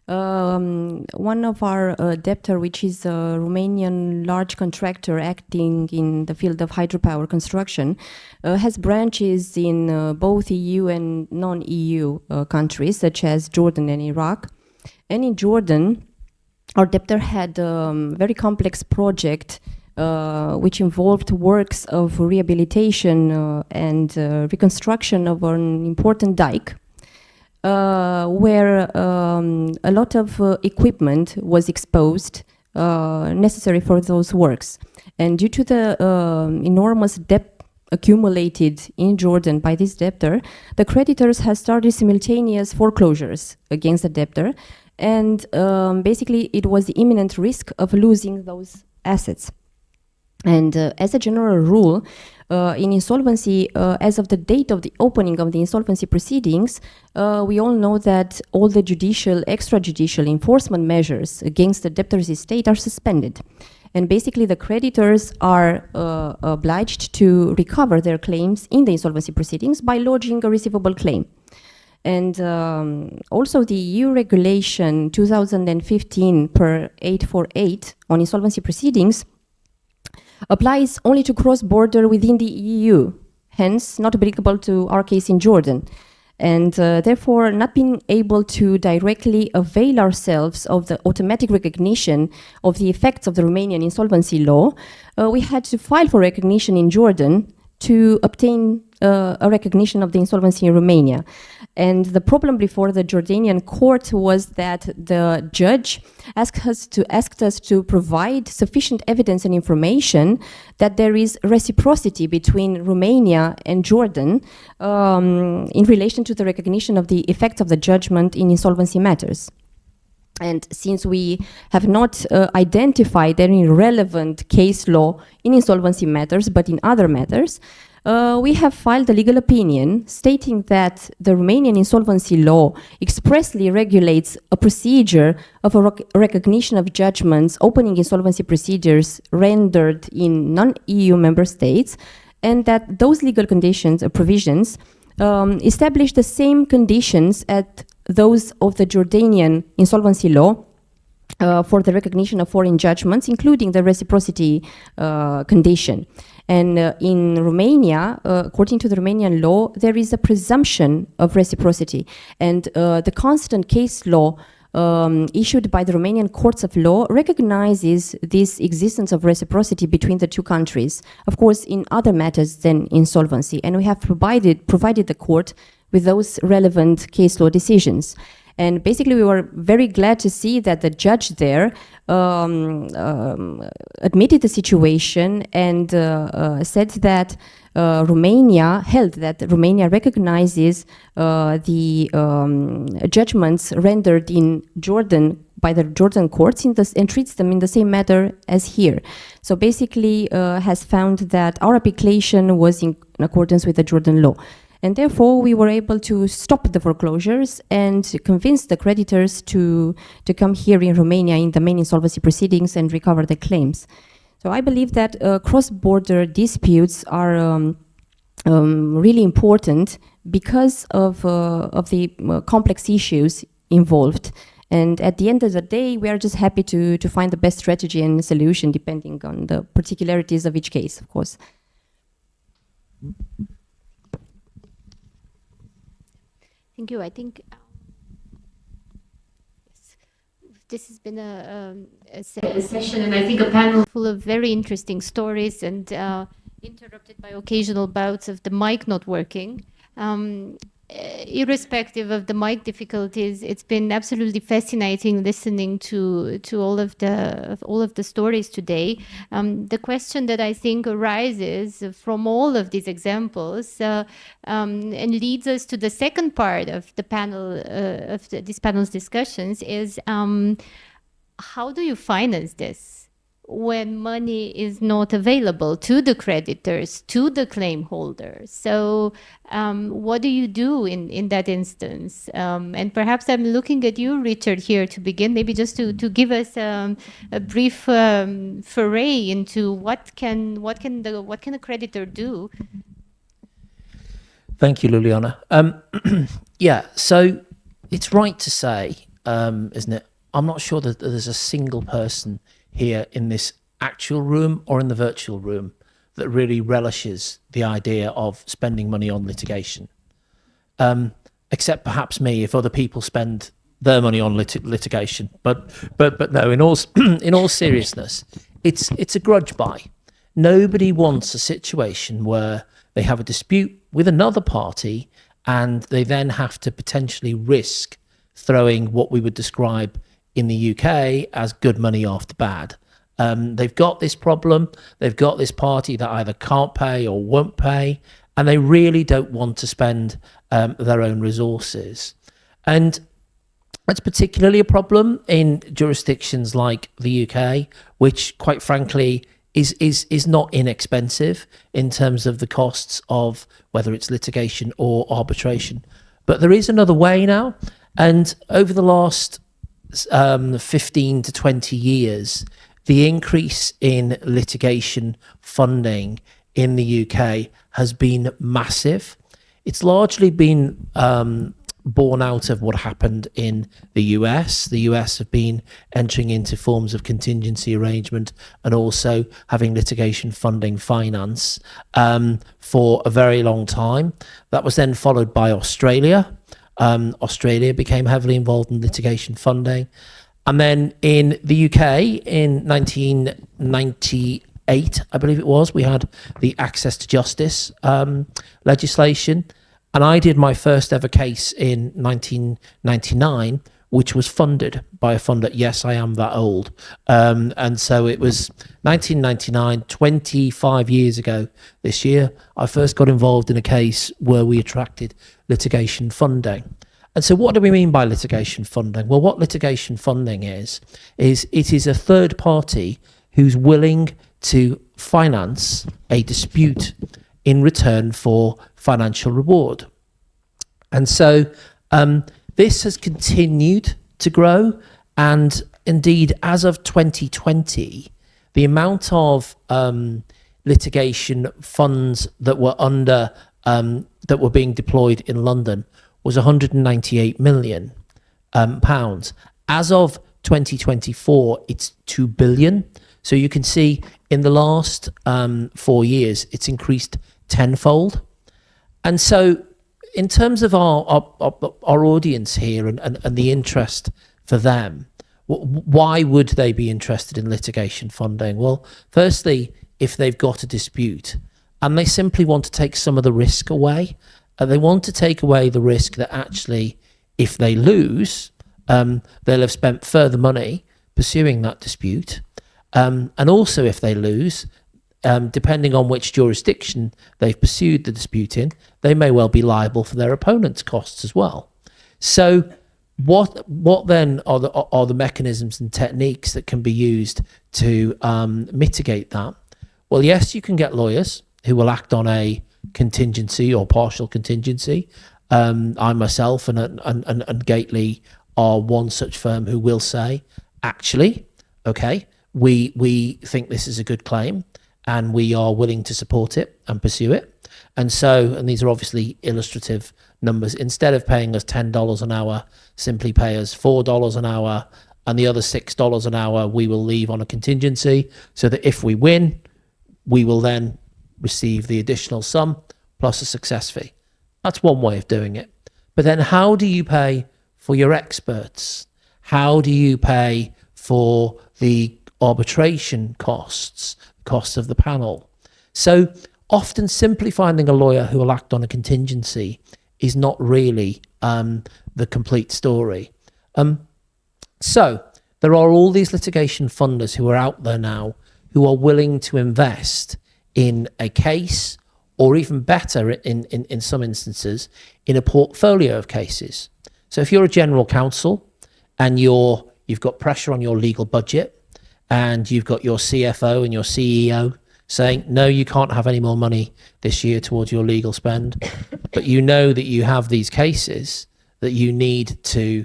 One of our debtor, which is a Romanian large contractor acting in the field of hydropower construction, has branches in both EU and non-EU countries, such as Jordan and Iraq. And in Jordan, our debtor had a very complex project which involved works of rehabilitation and reconstruction of an important dike, where a lot of equipment was exposed necessary for those works. And due to the enormous debt accumulated in Jordan by this debtor, the creditors had started simultaneous foreclosures against the debtor, and basically it was the imminent risk of losing those assets. And as a general rule, in insolvency, as of the date of the opening of the insolvency proceedings, we all know that all the judicial, extrajudicial enforcement measures against the debtor's estate are suspended. And basically the creditors are obliged to recover their claims in the insolvency proceedings by lodging a receivable claim. And also the EU regulation 2015/848 on insolvency proceedings applies only to cross-border within the EU, hence not applicable to our case in Jordan. And therefore, not being able to directly avail ourselves of the automatic recognition of the effects of the Romanian insolvency law, we had to file for recognition in Jordan to obtain a recognition of the insolvency in Romania. And the problem before the Jordanian court was that the judge asked us to provide sufficient evidence and information that there is reciprocity between Romania and Jordan in relation to the recognition of the effects of the judgment in insolvency matters. And since we have not identified any relevant case law in insolvency matters, but in other matters, we have filed a legal opinion stating that the Romanian insolvency law expressly regulates a procedure of a recognition of judgments opening insolvency procedures rendered in non-EU member states, and that those legal conditions or provisions establish the same conditions as those of the Jordanian insolvency law for the recognition of foreign judgments, including the reciprocity condition. And in Romania, according to the Romanian law, there is a presumption of reciprocity. And the constant case law issued by the Romanian courts of law recognizes this existence of reciprocity between the two countries, of course, in other matters than insolvency. And we have provided the court with those relevant case law decisions. And basically, we were very glad to see that the judge there admitted the situation and said that Romania recognizes the judgments rendered in Jordan by the Jordan courts and treats them in the same manner as here. So basically has found that our application was in accordance with the Jordan law. And therefore, we were able to stop the foreclosures and convince the creditors to come here in Romania in the main insolvency proceedings and recover the claims. So I believe that cross-border disputes are really important because of the complex issues involved. And at the end of the day, we are just happy to find the best strategy and solution depending on the particularities of each case, of course. Thank you. I think this has been a session, and I think a panel full of very interesting stories, and interrupted by occasional bouts of the mic not working. Irrespective of the mic difficulties, it's been absolutely fascinating listening to all of the stories today. The question that I think arises from all of these examples and leads us to the second part of the panel this panel's discussions is how do you finance this when money is not available to the creditors, to the claim holders? So what do you do in that instance? And perhaps I'm looking at you, Richard, here to begin, maybe just to give us a brief foray into what can a creditor do? Thank you, Liliana. Yeah, so it's right to say, isn't it? I'm not sure that there's a single person here in this actual room or in the virtual room that really relishes the idea of spending money on litigation, except perhaps me, if other people spend their money on litigation. But no, in all seriousness, it's a grudge buy. Nobody wants a situation where they have a dispute with another party and they then have to potentially risk throwing what we would describe in the UK as good money after bad. They've got this problem, they've got this party that either can't pay or won't pay, and they really don't want to spend their own resources. And that's particularly a problem in jurisdictions like the UK, which quite frankly is not inexpensive in terms of the costs of whether it's litigation or arbitration. But there is another way now, and over the last 15 to 20 years, the increase in litigation funding in the UK has been massive. It's largely been born out of what happened in the US. The US have been entering into forms of contingency arrangement and also having litigation funding finance for a very long time. That was then followed by Australia. Australia became heavily involved in litigation funding. And then in the UK in 1998, I believe it was, we had the Access to Justice legislation. And I did my first ever case in 1999, which was funded by a funder. Yes, I am that old. And so it was 1999, 25 years ago this year, I first got involved in a case where we attracted litigation funding. And so what do we mean by litigation funding? Well, what litigation funding is it is a third party who's willing to finance a dispute in return for financial reward. And so this has continued to grow, and indeed, as of 2020, the amount of litigation funds that were that were being deployed in London was 198 million pounds. As of 2024, it's 2 billion. So you can see in the last 4 years, it's increased tenfold. And so in terms of our audience here and the interest for them, why would they be interested in litigation funding? Well, firstly, if they've got a dispute and they simply want to take some of the risk away, they want to take away the risk that actually If they lose, they'll have spent further money pursuing that dispute. And also if they lose, depending on which jurisdiction they've pursued the dispute in, they may well be liable for their opponent's costs as well. So what then are the mechanisms and techniques that can be used to mitigate that? Well, yes, you can get lawyers who will act on a contingency or partial contingency. I myself and Gately are one such firm who will say, actually, okay, we think this is a good claim and we are willing to support it and pursue it. And these are obviously illustrative numbers. Instead of paying us $10 an hour, simply pay us $4 an hour, and the other $6 an hour we will leave on a contingency, so that if we win, we will then receive the additional sum plus a success fee. That's one way of doing it. But then how do you pay for your experts? How do you pay for the arbitration costs of the panel? So often simply finding a lawyer who will act on a contingency is not really the complete story. So there are all these litigation funders who are out there now who are willing to invest in a case, or even better in some instances, in a portfolio of cases. So if you're a general counsel and you've got pressure on your legal budget, and you've got your CFO and your CEO saying, no, you can't have any more money this year towards your legal spend, but you know that you have these cases that you need to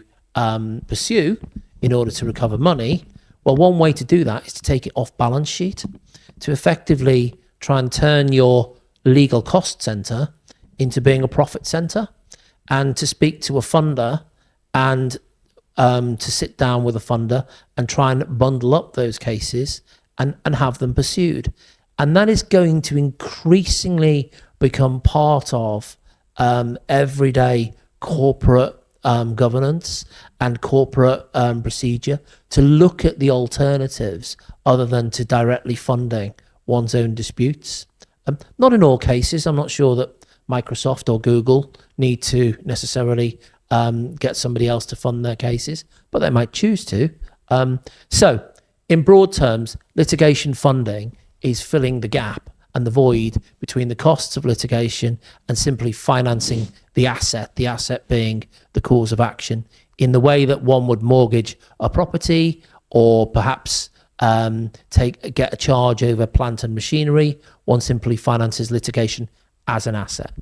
pursue in order to recover money, well, one way to do that is to take it off balance sheet, to effectively try and turn your legal cost center into being a profit center, and to speak to a funder and to sit down with a funder and try and bundle up those cases and have them pursued. And that is going to increasingly become part of everyday corporate governance and corporate procedure, to look at the alternatives other than to directly funding one's own disputes. Not in all cases. I'm not sure that Microsoft or Google need to necessarily get somebody else to fund their cases, but they might choose to. So in broad terms, litigation funding is filling the gap and the void between the costs of litigation and simply financing the asset being the cause of action, in the way that one would mortgage a property, or perhaps get a charge over plant and machinery. One simply finances litigation as an asset.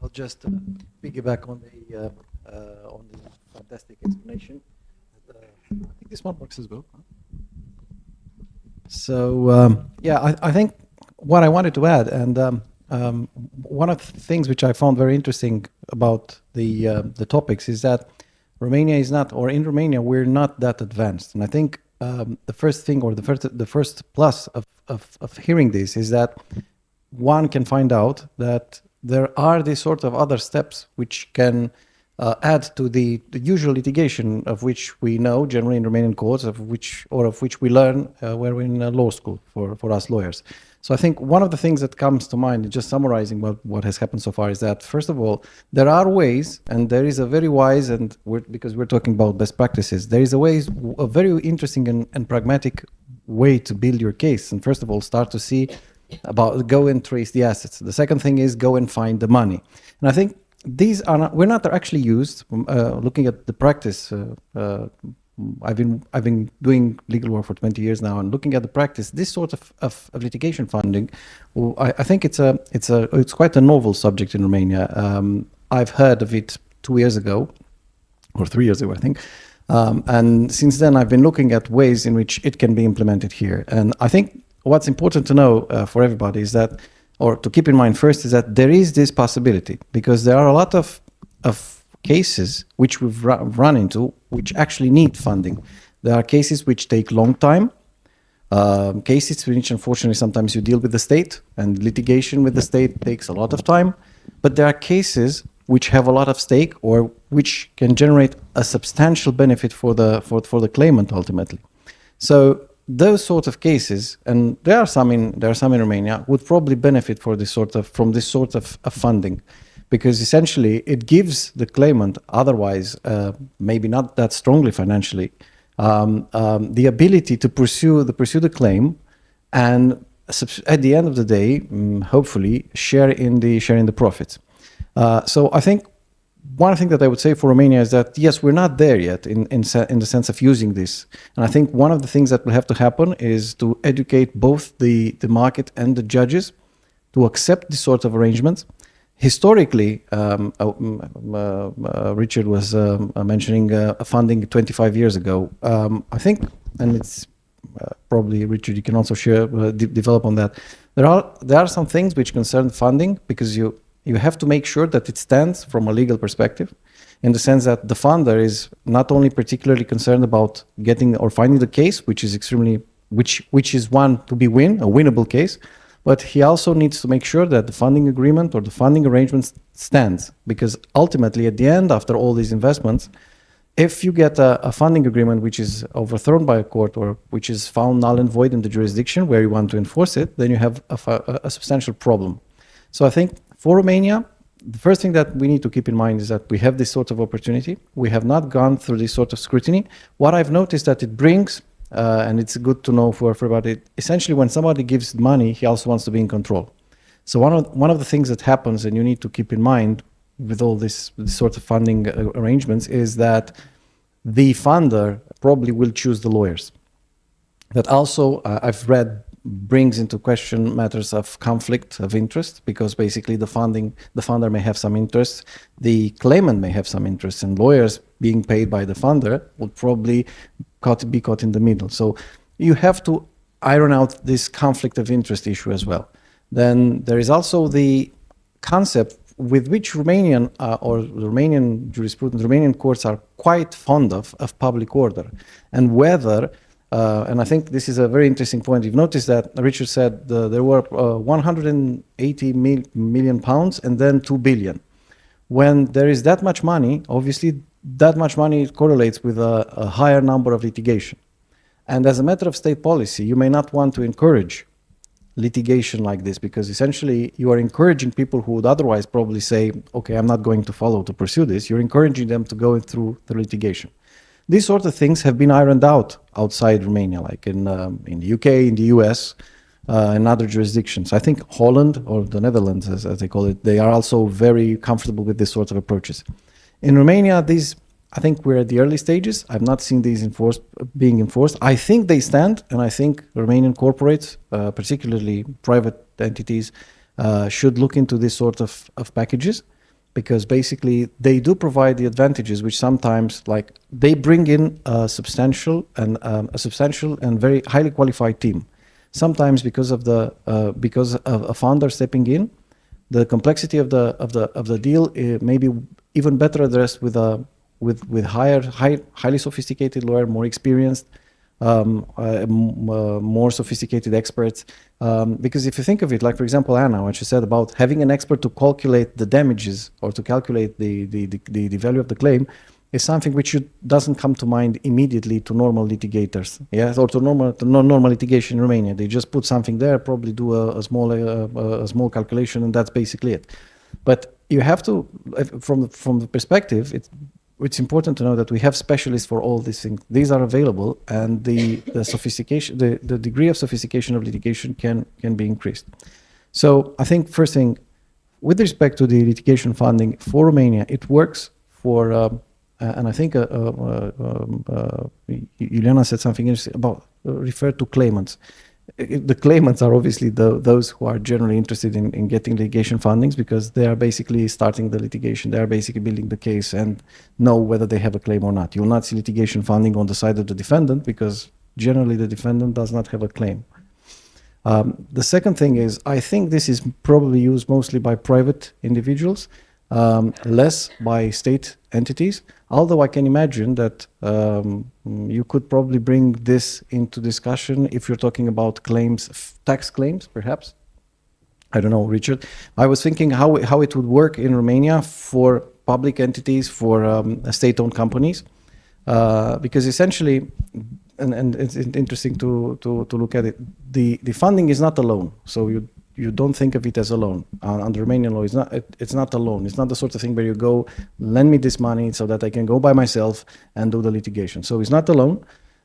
I'll just piggyback on the fantastic explanation. I think this one works as well. So yeah, I think what I wanted to add, and one of the things which I found very interesting about the topics, is that Romania is not, or in Romania we're not that advanced. And I think the first thing, or the first plus of hearing this, is that one can find out that there are these sort of other steps which can add to the usual litigation of which we know generally in Romanian courts, of which we learn when we're in law school for us lawyers. So I think one of the things that comes to mind, just summarizing what has happened so far, is that first of all, there are ways, and there is a very wise, and because we're talking about best practices, there is a very interesting and pragmatic way to build your case. And first of all, start to see go and trace the assets. The second thing is go and find the money. And I think these we're not actually used. Looking at the practice, I've been doing legal work for 20 years now, and looking at the practice, this sort of litigation funding, I think it's quite a novel subject in Romania. I've heard of it 2 years ago, or 3 years ago, I think. And since then, I've been looking at ways in which it can be implemented here. And I think what's important to know for everybody is that, or to keep in mind first, is that there is this possibility, because there are a lot of cases which we've run into which actually need funding. There are cases which take long time, cases which unfortunately sometimes you deal with the state, and litigation with the state takes a lot of time. But there are cases which have a lot of stake, or which can generate a substantial benefit for the claimant ultimately. So those sort of cases, and there are some in Romania, would probably benefit from this sort of funding, because essentially it gives the claimant, otherwise maybe not that strongly financially, the ability to pursue the claim, and at the end of the day, hopefully share in the profits. So I think one thing that I would say for Romania is that, yes, we're not there yet in the sense of using this. And I think one of the things that will have to happen is to educate both the market and the judges to accept this sort of arrangements. Historically, Richard was mentioning funding 25 years ago. I think, and it's probably, Richard, you can also share, develop on that. There are some things which concern funding, because you have to make sure that it stands from a legal perspective, in the sense that the funder is not only particularly concerned about getting or finding the case, which is which is one to be a winnable case, but he also needs to make sure that the funding agreement or the funding arrangement stands, because ultimately at the end, after all these investments, if you get a funding agreement which is overthrown by a court or which is found null and void in the jurisdiction where you want to enforce it, then you have a substantial problem. So I think for Romania, the first thing that we need to keep in mind is that we have this sort of opportunity. We have not gone through this sort of scrutiny. What I've noticed that it brings, and it's good to know for everybody, essentially when somebody gives money, he also wants to be in control. So one of the things that happens, and you need to keep in mind with all this sort of funding arrangements, is that the funder probably will choose the lawyers. That also, I've read, brings into question matters of conflict of interest, because basically the funder may have some interest, the claimant may have some interest, and lawyers being paid by the funder would probably be caught in the middle. So you have to iron out this conflict of interest issue as well. Then there is also the concept with which Romanian or Romanian jurisprudence, Romanian courts are quite fond of public order, and whether and I think this is a very interesting point. You've noticed that Richard said there were 180 million pounds and then 2 billion. When there is that much money, obviously that much money correlates with a higher number of litigation. And as a matter of state policy, you may not want to encourage litigation like this, because essentially you are encouraging people who would otherwise probably say, okay, I'm not going to pursue this. You're encouraging them to go through the litigation. These sort of things have been ironed out outside Romania, like in the UK, in the US, and other jurisdictions. I think Holland, or the Netherlands as they call it, they are also very comfortable with this sort of approaches. In Romania, I think we're at the early stages. I've not seen these being enforced. I think they stand, and I think Romanian corporates, particularly private entities, should look into this sort of packages, because basically they do provide the advantages which sometimes, like, they bring in a substantial and very highly qualified team. Sometimes because of a founder stepping in, the complexity of the deal may be even better addressed with highly sophisticated lawyer, more experienced, more sophisticated experts. Because if you think of it, like for example, Anna, what she said about having an expert to calculate the damages or to calculate the value of the claim, is something which doesn't come to mind immediately to normal litigators, or to normal litigation in Romania. They just put something there, probably do a small calculation, and that's basically it. But you have to, from the perspective, it's important to know that we have specialists for all these things. These are available, and the sophistication, the degree of sophistication of litigation can be increased. So I think first thing, with respect to the litigation funding for Romania, it works for, and I think Juliana said something interesting about referred to claimants. The claimants are obviously those who are generally interested in getting litigation fundings, because they are basically starting the litigation. They are basically building the case and know whether they have a claim or not. You will not see litigation funding on the side of the defendant, because generally the defendant does not have a claim. The second thing is, I think this is probably used mostly by private individuals, less by state entities, although I can imagine that you could probably bring this into discussion if you're talking about claims, tax claims, perhaps. I don't know, Richard. I was thinking how it would work in Romania for public entities, for state-owned companies, because essentially and it's interesting to look at it. The funding is not a loan, so you don't think of it as a loan. Under Romanian law, it's not a loan. It's not the sort of thing where you go, lend me this money so that I can go by myself and do the litigation. So it's not a loan,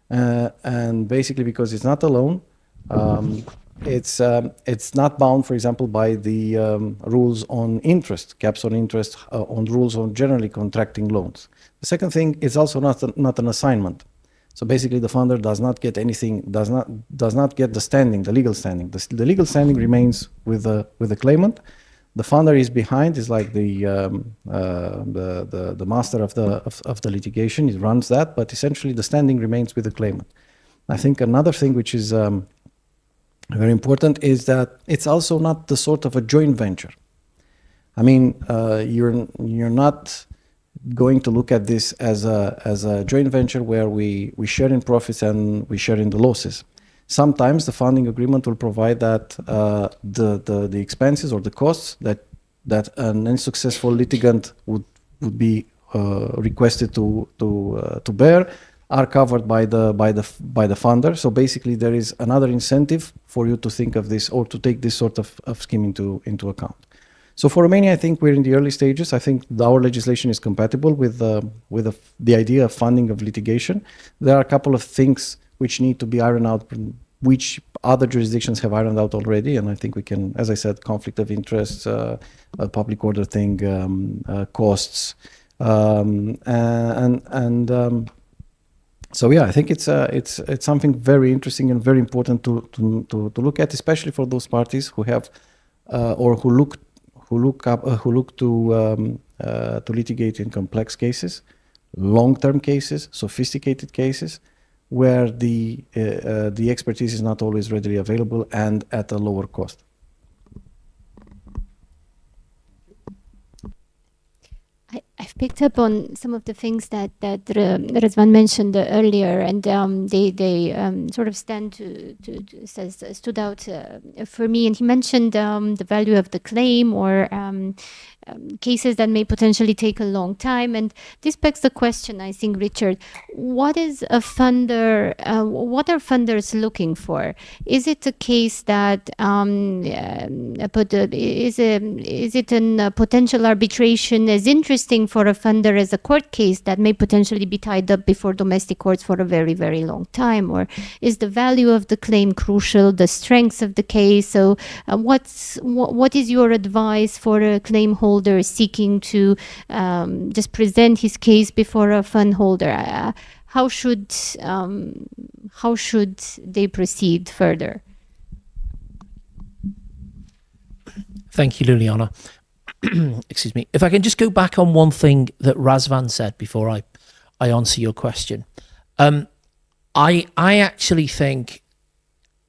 and basically because it's not a loan, it's not bound, for example, by the rules on interest, caps on interest, on rules on generally contracting loans. The second thing is also not an assignment. So basically, the funder does not get anything, does not get the standing, the legal standing. The legal standing remains with the claimant. The funder is behind, is like the master of the litigation. He runs that, but essentially the standing remains with the claimant. I think another thing which is very important is that it's also not the sort of a joint venture. I mean, you're not going to look at this as a joint venture where we share in profits and we share in the losses. Sometimes the funding agreement will provide that the expenses or the costs that an unsuccessful litigant would be requested to bear are covered by the funder. So basically, there is another incentive for you to think of this or to take this sort of scheme into account. So for Romania, I think we're in the early stages. I think our legislation is compatible with the idea of funding of litigation. There are a couple of things which need to be ironed out, which other jurisdictions have ironed out already, and I think we can, as I said, conflict of interest, public order thing, costs, so yeah, I think it's something very interesting and very important to look at, especially for those parties who have or who look to litigate in complex cases, long-term cases, sophisticated cases, where the expertise is not always readily available and at a lower cost. I've picked up on some of the things that Răzvan mentioned earlier, and they sort of stood out for me. And he mentioned the value of the claim or cases that may potentially take a long time. And this begs the question, I think, Richard, what is a funder? What are funders looking for? Is it a case that is it a potential arbitration as interesting for a funder as a court case that may potentially be tied up before domestic courts for a very, very long time? Or is the value of the claim crucial, the strengths of the case? So what is your advice for a claim holder seeking to just present his case before a fund holder? How should they proceed further? Thank you, Liliana. Excuse me. If I can just go back on one thing that Razvan said before I answer your question. I actually think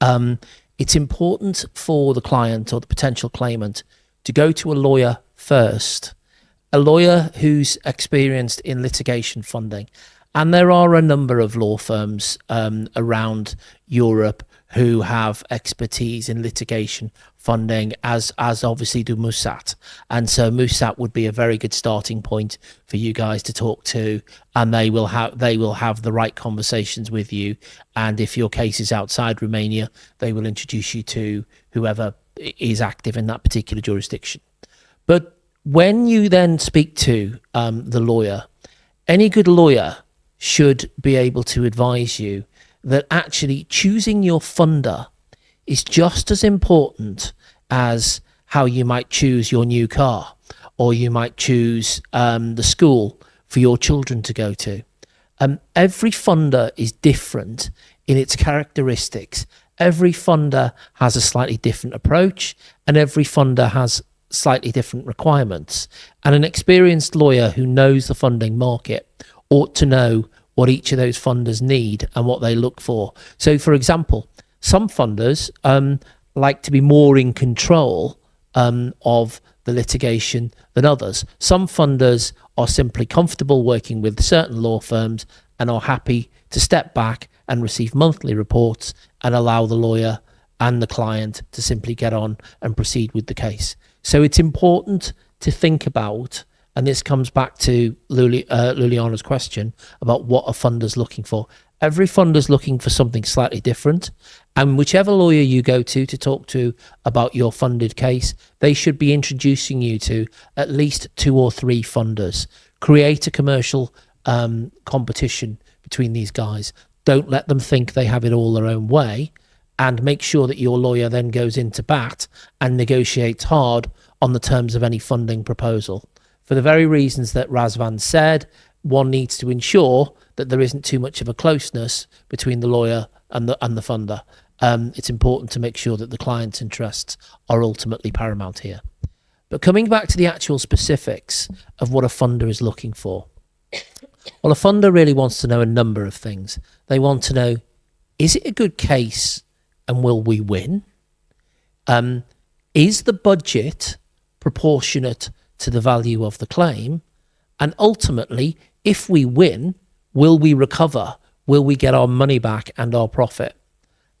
it's important for the client or the potential claimant to go to a lawyer first, a lawyer who's experienced in litigation funding. And there are a number of law firms around Europe who have expertise in litigation funding, as obviously do Musat. And so Musat would be a very good starting point for you guys to talk to, and they will have the right conversations with you. And if your case is outside Romania, they will introduce you to whoever is active in that particular jurisdiction. But when you then speak to the lawyer, any good lawyer should be able to advise you that actually choosing your funder is just as important as how you might choose your new car, or you might choose the school for your children to go to. Every funder is different in its characteristics. Every funder has a slightly different approach, and every funder has slightly different requirements. And an experienced lawyer who knows the funding market ought to know what each of those funders need and what they look for. So, for example, some funders like to be more in control of the litigation than others. Some funders are simply comfortable working with certain law firms and are happy to step back and receive monthly reports and allow the lawyer and the client to simply get on and proceed with the case. So it's important to think about And this comes back to Luliana's question about what a funder's looking for. Every funder's looking for something slightly different. And whichever lawyer you go to talk to about your funded case, they should be introducing you to at least 2 or 3 funders. Create a commercial competition between these guys. Don't let them think they have it all their own way, and make sure that your lawyer then goes into bat and negotiates hard on the terms of any funding proposal. For the very reasons that Razvan said, one needs to ensure that there isn't too much of a closeness between the lawyer and the funder. It's important to make sure that the client's interests are ultimately paramount here. But coming back to the actual specifics of what a funder is looking for. Well, a funder really wants to know a number of things. They want to know, is it a good case and will we win? Is the budget proportionate to the value of the claim? And ultimately, if we win, will we recover? Will we get our money back and our profit?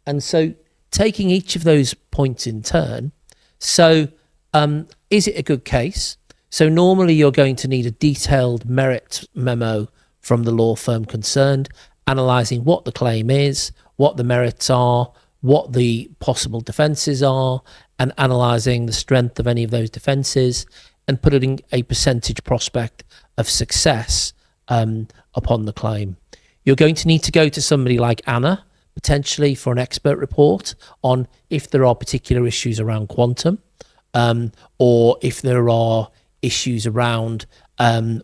And so taking each of those points in turn, so is it a good case? So normally you're going to need a detailed merit memo from the law firm concerned, analysing what the claim is, what the merits are, what the possible defences are, and analysing the strength of any of those defences, and putting a percentage prospect of success upon the claim. You're going to need to go to somebody like Anna, potentially for an expert report on if there are particular issues around quantum, or if there are issues around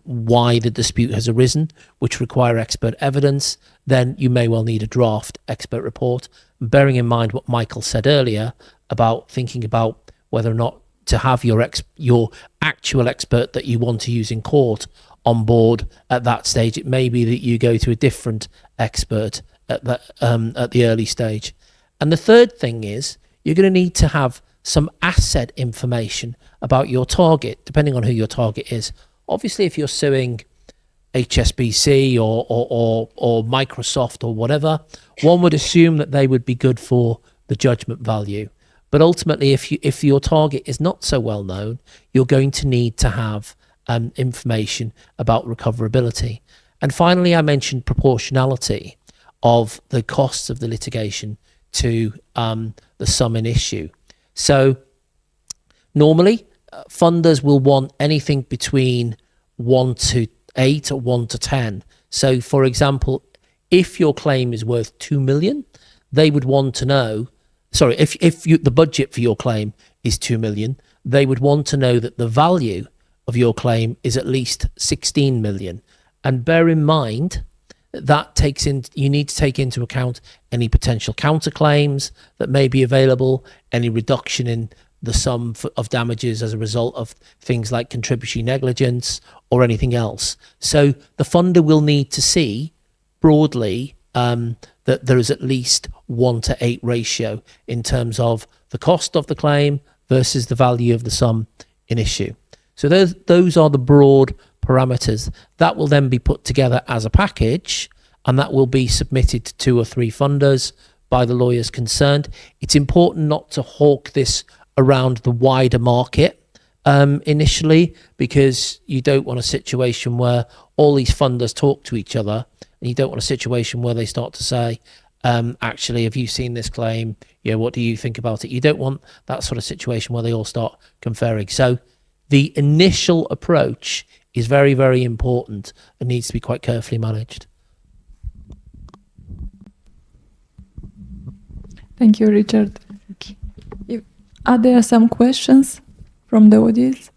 why the dispute has arisen, which require expert evidence. Then you may well need a draft expert report. Bearing in mind what Michael said earlier about thinking about whether or not to have your actual expert that you want to use in court on board at that stage, it may be that you go to a different expert at the early stage. And the third thing is you're going to need to have some asset information about your target, depending on who your target is. Obviously, if you're suing HSBC or Microsoft or whatever, one would assume that they would be good for the judgment value. But ultimately, if your target is not so well known, you're going to need to have information about recoverability. And finally, I mentioned proportionality of the costs of the litigation to the sum in issue. So normally, funders will want anything between 1 to 8 or 1 to 10. So, for example, if your claim is worth 2 million, they would want to know, if the budget for your claim is 2 million, they would want to know that the value of your claim is at least 16 million. And bear in mind that you need to take into account any potential counterclaims that may be available, any reduction in the sum of damages as a result of things like contributory negligence or anything else. So the funder will need to see broadly that there is at least 1 to 8 ratio in terms of the cost of the claim versus the value of the sum in issue. So those are the broad parameters. That will then be put together as a package, and that will be submitted to 2 or 3 funders by the lawyers concerned. It's important not to hawk this around the wider market initially, because you don't want a situation where all these funders talk to each other, and you don't want a situation where they start to say, actually, have you seen this claim? Yeah, what do you think about it? You don't want that sort of situation where they all start conferring. So the initial approach is very, very important and needs to be quite carefully managed. Thank you, Richard. Are there some questions from the audience?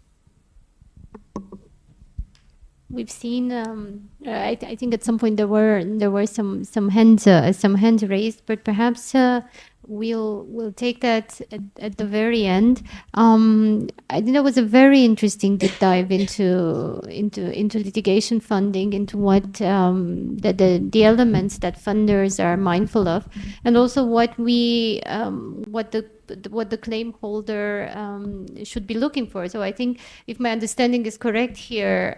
We've seen. I think at some point there were some hands raised, but perhaps we'll take that at the very end. I think that was a very interesting deep dive into litigation funding, into what the elements that funders are mindful of, and also what the what the claim holder should be looking for. So I think, if my understanding is correct here,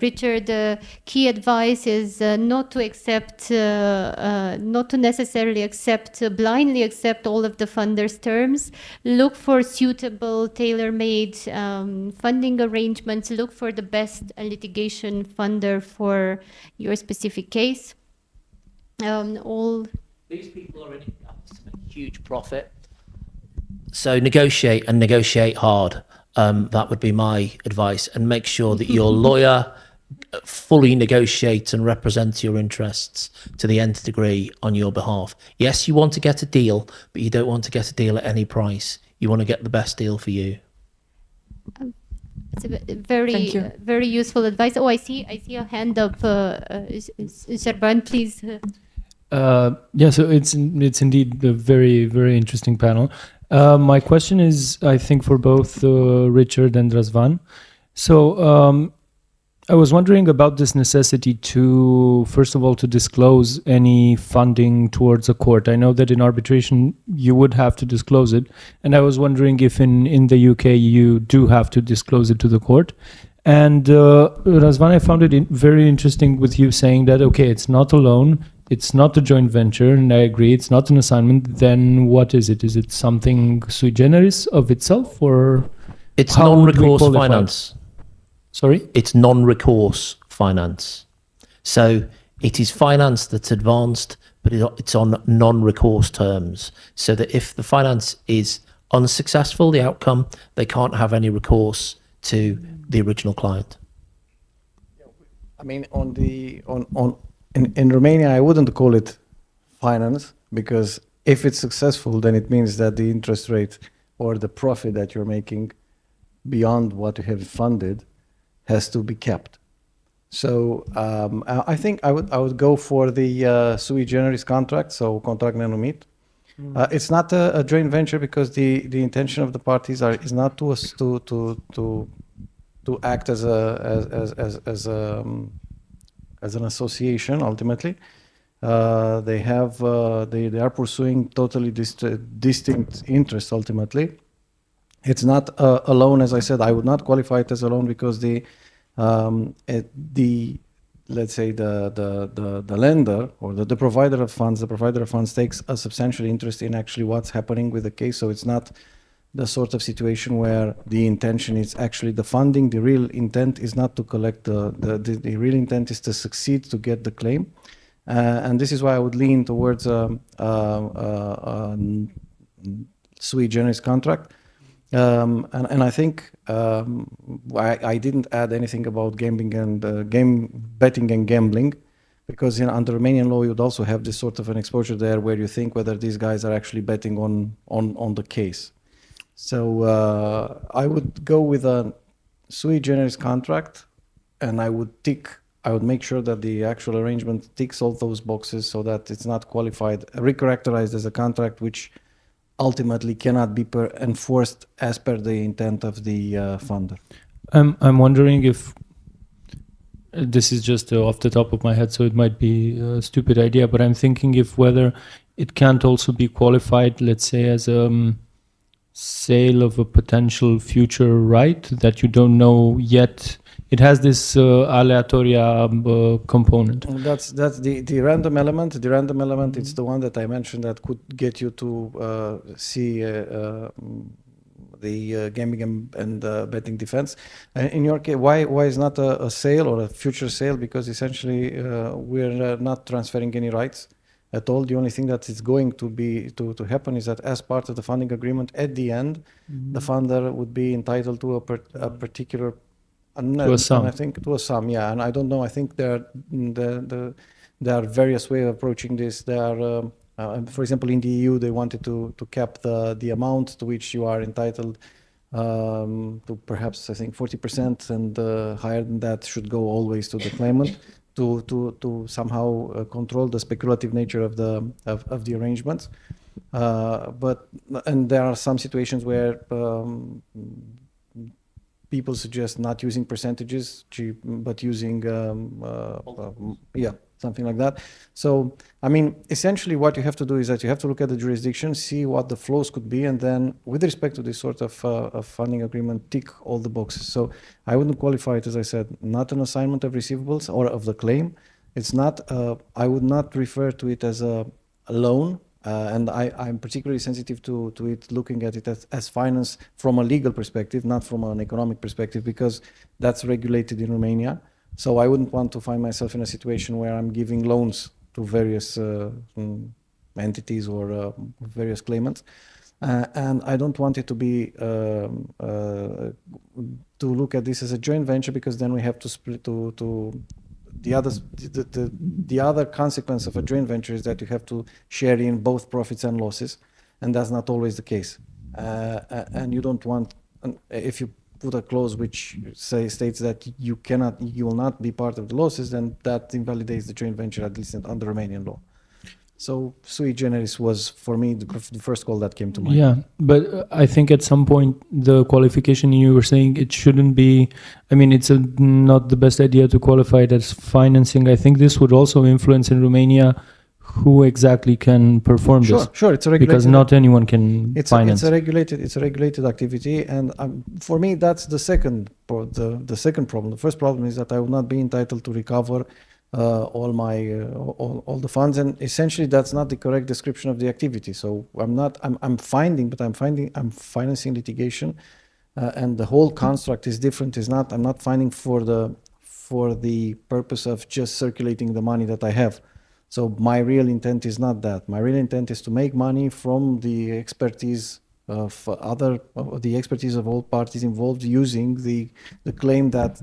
Richard, the key advice is not to accept, not to necessarily accept, blindly accept all of the funder's terms. Look for suitable, tailor-made funding arrangements. Look for the best litigation funder for your specific case. These people are in it to make a huge profit. So negotiate, and negotiate hard. That would be my advice, and make sure that your lawyer fully negotiates and represents your interests to the nth degree on your behalf. Yes, you want to get a deal, but you don't want to get a deal at any price. You want to get the best deal for you. It's a very useful advice. Oh, I see a hand up. Sherban, please. Yeah, so it's indeed a very, very interesting panel. My question is, I think, for both Richard and Razvan. So I was wondering about this necessity to, first of all, to disclose any funding towards a court. I know that in arbitration you would have to disclose it, and I was wondering if in the UK you do have to disclose it to the court. And Razvan, I found it very interesting with you saying that, okay, it's not a loan, it's not a joint venture, and I agree, it's not an assignment. Then what is it? Is it something sui generis of itself, or it's non-recourse finance? Sorry? It's non-recourse finance. So it is finance that's advanced, but it's on non-recourse terms, so that if the finance is unsuccessful, the outcome, they can't have any recourse to the original client. I mean, in Romania, I wouldn't call it finance, because if it's successful, then it means that the interest rate or the profit that you're making beyond what you have funded has to be kept. So I think I would go for the sui generis contract, so contract non-numit. It's not a joint venture, because the intention of the parties is not to act as an association. Ultimately, they are pursuing totally distinct interests. Ultimately, it's not a loan. As I said, I would not qualify it as a loan, because let's say the lender or the provider of funds takes a substantial interest in actually what's happening with the case. So it's not the sort of situation where the intention is actually the funding. The real intent is not to collect the real intent is to succeed, to get the claim. And this is why I would lean towards a sui generis contract. And I think I didn't add anything about gambling and betting and gambling, because under Romanian law you'd also have this sort of an exposure there, where you think whether these guys are actually betting on the case. So I would go with a sui generis contract, and I would make sure that the actual arrangement ticks all those boxes, so that it's not recharacterized as a contract which ultimately cannot be enforced as per the intent of the funder. I'm wondering if this is just off the top of my head, so it might be a stupid idea, but I'm thinking whether it can't also be qualified, let's say, as a sale of a potential future right that you don't know yet. It has this aleatoria component. That's the random element. The random element, it's the one that I mentioned that could get you to see the gambling and betting defense. In your case, why is not a sale or a future sale? Because essentially we're not transferring any rights at all. The only thing that is going to happen is that as part of the funding agreement, at the end, the funder would be entitled to a particular to a sum. I think to a sum, yeah. And I don't know. I think there are various ways of approaching this. There are, for example, in the EU, they wanted to cap the amount to which you are entitled to perhaps, I think, 40%, and higher than that should go always to the claimant to somehow control the speculative nature of the arrangements. And there are some situations where people suggest not using percentages, but using, yeah, something like that. So, I mean, essentially what you have to do is that you have to look at the jurisdiction, see what the flows could be, and then with respect to this sort of funding agreement, tick all the boxes. So I wouldn't qualify it, as I said, not an assignment of receivables or of the claim. It's not, I would not refer to it as a loan. And I'm particularly sensitive to it, looking at it as finance from a legal perspective, not from an economic perspective, because that's regulated in Romania. So I wouldn't want to find myself in a situation where I'm giving loans to various entities or various claimants. And I don't want it to be to look at this as a joint venture, because then we have to split the other consequence of a joint venture is that you have to share in both profits and losses, and that's not always the case. And you don't want, if you put a clause which states that you will not be part of the losses, then that invalidates the joint venture, at least under Romanian law. So sui generis was, for me, the first call that came to mind. Yeah, but I think at some point the qualification you were saying, it shouldn't be, I mean, it's not the best idea to qualify it as financing. I think this would also influence in Romania who exactly can perform this. Sure, it's a regulated, because not anyone can finance. It's a regulated activity, and for me that's the second the second problem. The first problem is that I will not be entitled to recover all the funds, and essentially that's not the correct description of the activity. So I'm financing litigation, and the whole construct is different. I'm not finding for the purpose of just circulating the money that I have. So my real intent is not that. My real intent is to make money from the expertise of the expertise of all parties involved, using the claim that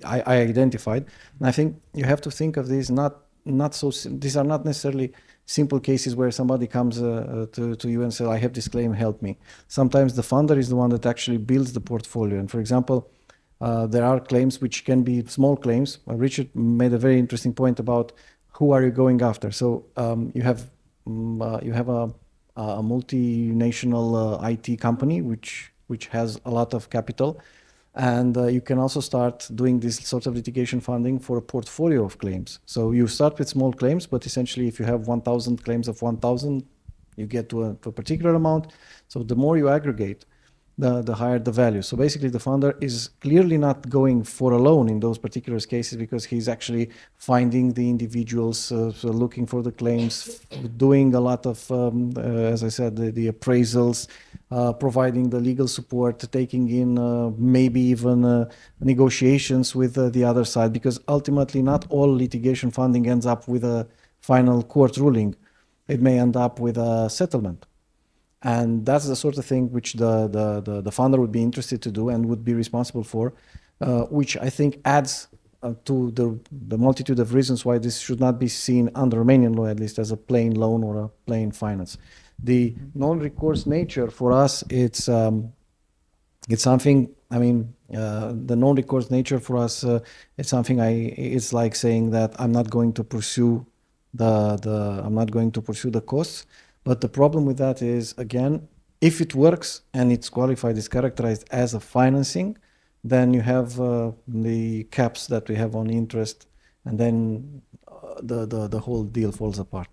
I identified. And I think you have to think of these these are not necessarily simple cases where somebody comes to you and says, I have this claim, help me. Sometimes the funder is the one that actually builds the portfolio. And for example, there are claims which can be small claims. Richard made a very interesting point about who are you going after. So you have a multinational IT company which has a lot of capital, and you can also start doing this sort of litigation funding for a portfolio of claims. So you start with small claims, but essentially if you have 1,000 claims of 1,000, you get to a particular amount. So the more you aggregate, the higher the value. So basically the funder is clearly not going for a loan in those particular cases, because he's actually finding the individuals, so looking for the claims, doing a lot of, as I said, the appraisals, providing the legal support, taking in maybe even negotiations with the other side, because ultimately not all litigation funding ends up with a final court ruling. It may end up with a settlement. And that's the sort of thing which the funder would be interested to do and would be responsible for, which I think adds to the multitude of reasons why this should not be seen under Romanian law, at least, as a plain loan or a plain finance. The non-recourse nature for us, it's something, I mean, the non-recourse nature for us, it's something it's like saying that I'm not going to pursue the costs. But the problem with that is, again, if it works and it's qualified, it's characterized as a financing, then you have the caps that we have on interest, and then the whole deal falls apart.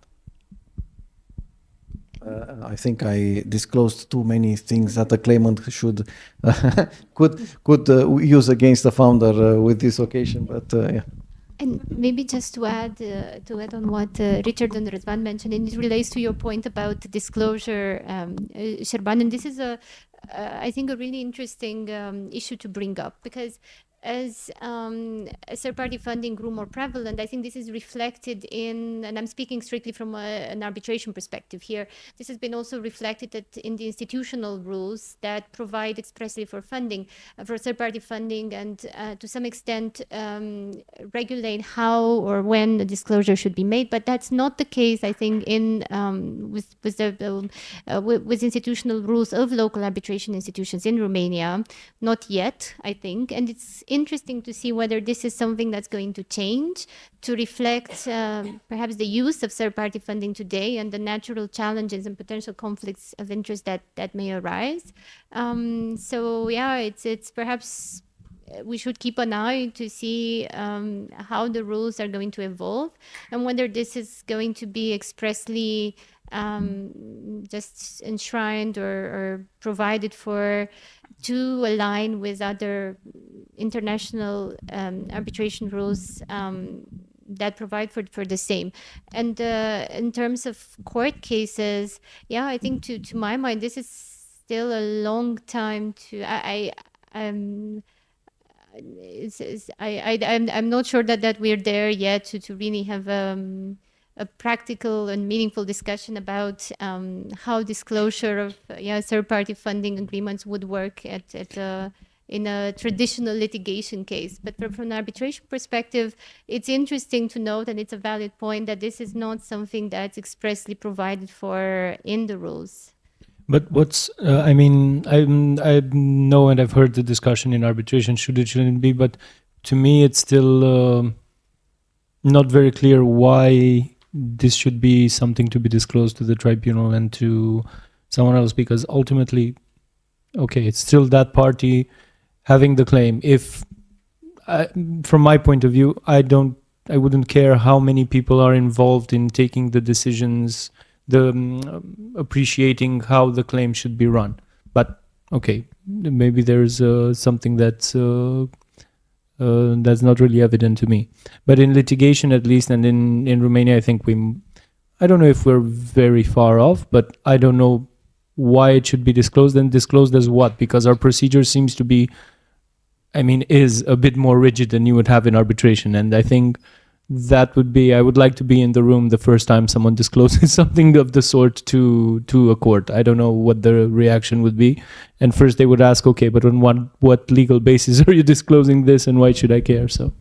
I think I disclosed too many things that the claimant should could use against the founder with this occasion, but yeah. And maybe just to add on what Richard and Răzvan mentioned, and it relates to your point about disclosure, Șerban, and this is I think a really interesting issue to bring up, because as third-party funding grew more prevalent, I think this is reflected in, and I'm speaking strictly from an arbitration perspective here, this has been also reflected in the institutional rules that provide expressly for funding, for third-party funding, and to some extent regulate how or when the disclosure should be made. But that's not the case, I think, with institutional rules of local arbitration institutions in Romania, not yet, I think, and it's interesting to see whether this is something that's going to change, to reflect perhaps the use of third-party funding today and the natural challenges and potential conflicts of interest that may arise. So yeah, it's perhaps we should keep an eye to see how the rules are going to evolve and whether this is going to be expressly just enshrined or provided for to align with other international arbitration rules that provide for the same. And in terms of court cases, yeah, I think to my mind, this is still a long time to, I'm not sure that we're there yet to really have a practical and meaningful discussion about how disclosure of third-party funding agreements would work in a traditional litigation case. But from an arbitration perspective, it's interesting to note, and it's a valid point, that this is not something that's expressly provided for in the rules. But what's, I mean, I know and I've heard the discussion in arbitration, should it, shouldn't be, but to me it's still not very clear why this should be something to be disclosed to the tribunal and to someone else, because ultimately, okay, it's still that party having the claim. If, from my point of view, I wouldn't care how many people are involved in taking the decisions, appreciating how the claim should be run. But okay, maybe there's something that's not really evident to me. But in litigation, at least, and in Romania, I think I don't know if we're very far off, but I don't know why it should be disclosed, and disclosed as what? Because our procedure seems to be, is a bit more rigid than you would have in arbitration. And I think that would be, I would like to be in the room the first time someone discloses something of the sort to a court. I don't know what the reaction would be. And first they would ask, okay, but on what legal basis are you disclosing this and why should I care? So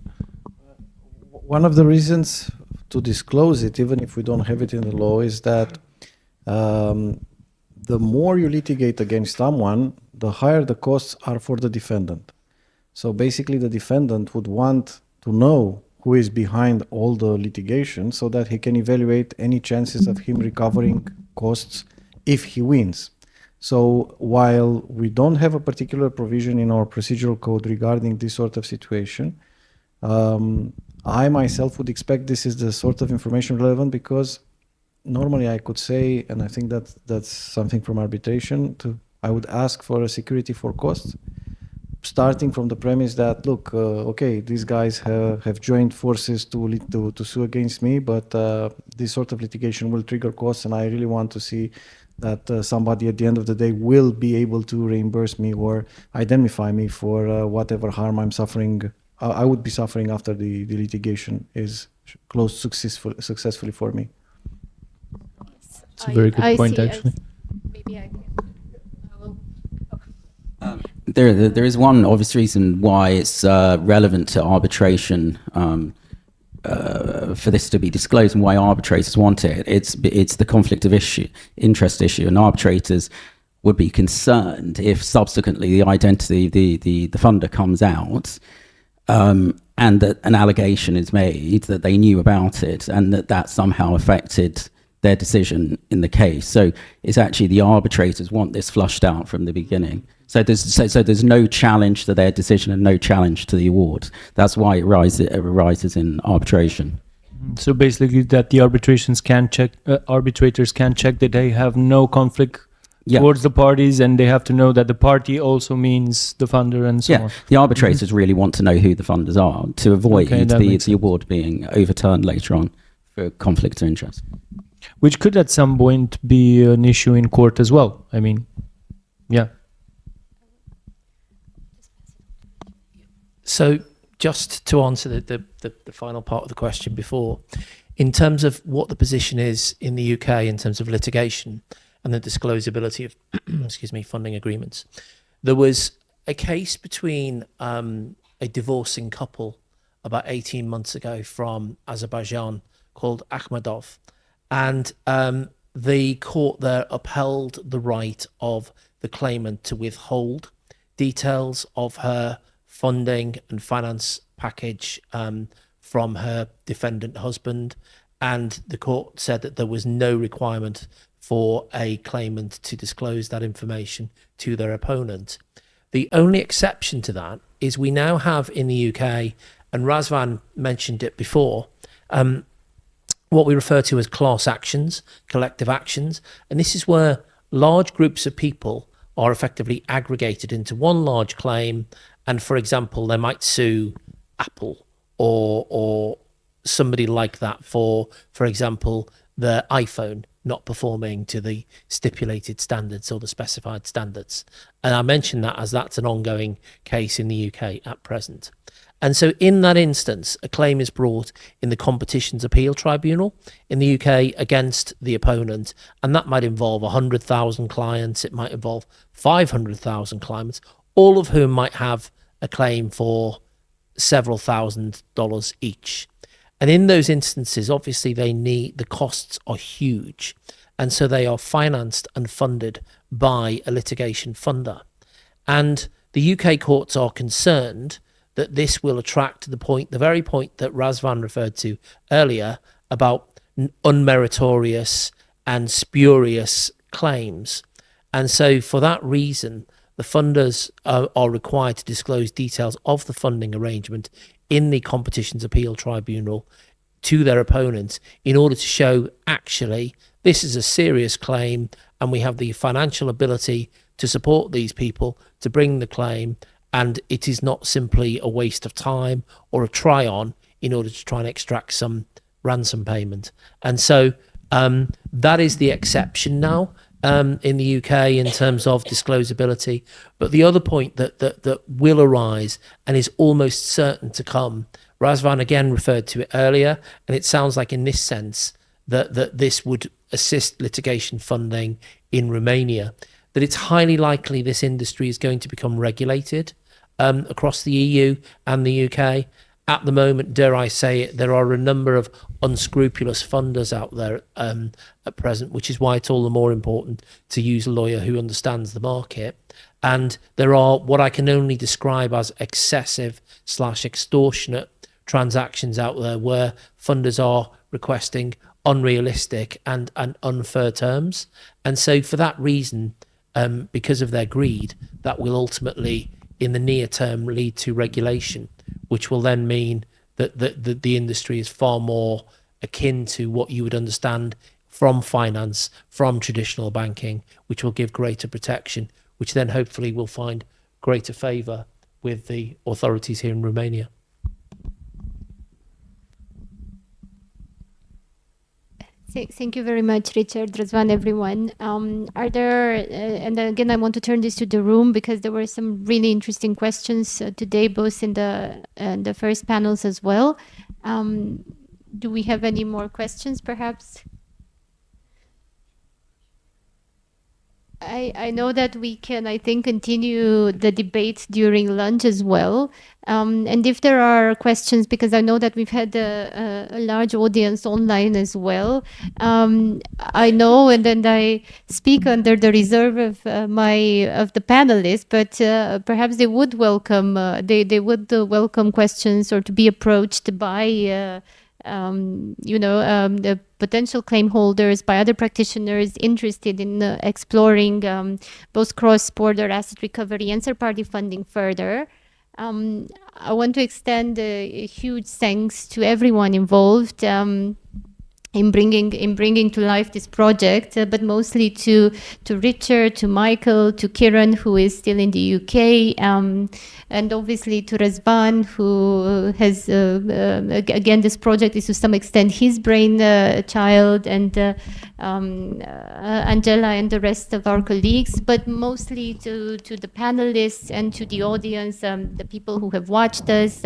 one of the reasons to disclose it, even if we don't have it in the law, is that the more you litigate against someone, the higher the costs are for the defendant. So basically the defendant would want to know who is behind all the litigation so that he can evaluate any chances of him recovering costs if he wins. So while we don't have a particular provision in our procedural code regarding this sort of situation, I myself would expect this is the sort of information relevant, because normally I could say, and I think that's something from arbitration, I would ask for a security for costs, starting from the premise that, look, okay, these guys have joined forces to sue against me, but this sort of litigation will trigger costs, and I really want to see that somebody at the end of the day will be able to reimburse me or indemnify me for whatever harm I'm suffering. I would be suffering after the litigation is closed successfully for me. It's a very good point, actually. Maybe I can. There is one obvious reason why it's relevant to arbitration for this to be disclosed, and why arbitrators want it. It's the conflict of interest issue, and arbitrators would be concerned if subsequently the identity the funder comes out, and that an allegation is made that they knew about it and that somehow affected their decision in the case. So it's actually the arbitrators want this flushed out from the beginning. So there's no challenge to their decision and no challenge to the award. That's why it arises in arbitration. So basically, that the arbitrators can check that they have no conflict towards the parties, and they have to know that the party also means the funder and so on. The arbitrators really want to know who the funders are to avoid the award being overturned later on for conflict of interest. Which could at some point be an issue in court as well. So just to answer the final part of the question before, in terms of what the position is in the UK in terms of litigation and the disclosability of funding agreements, there was a case between a divorcing couple about 18 months ago from Azerbaijan called Akhmadov, and the court there upheld the right of the claimant to withhold details of her funding and finance package from her defendant husband, and the court said that there was no requirement for a claimant to disclose that information to their opponent. The only exception to that is we now have in the UK, and Razvan mentioned it before, what we refer to as class actions, collective actions. And this is where large groups of people are effectively aggregated into one large claim. And for example, they might sue Apple or somebody like that for example, the iPhone not performing to the stipulated standards or the specified standards. And I mention that as that's an ongoing case in the UK at present. And so in that instance, a claim is brought in the Competitions Appeal Tribunal in the UK against the opponent, and that might involve 100,000 clients, it might involve 500,000 clients, all of whom might have a claim for several $1,000s each. And in those instances, obviously the costs are huge, and so they are financed and funded by a litigation funder. And the UK courts are concerned that this will attract the very point that Razvan referred to earlier about unmeritorious and spurious claims. And so for that reason, the funders are required to disclose details of the funding arrangement in the Competitions Appeal Tribunal to their opponents in order to show actually this is a serious claim and we have the financial ability to support these people to bring the claim, and it is not simply a waste of time or a try-on in order to try and extract some ransom payment. And so that is the exception now in the UK in terms of disclosability. But the other point that will arise and is almost certain to come, Razvan again referred to it earlier, and it sounds like in this sense that this would assist litigation funding in Romania, that it's highly likely this industry is going to become regulated across the EU and the UK. At the moment, dare I say it, there are a number of unscrupulous funders out there at present, which is why it's all the more important to use a lawyer who understands the market. And there are what I can only describe as excessive/extortionate transactions out there where funders are requesting unrealistic and unfair terms. And so for that reason, because of their greed, that will ultimately in the near term lead to regulation, which will then mean that the industry is far more akin to what you would understand from finance, from traditional banking, which will give greater protection, which then hopefully will find greater favour with the authorities here in Romania. Thank you very much, Richard, Razvan, everyone. Are there, and again, I want to turn this to the room because there were some really interesting questions today, both in the first panels as well. Do we have any more questions, perhaps? I know that we can, I think, continue the debate during lunch as well. And if there are questions, because I know that we've had a large audience online as well. I know, and then I speak under the reserve of the panelists, but perhaps they would welcome welcome questions or to be approached by the potential claim holders, by other practitioners interested in exploring both cross-border asset recovery and third-party funding further. I want to extend a huge thanks to everyone involved in bringing to life this project, but mostly to Richard, to Michael, to Kiran, who is still in the UK, and obviously to Razvan, who has again, this project is to some extent his brain child, and Angela and the rest of our colleagues, but mostly to the panelists and to the audience, the people who have watched us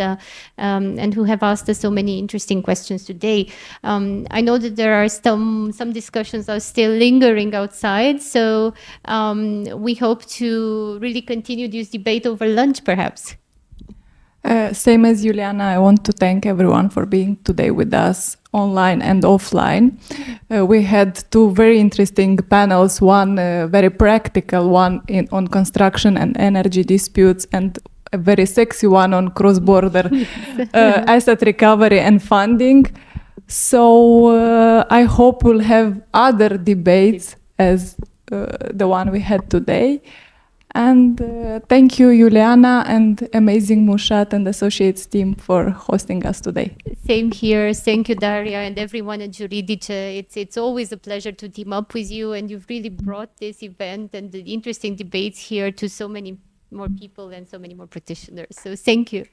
and who have asked us so many interesting questions today. I know that there are some discussions are still lingering outside, so we hope to really continue this debate over lunch, perhaps. Same as Juliana, I want to thank everyone for being today with us online and offline. We had two very interesting panels, one very practical, one on construction and energy disputes, and a very sexy one on cross-border asset recovery and funding. So I hope we'll have other debates as the one we had today. And thank you, Juliana, and amazing Mushat and Associates team for hosting us today. Same here. Thank you, Daria, and everyone at Juridice. It's always a pleasure to team up with you, and you've really brought this event and the interesting debates here to so many more people and so many more practitioners. So thank you.